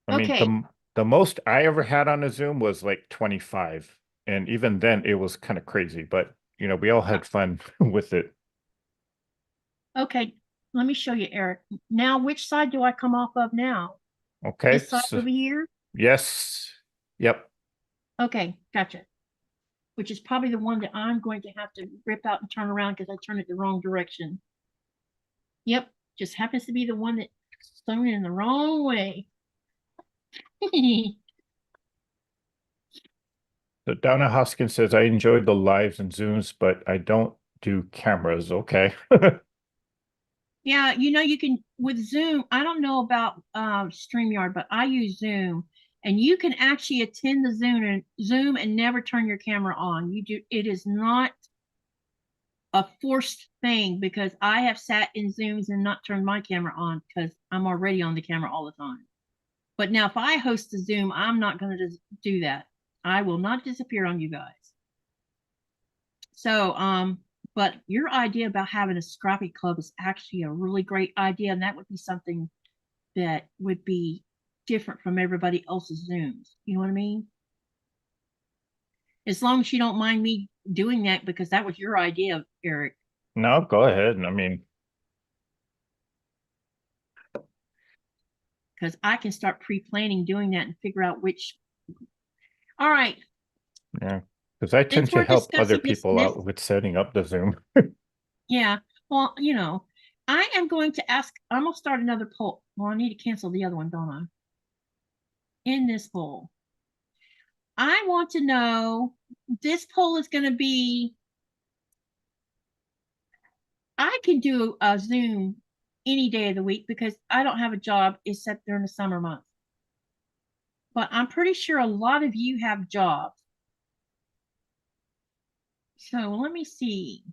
I mean, the most I ever had on a Zoom was like 25. And even then it was kind of crazy, but we all had fun with it. Okay, let me show you, Eric. Now, which side do I come off of now? Okay. This side over here? Yes. Yep. Okay, gotcha. Which is probably the one that I'm going to have to rip out and turn around because I turned it the wrong direction. Yep, just happens to be the one that's sewn in the wrong way. So Donna Hoskins says, I enjoyed the lives and Zooms, but I don't do cameras. Okay. Yeah, you can with Zoom. I don't know about StreamYard, but I use Zoom, and you can actually attend the Zoom and never turn your camera on. It is not a forced thing, because I have sat in Zooms and not turned my camera on because I'm already on the camera all the time. But now if I host a Zoom, I'm not going to do that. I will not disappear on you guys. So, but your idea about having a Scrappy Club is actually a really great idea, and that would be something that would be different from everybody else's Zooms. You know what I mean? As long as you don't mind me doing that, because that was your idea, Eric. No, go ahead. I mean, because I can start pre-planning doing that and figure out which. All right. Yeah, because I tend to help other people this, out with setting up the Zoom. Yeah. Well, I am going to ask, I'm going to start another poll. Well, I need to cancel the other one, don't I? In this poll. I want to know, this poll is going to be, I can do a Zoom any day of the week because I don't have a job except during the summer months. But I'm pretty sure a lot of you have jobs. So let me see.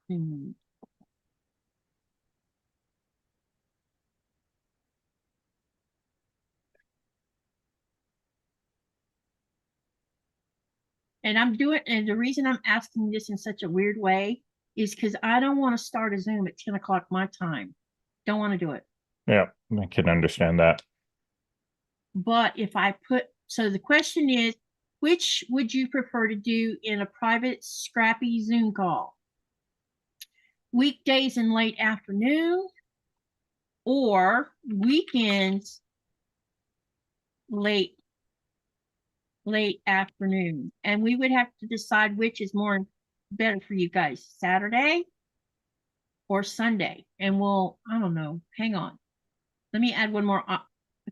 And and the reason I'm asking this in such a weird way is because I don't want to start a Zoom at 10 o'clock my time. Don't want to do it. Yeah, I can understand that. But if I so the question is, which would you prefer to do in a private Scrappy Zoom call? Weekdays in late afternoon, or weekends late afternoon? And we would have to decide which is better for you guys, Saturday or Sunday. And I don't know, hang on. Let me add one more. I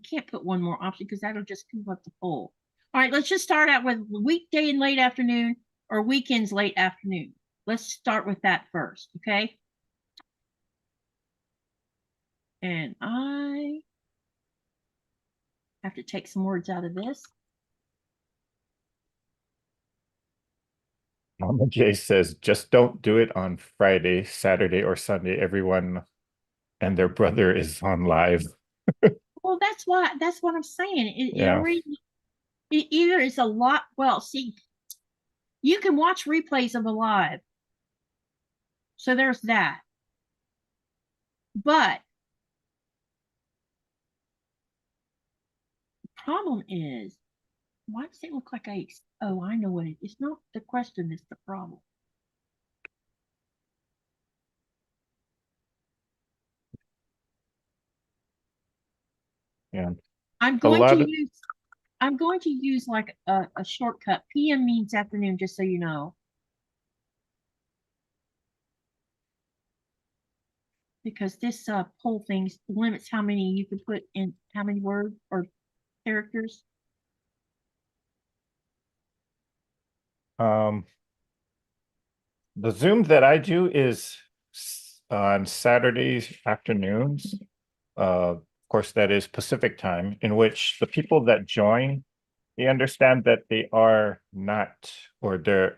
can't put one more option because that'll just move up the poll. All right, let's just start out with weekday and late afternoon or weekends late afternoon. Let's start with that first, okay? And I have to take some words out of this. Mama J says, just don't do it on Friday, Saturday, or Sunday. Everyone and their brother is on live. Well, that's what I'm saying. Yeah. Either it's a lot. Well, see, you can watch replays of a live. So there's that. But the problem is, why does it look like oh, I know what it is. It's not the question, it's the problem. Yeah. I'm going to use like a shortcut. PM means afternoon, just so you know. Because this poll thing limits how many you can put in, how many words or characters. The Zoom that I do is on Saturdays afternoons. Of course, that is Pacific time, in which the people that join, they understand that they are not, or they're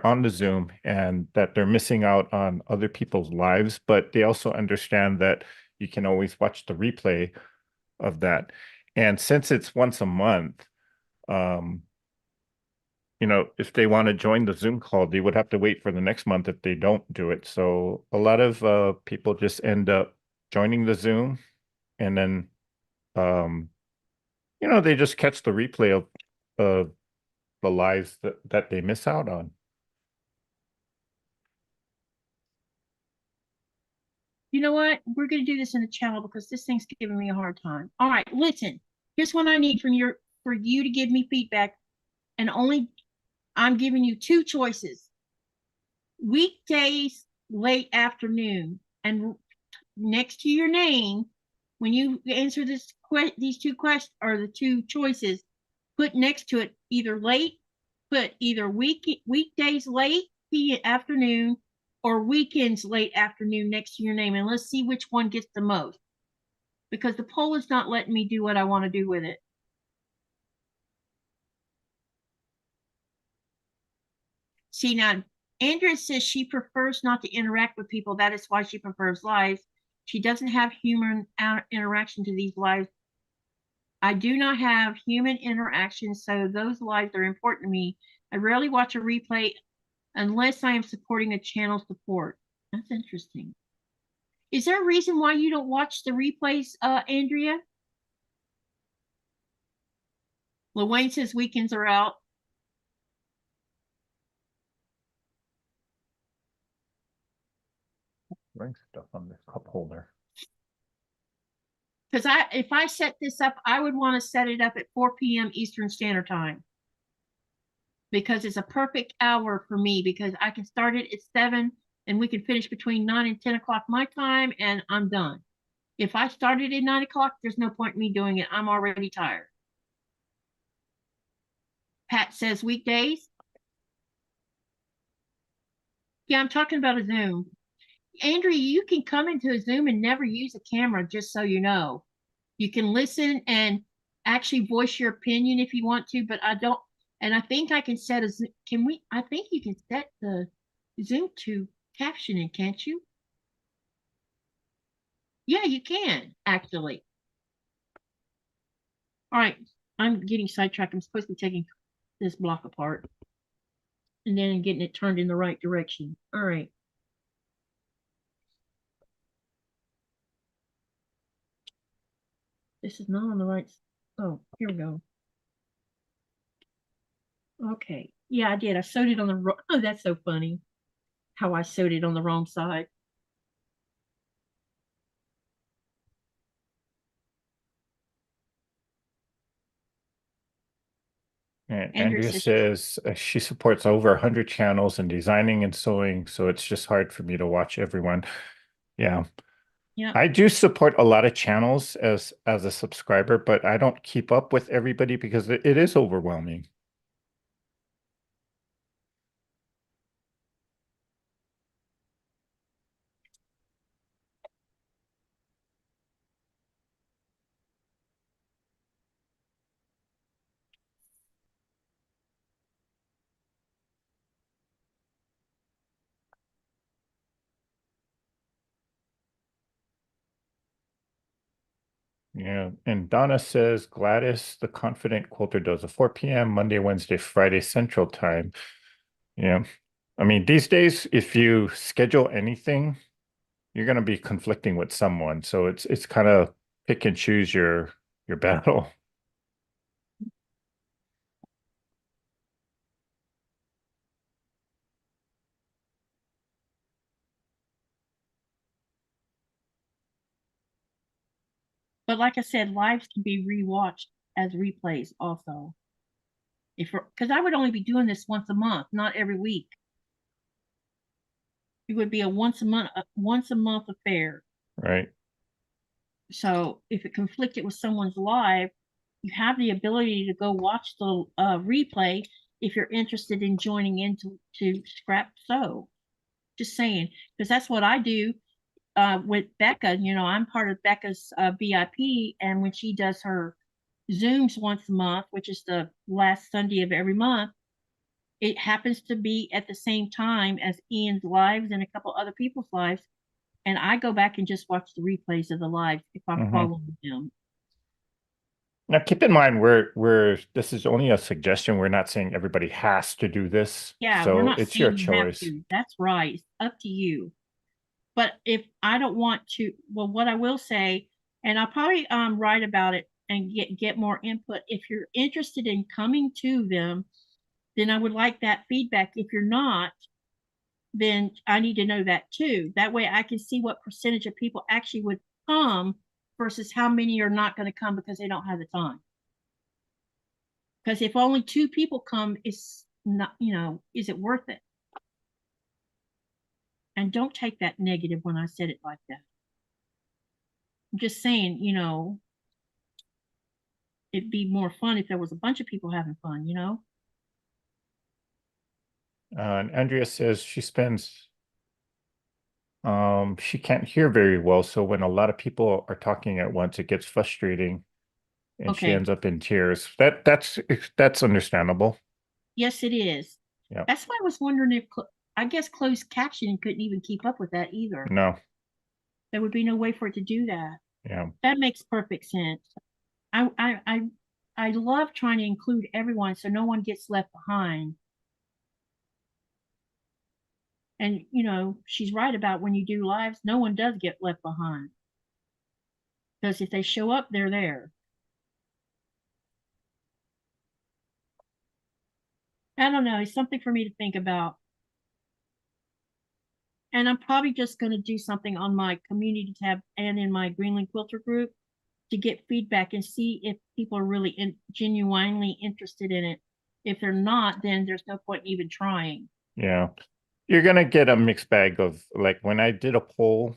on the Zoom and that they're missing out on other people's lives, but they also understand that you can always watch the replay of that. And since it's once a month, you know, if they want to join the Zoom call, they would have to wait for the next month if they don't do it. So a lot of people just end up joining the Zoom, and then you know, they just catch the replay of the lives that they miss out on. You know what? We're going to do this in the channel because this thing's giving me a hard time. All right, listen. Here's what I need for you to give me feedback, and only I'm giving you two choices. Weekdays, late afternoon, and next to your name, when you answer these two questions or the two choices, put next to it either weekdays late afternoon or weekends late afternoon next to your name, and let's see which one gets the most, because the poll is not letting me do what I want to do with it. See, now Andrea says she prefers not to interact with people. That is why she prefers lives. She doesn't have human interaction to these lives. I do not have human interaction, so those lives are important to me. I rarely watch a replay unless I am supporting a channel support. That's interesting. Is there a reason why you don't watch the replays, Andrea? LaWayne says weekends are out. Bring stuff on this cup holder. Because if I set this up, I would want to set it up at 4 p.m. Eastern Standard Time. Because it's a perfect hour for me, because I can start it at 7 and we can finish between 9 and 10 o'clock my time, and I'm done. If I started at 9 o'clock, there's no point in me doing it. I'm already tired. Pat says weekdays. Yeah, I'm talking about a Zoom. Andrea, you can come into a Zoom and never use a camera, just so you know. You can listen and actually voice your opinion if you want to, but I don't. And I think I can set I think you can set the Zoom to captioning, can't you? Yeah, you can, actually. All right, I'm getting sidetracked. I'm supposed to be taking this block apart and then getting it turned in the right direction. All right. This is not on the right. Oh, here we go. Okay. Yeah, I did. I sewed it on the wrong. Oh, that's so funny how I sewed it on the wrong side. And Andrea says she supports over 100 channels in designing and sewing, so it's just hard for me to watch everyone. Yeah. Yeah. I do support a lot of channels as a subscriber, but I don't keep up with everybody because it is overwhelming. Yeah, and Donna says Gladys, the confident quilter, does a 4 p.m. Monday, Wednesday, Friday Central Time. Yeah. I mean, these days, if you schedule anything, you're going to be conflicting with someone. So it's kind of pick and choose your battle. But like I said, lives can be rewatched as replays also. Because I would only be doing this once a month, not every week. It would be a once a month affair. Right. So if it conflicted with someone's live, you have the ability to go watch the replay if you're interested in joining into Scrap Sew. Just saying, because that's what I do with Becca. You know, I'm part of Becca's VIP, and when she does her Zooms once a month, which is the last Sunday of every month, it happens to be at the same time as Ian's lives and a couple other people's lives. And I go back and just watch the replays of the lives if I'm following them. Now, keep in mind, this is only a suggestion. We're not saying everybody has to do this. Yeah, we're So not it's your saying you have choice. to. That's right. It's up to you. But if I don't want to, well, what I will say, and I'll probably write about it and get more input. If you're interested in coming to them, then I would like that feedback. If you're not, then I need to know that too. That way I can see what percentage of people actually would come versus how many are not going to come because they don't have the time. Because if only 2 people come, it's not, is it worth it? And don't take that negative when I said it like that. I'm just saying, it'd be more fun if there was a bunch of people having fun, And Andrea says she can't hear very well. So when a lot of people are talking at once, it gets frustrating and she Okay. ends up in tears. That's understandable. Yes, it is. Yeah. That's why I was wondering if, I guess closed captioning couldn't even keep up with that either. No. There would be no way for it to do that. Yeah. That makes perfect sense. I love trying to include everyone so no one gets left behind. And she's right about when you do lives, no one does get left behind. Because if they show up, they're there. I don't know. It's something for me to think about. And I'm probably just going to do something on my community tab and in my Greenland Quilter group to get feedback and see if people are really genuinely interested in it. If they're not, then there's no point in even trying. Yeah. You're gonna get a mixed bag of, like, when I did a poll,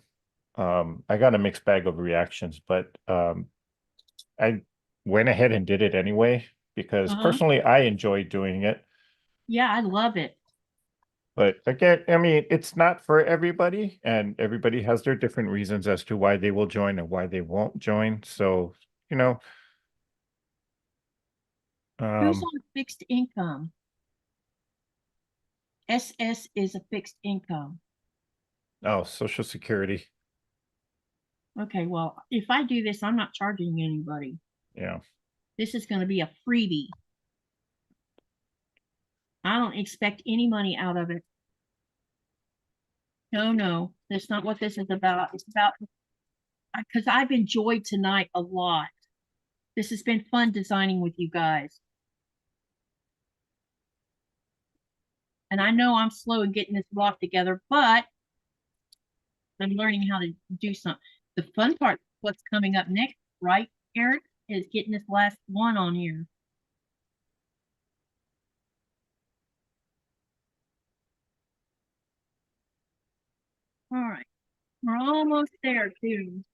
I got a mixed bag of reactions, but I went ahead and did it anyway because personally I enjoy doing it. Yeah, I love it. But again, I mean, it's not for everybody, and everybody has their different reasons as to why they will join and why they won't join. So, you know, Who's on fixed income? SS is a fixed income. oh, Social Security. Okay, well, if I do this, I'm not charging anybody. Yeah. This is going to be a freebie. I don't expect any money out of it. No, that's not what this is about. It's about, because I've enjoyed tonight a lot. This has been fun designing with you guys. And I know I'm slow in getting this block together, but I'm learning how to do something. The fun part, what's coming up next, right, Eric, is getting this last one on here. All right. We're almost there too.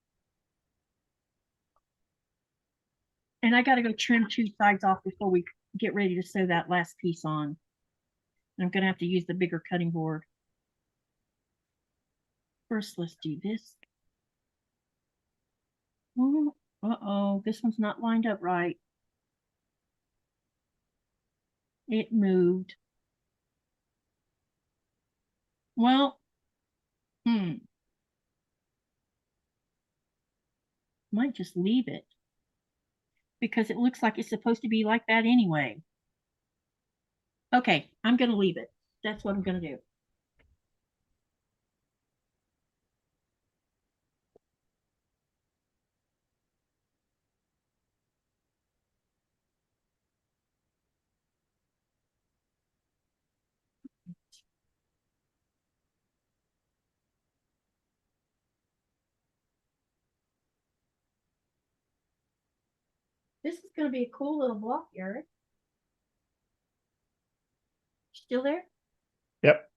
And I got to go trim 2 sides off before we get ready to sew that last piece on. I'm going to have to use the bigger cutting board. First, let's do this. Oh, uh-oh, this one's not lined up right. It moved. Well, might just leave it because it looks like it's supposed to be like that anyway. Okay, I'm going to leave it. That's what I'm going to do. This is going to be a cool little block, Eric. Still there? Yep.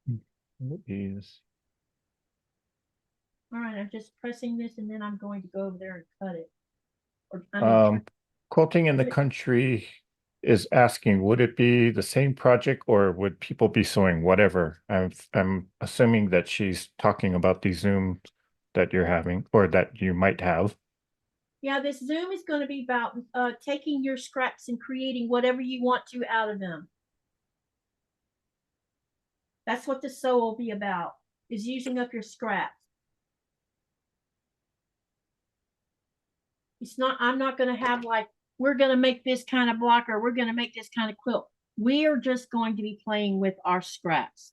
It is. All right, I'm just pressing this and then I'm going to go over there and cut it. Quilting in the country is asking, would it be the same project or would people be sewing whatever? I'm assuming that she's talking about the Zoom that you're having or that you might have. Yeah, this Zoom is going to be about taking your scraps and creating whatever you want to out of them. That's what the sew will be about, is using up your scraps. It's not, I'm not going to have like, we're going to make this kind of block or we're going to make this kind of quilt. We are just going to be playing with our scraps.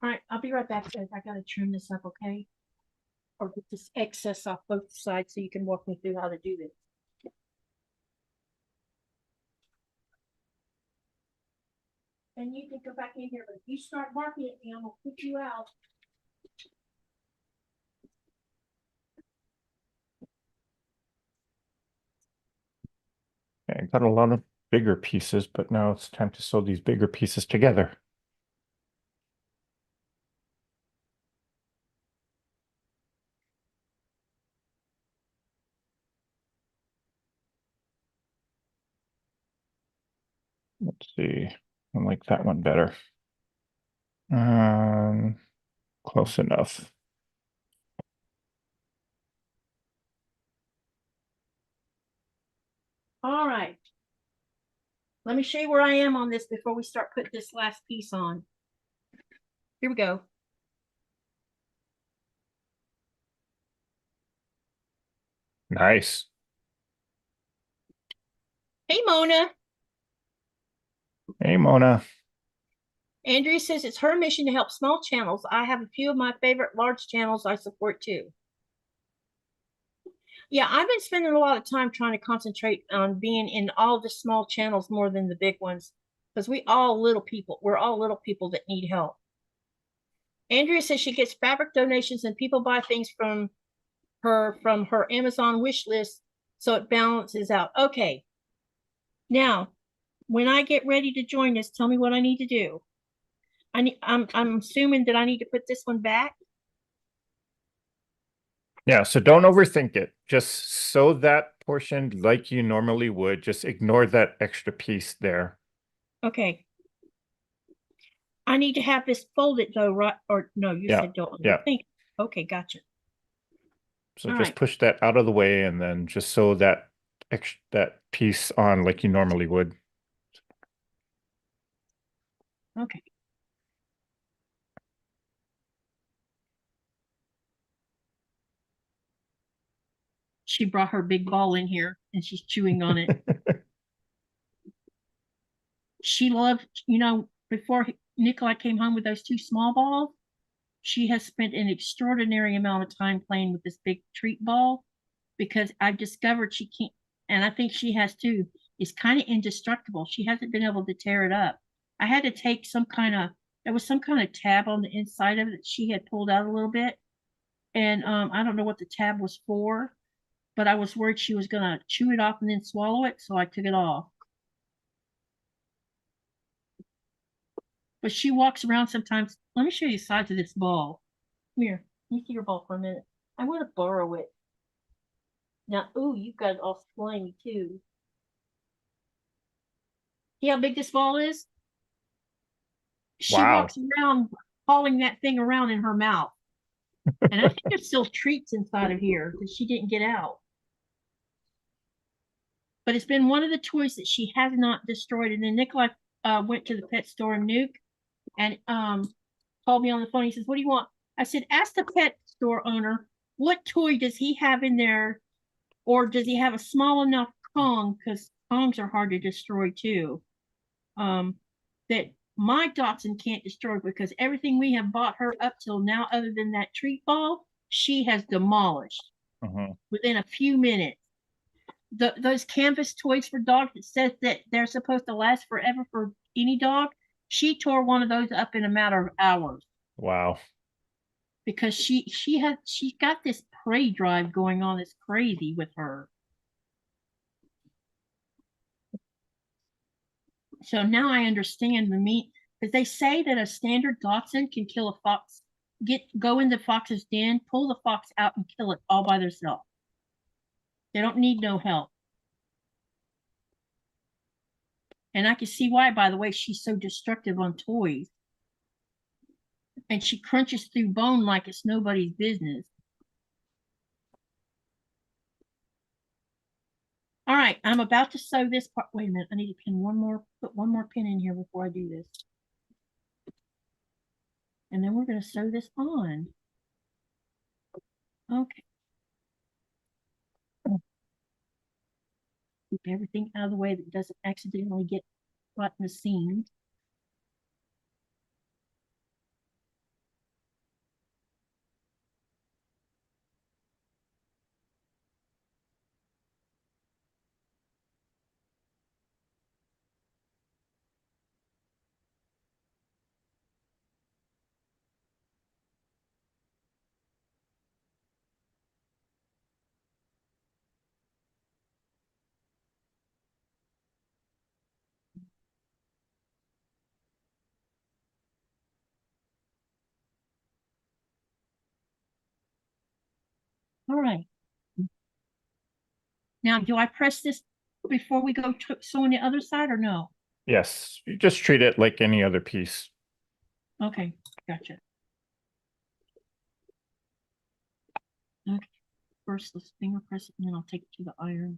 All right, I'll be right back, guys. I got to trim this up, okay? Or get this excess off both sides so you can walk me through how to do this. And you can go back in here, but if you start barking at me, I'm going to kick you out. I got a lot of bigger pieces, but now it's time to sew these bigger pieces together. Let's see. I like that one better. Close enough. All right. Let me show you where I am on this before we start putting this last piece on. Here we go. Nice. Hey, Mona. Hey, Mona. Andrea says it's her mission to help small channels. I have a few of my favorite large channels I support too. Yeah, I've been spending a lot of time trying to concentrate on being in all the small channels more than the big ones because we're all little people that need help. Andrea says she gets fabric donations and people buy things from her Amazon wish list, so it balances out. Okay. Now, when I get ready to join this, tell me what I need to do. I'm assuming that I need to put this one back. Yeah, so don't overthink it. Just sew that portion like you normally would. Just ignore that extra piece there. Okay. I need to have this folded though, right? Or no, you said don't. Yeah. Think. Okay, gotcha. So just push that out of the way and then just sew that piece on like you normally would. Okay. She brought her big ball in here and she's chewing on it. She loved, before Nikolai came home with those 2 small balls, she has spent an extraordinary amount of time playing with this big treat ball because I've discovered she can't, and I think she has too, is kind of indestructible. She hasn't been able to tear it up. I had to take there was some kind of tab on the inside of it that she had pulled out a little bit. And I don't know what the tab was for, but I was worried she was going to chew it off and then swallow it, so I took it off. But she walks around sometimes. Let me show you the size of this ball. Come here. Let me see your ball for a minute. I want to borrow it. Now, ooh, you've got it all slimy too. See how big this ball is? She Wow. walks around hauling that thing around in her mouth. And I think there's still treats inside of here that she didn't get out. But it's been one of the toys that she has not destroyed. And then Nikolai went to the pet store in Nuke and called me on the phone. He says, "What do you want?" I said, "Ask the pet store owner, what toy does he have in there? Or does he have a small enough Kong?" Because Kongs are hard to destroy too. That my Dotson can't destroy, because everything we have bought her up till now, other than that treat ball, she has demolished within a few minutes. Those canvas toys for dogs that says that they're supposed to last forever for any dog, she tore one of those up in a matter of hours. Wow. Because she's got this prey drive going on that's crazy with her. So now I understand the meat, because they say that a standard Dachshund can kill a fox, go in the fox's den, pull the fox out and kill it all by themselves. They don't need no help. And I can see why, by the way, she's so destructive on toys. And she crunches through bone like it's nobody's business. All right, I'm about to sew this part. Wait a minute, I need to put one more pin in here before I do this. And then we're going to sew this on. Okay. Keep everything out of the way that doesn't accidentally get caught in the seam. All right. Now, do I press this before we go sew on the other side or no? Yes, you just treat it like any other piece. Okay, gotcha. Okay, first let's finger press it and then I'll take it to the iron.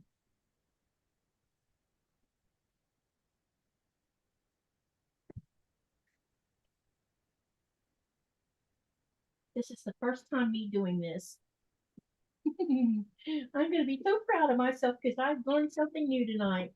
This is the first time me doing this. I'm going to be so proud of myself because I've learned something new tonight.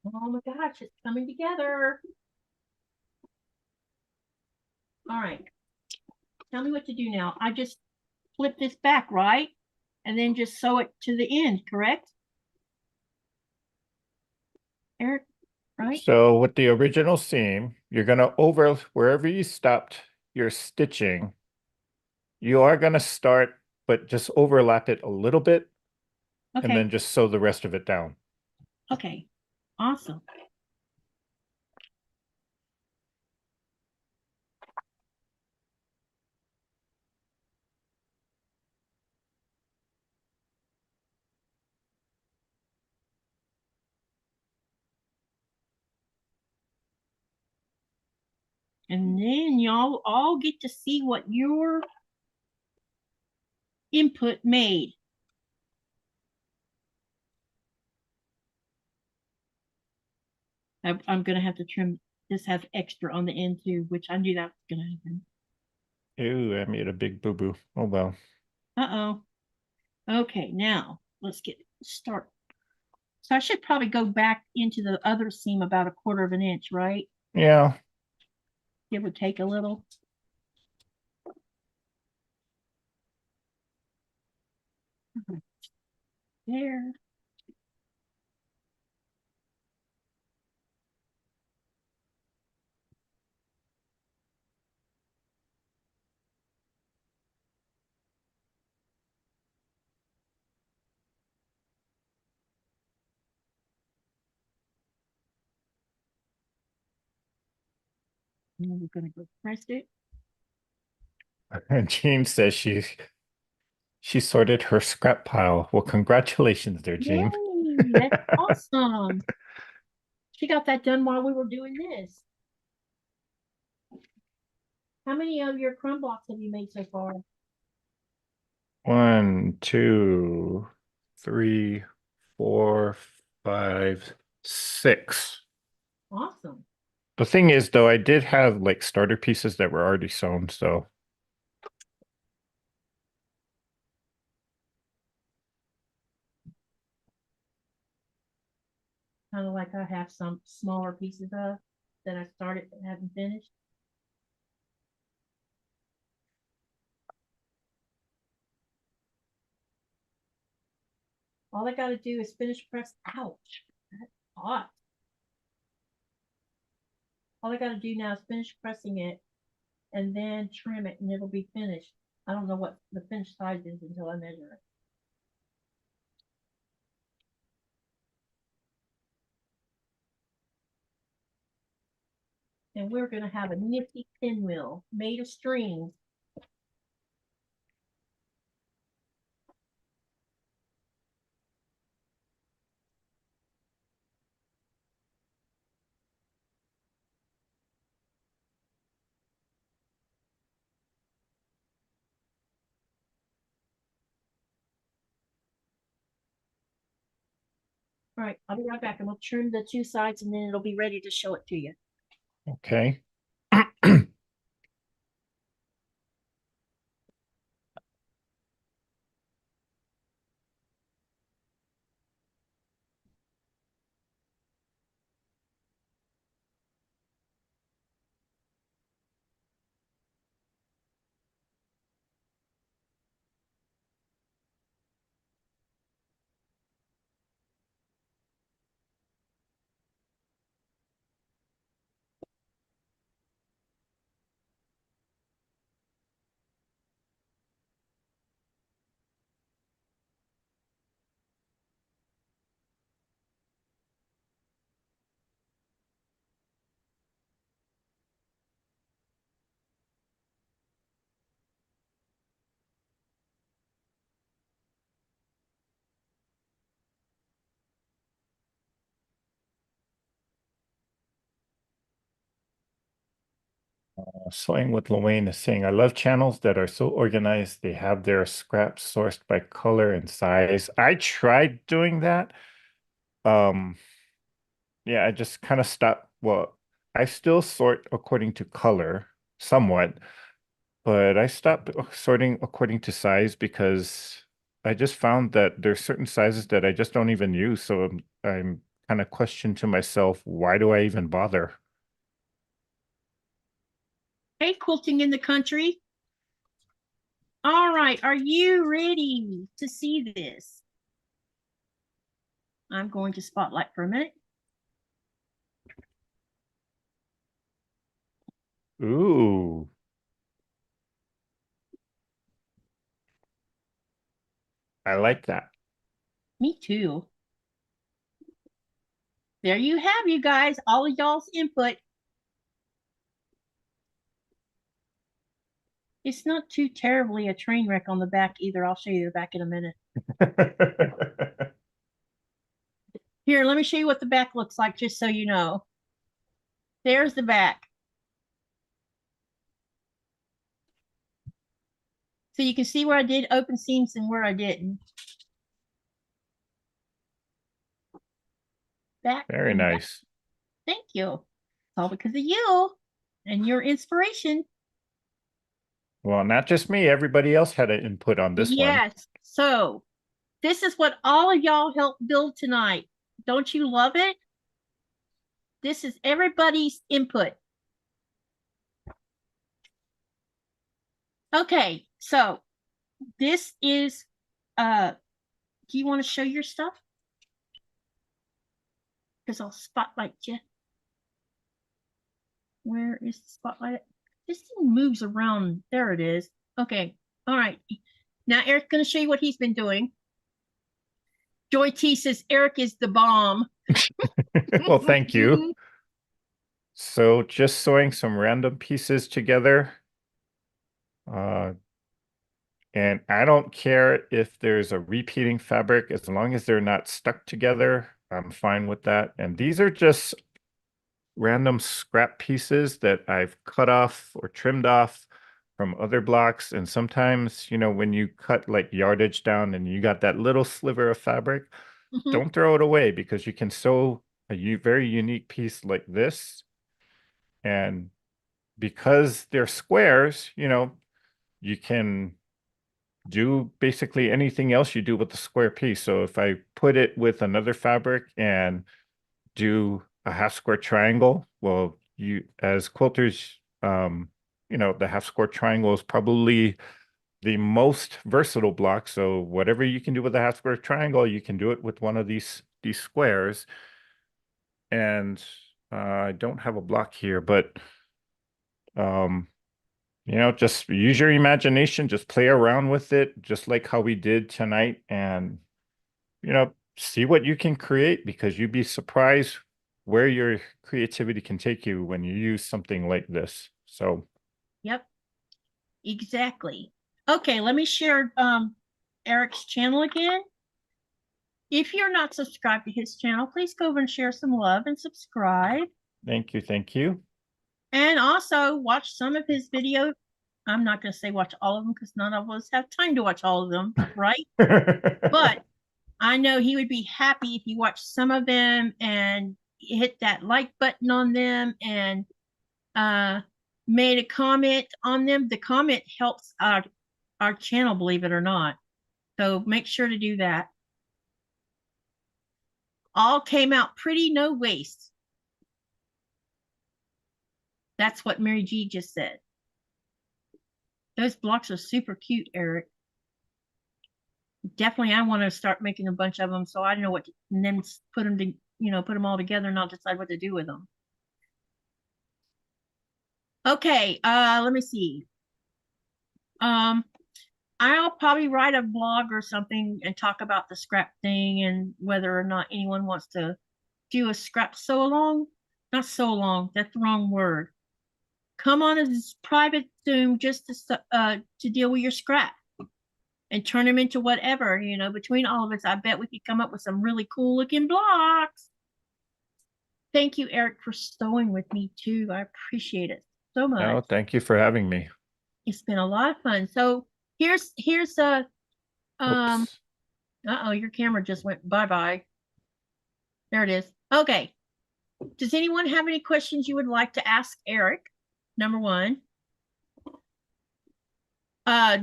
Oh my gosh, it's coming together. All right. Tell me what to do now. I just flip this back, right? And then just sew it to the end, correct? Eric, right? So with the original seam, you're going to wherever you stopped your stitching, you are going to start, but just overlap it a little bit, Okay. and then just sew the rest of it down. Okay. Awesome. And then y'all all get to see what your input made. I'm going to have to trim. This has extra on the end too, which I knew that was going to happen. Ew, I made a big boo-boo. Oh, well. Uh-oh. Okay, now let's get started. So I should probably go back into the other seam about 1/4 of an inch, right? Yeah. It would take a little. There. And then we're going to go press it. And Jean says she sorted her scrap pile. Well, congratulations there, Jean. Yay, that's awesome. She got that done while we were doing this. How many of your crumb blocks have you made so far? 1, 2, 3, 4, 5, 6. Awesome. The thing is, though, I did have like starter pieces that were already sewn, so Kind of like I have some smaller pieces of that I started but haven't finished. All I got to do is finish press. Ouch, that's hot. All I got to do now is finish pressing it and then trim it and it'll be finished. I don't know what the finished size is until I measure it. And we're going to have a nifty pinwheel made of strings. All right, I'll be right back. I'm going to trim the two sides and then it'll be ready to show it to you. okay. Sewing with Luane is saying, I love channels that are so organized. They have their scraps sourced by color and size. I tried doing that. Yeah, I just kind of stopped. Well, I still sort according to color somewhat, but I stopped sorting according to size because I just found that there's certain sizes that I just don't even use. So I'm kind of questioning to myself, why do I even bother? Hey, quilting in the country. All right, are you ready to see this? I'm going to spotlight for a minute. Ooh. I like that. Me too. There you have, you guys, all of y'all's input. It's not too terribly a train wreck on the back either. I'll show you the back in a minute. Here, let me show you what the back looks like just so you know. There's the back. So you can see where I did open seams and where I didn't. Back Very and back. nice. Thank you. It's all because of you and your inspiration. Well, not just me, everybody else had an input on this one. Yes. So this is what all of y'all helped build tonight. Don't you love it? This is everybody's input. Okay, so this is do you want to show your stuff? Because I'll spotlight you. Where is the spotlight? This thing moves around. There it is. Okay. All right. Now Eric's going to show you what he's been doing. Joy T says Eric is the bomb. Well, thank you. So just sewing some random pieces together. And I don't care if there's a repeating fabric, as long as they're not stuck together, I'm fine with that. And these are just random scrap pieces that I've cut off or trimmed off from other blocks. And sometimes, you know, when you cut like yardage down and you got that little sliver of fabric, don't throw it away, because you can sew a very unique piece like this. And because they're squares, you know, you can do basically anything else you do with the square piece. So if I put it with another fabric and do a half square triangle, well, you as quilters, you know, the half square triangle is probably the most versatile block. So whatever you can do with a half square triangle, you can do it with one of these squares. And I don't have a block here, but you know, just use your imagination, just play around with it, just like how we did tonight, and, you know, see what you can create, because you'd be surprised where your creativity can take you when you use something like this. So, Yep, exactly. Okay, let me share Eric's channel again. If you're not subscribed to his channel, please go over and share some love and subscribe. thank you, thank you. And also watch some of his videos. I'm not going to say watch all of them because none of us have time to watch all of them, right? But I know he would be happy if you watched some of them and hit that like button on them and made a comment on them. The comment helps our channel, believe it or not. So make sure to do that. All came out pretty, no waste. That's what Mary G just said. Those blocks are super cute, Eric. Definitely, I want to start making a bunch of them so I know what to, and then put them to, you know, put them all together and I'll decide what to do with them. Okay, let me see. I'll probably write a blog or something and talk about the scrap thing and whether or not anyone wants to do a scrap sew along. Not sew along, that's the wrong word. Come on a private Zoom just to deal with your scrap and turn them into whatever, you know. Between all of us, I bet we could come up with some really cool looking blocks. Thank you, Eric, for sewing with me too. I appreciate it so much. No, thank you for having me. It's been a lot of fun. So here's a Oops. uh-oh, your camera just went bye-bye. There it is. Okay. Does anyone have any questions you would like to ask Eric? Number one.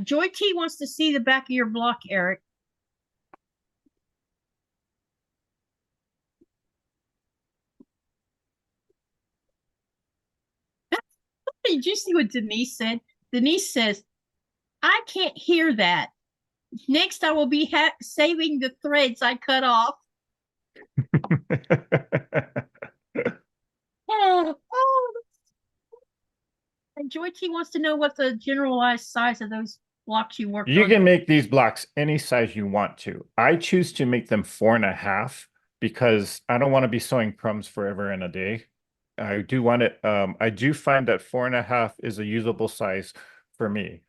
Joy T wants to see the back of your block, Eric. Did you see what Denise said? Denise says, I can't hear that. Next, I will be saving the threads I cut off. And Joy T wants to know what the generalized size of those blocks you worked on. You can make these blocks any size you want to. I choose to make them 4.5 because I don't want to be sewing crumbs forever and a day. I do want it. I do find that 4.5 is a usable size for me,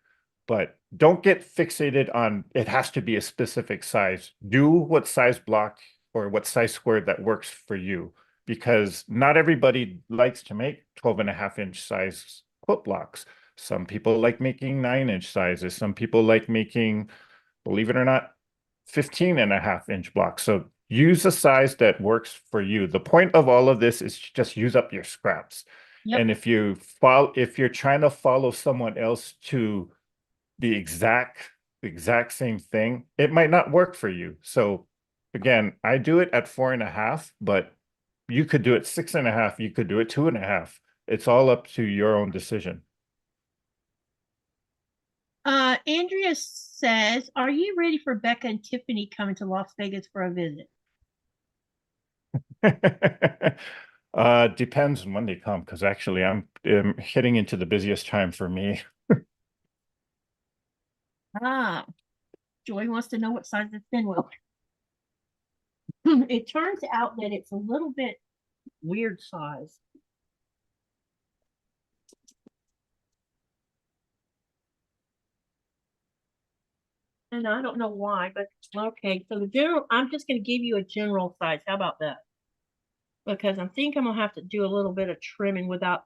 but don't get fixated on it has to be a specific size. Do what size block or what size square that works for you, because not everybody likes to make 12.5-inch size quilt blocks. Some people like making 9-inch sizes. Some people like making, believe it or not, 15.5-inch blocks. So use a size that works for you. The point of all of this is just use up your scraps. Yep. And if you're trying to follow someone else to the exact same thing, it might not work for you. So again, I do it at 4.5, but you could do it 6.5. You could do it 2.5. It's all up to your own decision. Andrea says, are you ready for Becca and Tiffany coming to Las Vegas for a visit? Depends on when they come, because actually I'm hitting into the busiest time for me. Joy wants to know what size the Pinwheel. It turns out that it's a little bit weird size. And I don't know why, but okay. So the general, I'm just going to give you a general size. How about that? Because I think I'm going to have to do a little bit of trimming without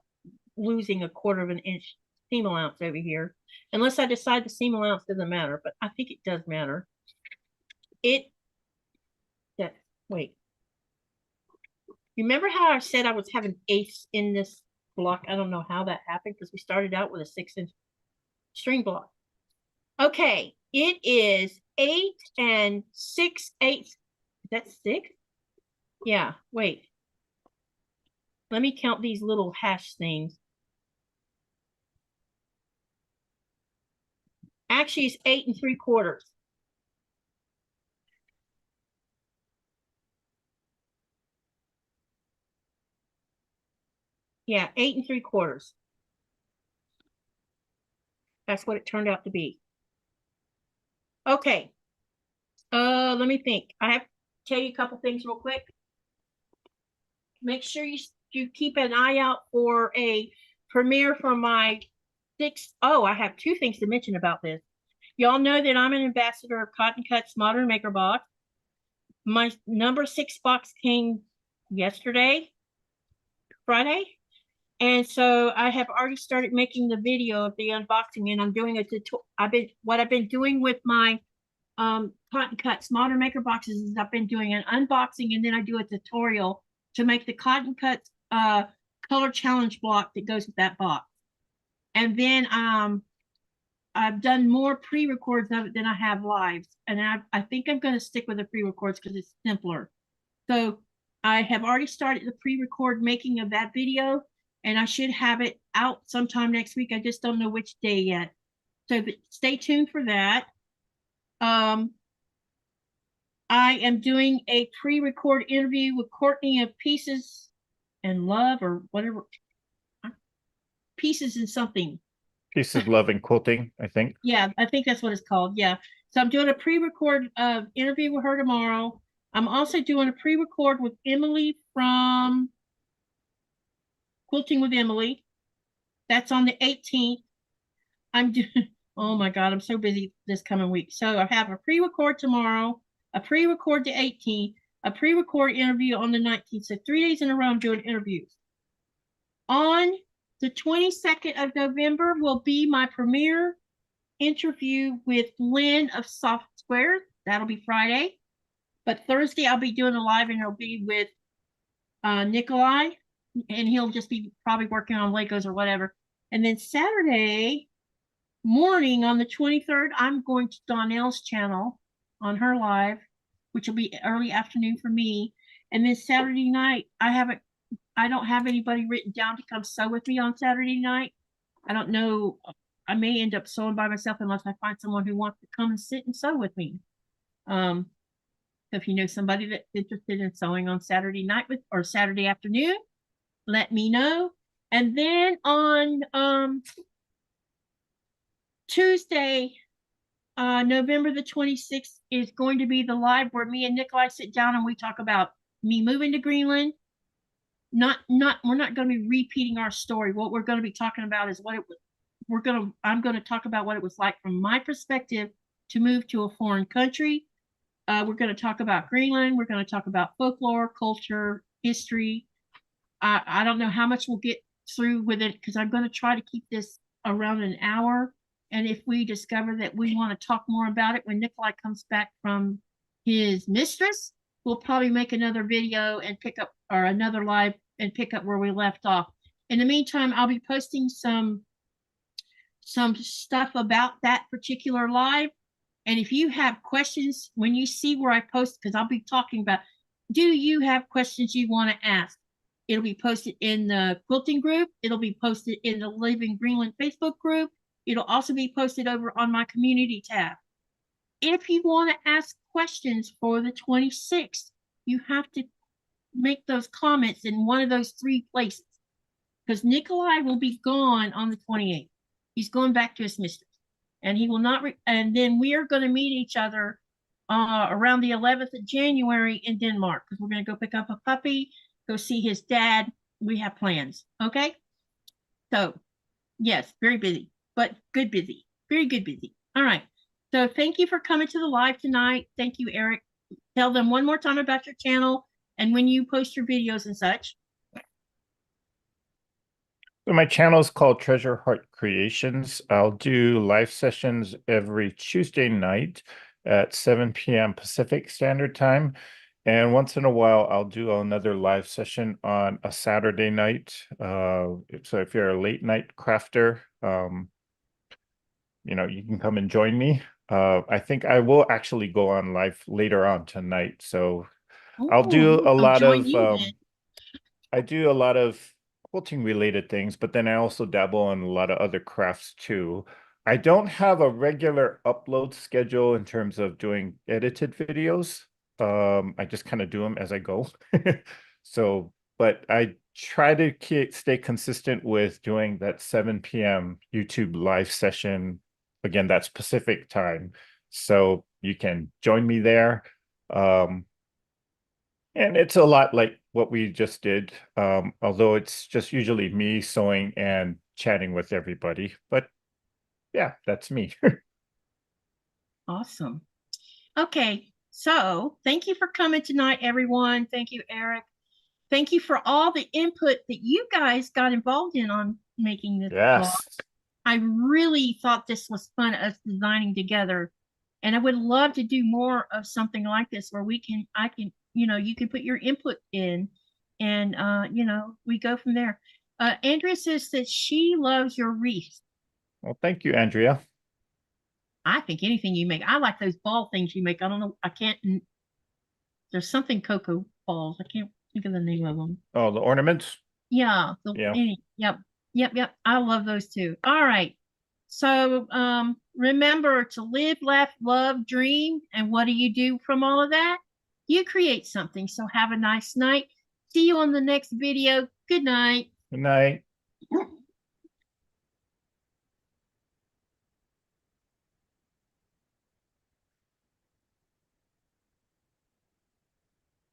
losing 1/4 of an inch seam allowance over here. Unless I decide the seam allowance doesn't matter, but I think it does matter. Wait. Remember how I said I was having eighths in this block? I don't know how that happened because we started out with a 6-inch string block. Okay, it is 8 6/8. Is that 6? Yeah, wait. Let me count these little hash things. Actually, it's 8 3/4. Yeah, 8 3/4. That's what it turned out to be. Okay. Let me think. I have to tell you a couple things real quick. Make sure you keep an eye out for a premiere for my 6. Oh, I have 2 things to mention about this. Y'all know that I'm an ambassador of Cotton Cuts Modern Maker Box. My number 6 box came yesterday, Friday. And so I have already started making the video of the unboxing, and I'm doing a tutorial. What I've been doing with my Cotton Cuts Modern Maker boxes is I've been doing an unboxing, and then I do a tutorial to make the Cotton Cuts color challenge block that goes with that box. And then I've done more pre-records of it than I have lives, and I think I'm going to stick with the pre-records because it's simpler. So I have already started the pre-record making of that video, and I should have it out sometime next week. I just don't know which day yet. So stay tuned for that. I am doing a pre-record interview with Courtney of Pieces and Love, or whatever. Pieces and something. Pieces, Love, and Quilting, I think. Yeah, I think that's what it's called. Yeah. So I'm doing a pre-record interview with her tomorrow. I'm also doing a pre-record with Emily from Quilting with Emily. That's on the 18th. I'm doing, oh my God, I'm so busy this coming week. So I have a pre-record tomorrow, a pre-record the 18th, a pre-record interview on the 19th. So 3 days in a row I'm doing interviews. On the 22nd of November will be my premiere interview with Lynn of Soft Squares. That'll be Friday. But Thursday I'll be doing a live, and it'll be with Nikolai, and he'll just be probably working on Legos or whatever. And then Saturday morning on the 23rd, I'm going to Donnell's channel on her live, which will be early afternoon for me. And then Saturday night, I don't have anybody written down to come sew with me on Saturday night. I don't know. I may end up sewing by myself unless I find someone who wants to come and sit and sew with me. If you know somebody that's interested in sewing on Saturday night or Saturday afternoon, let me know. And then on Tuesday, November the 26th is going to be the live where me and Nikolai sit down and we talk about me moving to Greenland. We're not going to be repeating our story. What we're going to be talking about is I'm going to talk about what it was like from my perspective to move to a foreign country. We're going to talk about Greenland. We're going to talk about folklore, culture, history. I don't know how much we'll get through with it because I'm going to try to keep this around an hour. And if we discover that we want to talk more about it when Nikolai comes back from his mistress, we'll probably make another video and pick up, or another live and pick up where we left off. In the meantime, I'll be posting some stuff about that particular live. And if you have questions, when you see where I post, because I'll be talking about, do you have questions you want to ask? It'll be posted in the quilting group. It'll be posted in the Live in Greenland Facebook group. It'll also be posted over on my community tab. If you want to ask questions for the 26th, you have to make those comments in one of those 3 places, because Nikolai will be gone on the 28th. He's going back to his mistress, and he will not. And then we are going to meet each other around the 11th of January in Denmark, because we're going to go pick up a puppy, go see his dad. We have plans. Okay. So yes, very busy, but good busy, very good busy. All right. So thank you for coming to the live tonight. Thank you, Eric. Tell them one more time about your channel and when you post your videos and such. So my channel is called Treasure Heart Creations. I'll do live sessions every Tuesday night at 7 p.m. Pacific Standard Time. And once in a while, I'll do another live session on a Saturday night. So if you're a late night crafter, you can come and join me. I think I will actually go on live later on tonight. So I'll do a lot of I do a lot of quilting related things, but then I also dabble in a lot of other crafts too. I don't have a regular upload schedule in terms of doing edited videos. I just kind of do them as I go. So, but I try to stay consistent with doing that 7 p.m. YouTube live session. Again, that's Pacific time. So you can join me there. And it's a lot like what we just did, although it's just usually me sewing and chatting with everybody. But yeah, that's me. Awesome. Okay, so thank you for coming tonight, everyone. Thank you, Eric. Thank you for all the input that you guys got involved in on making this blog. Yes. I really thought this was fun, us designing together. And I would love to do more of something like this where you can put your input in and, we go from there. Andrea says that she loves your wreaths. Well, thank you, Andrea. I think anything you make, I like those ball things you make. I don't know. There's something cocoa balls. I can't think of the name of them. Oh, the ornaments? Yeah. Yep. I love those too. All right. So remember to live, laugh, love, dream. And what do you do from all of that? You create something. So have a nice night. See you on the next video. Good night. Good night.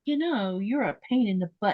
You're a pain in the butt.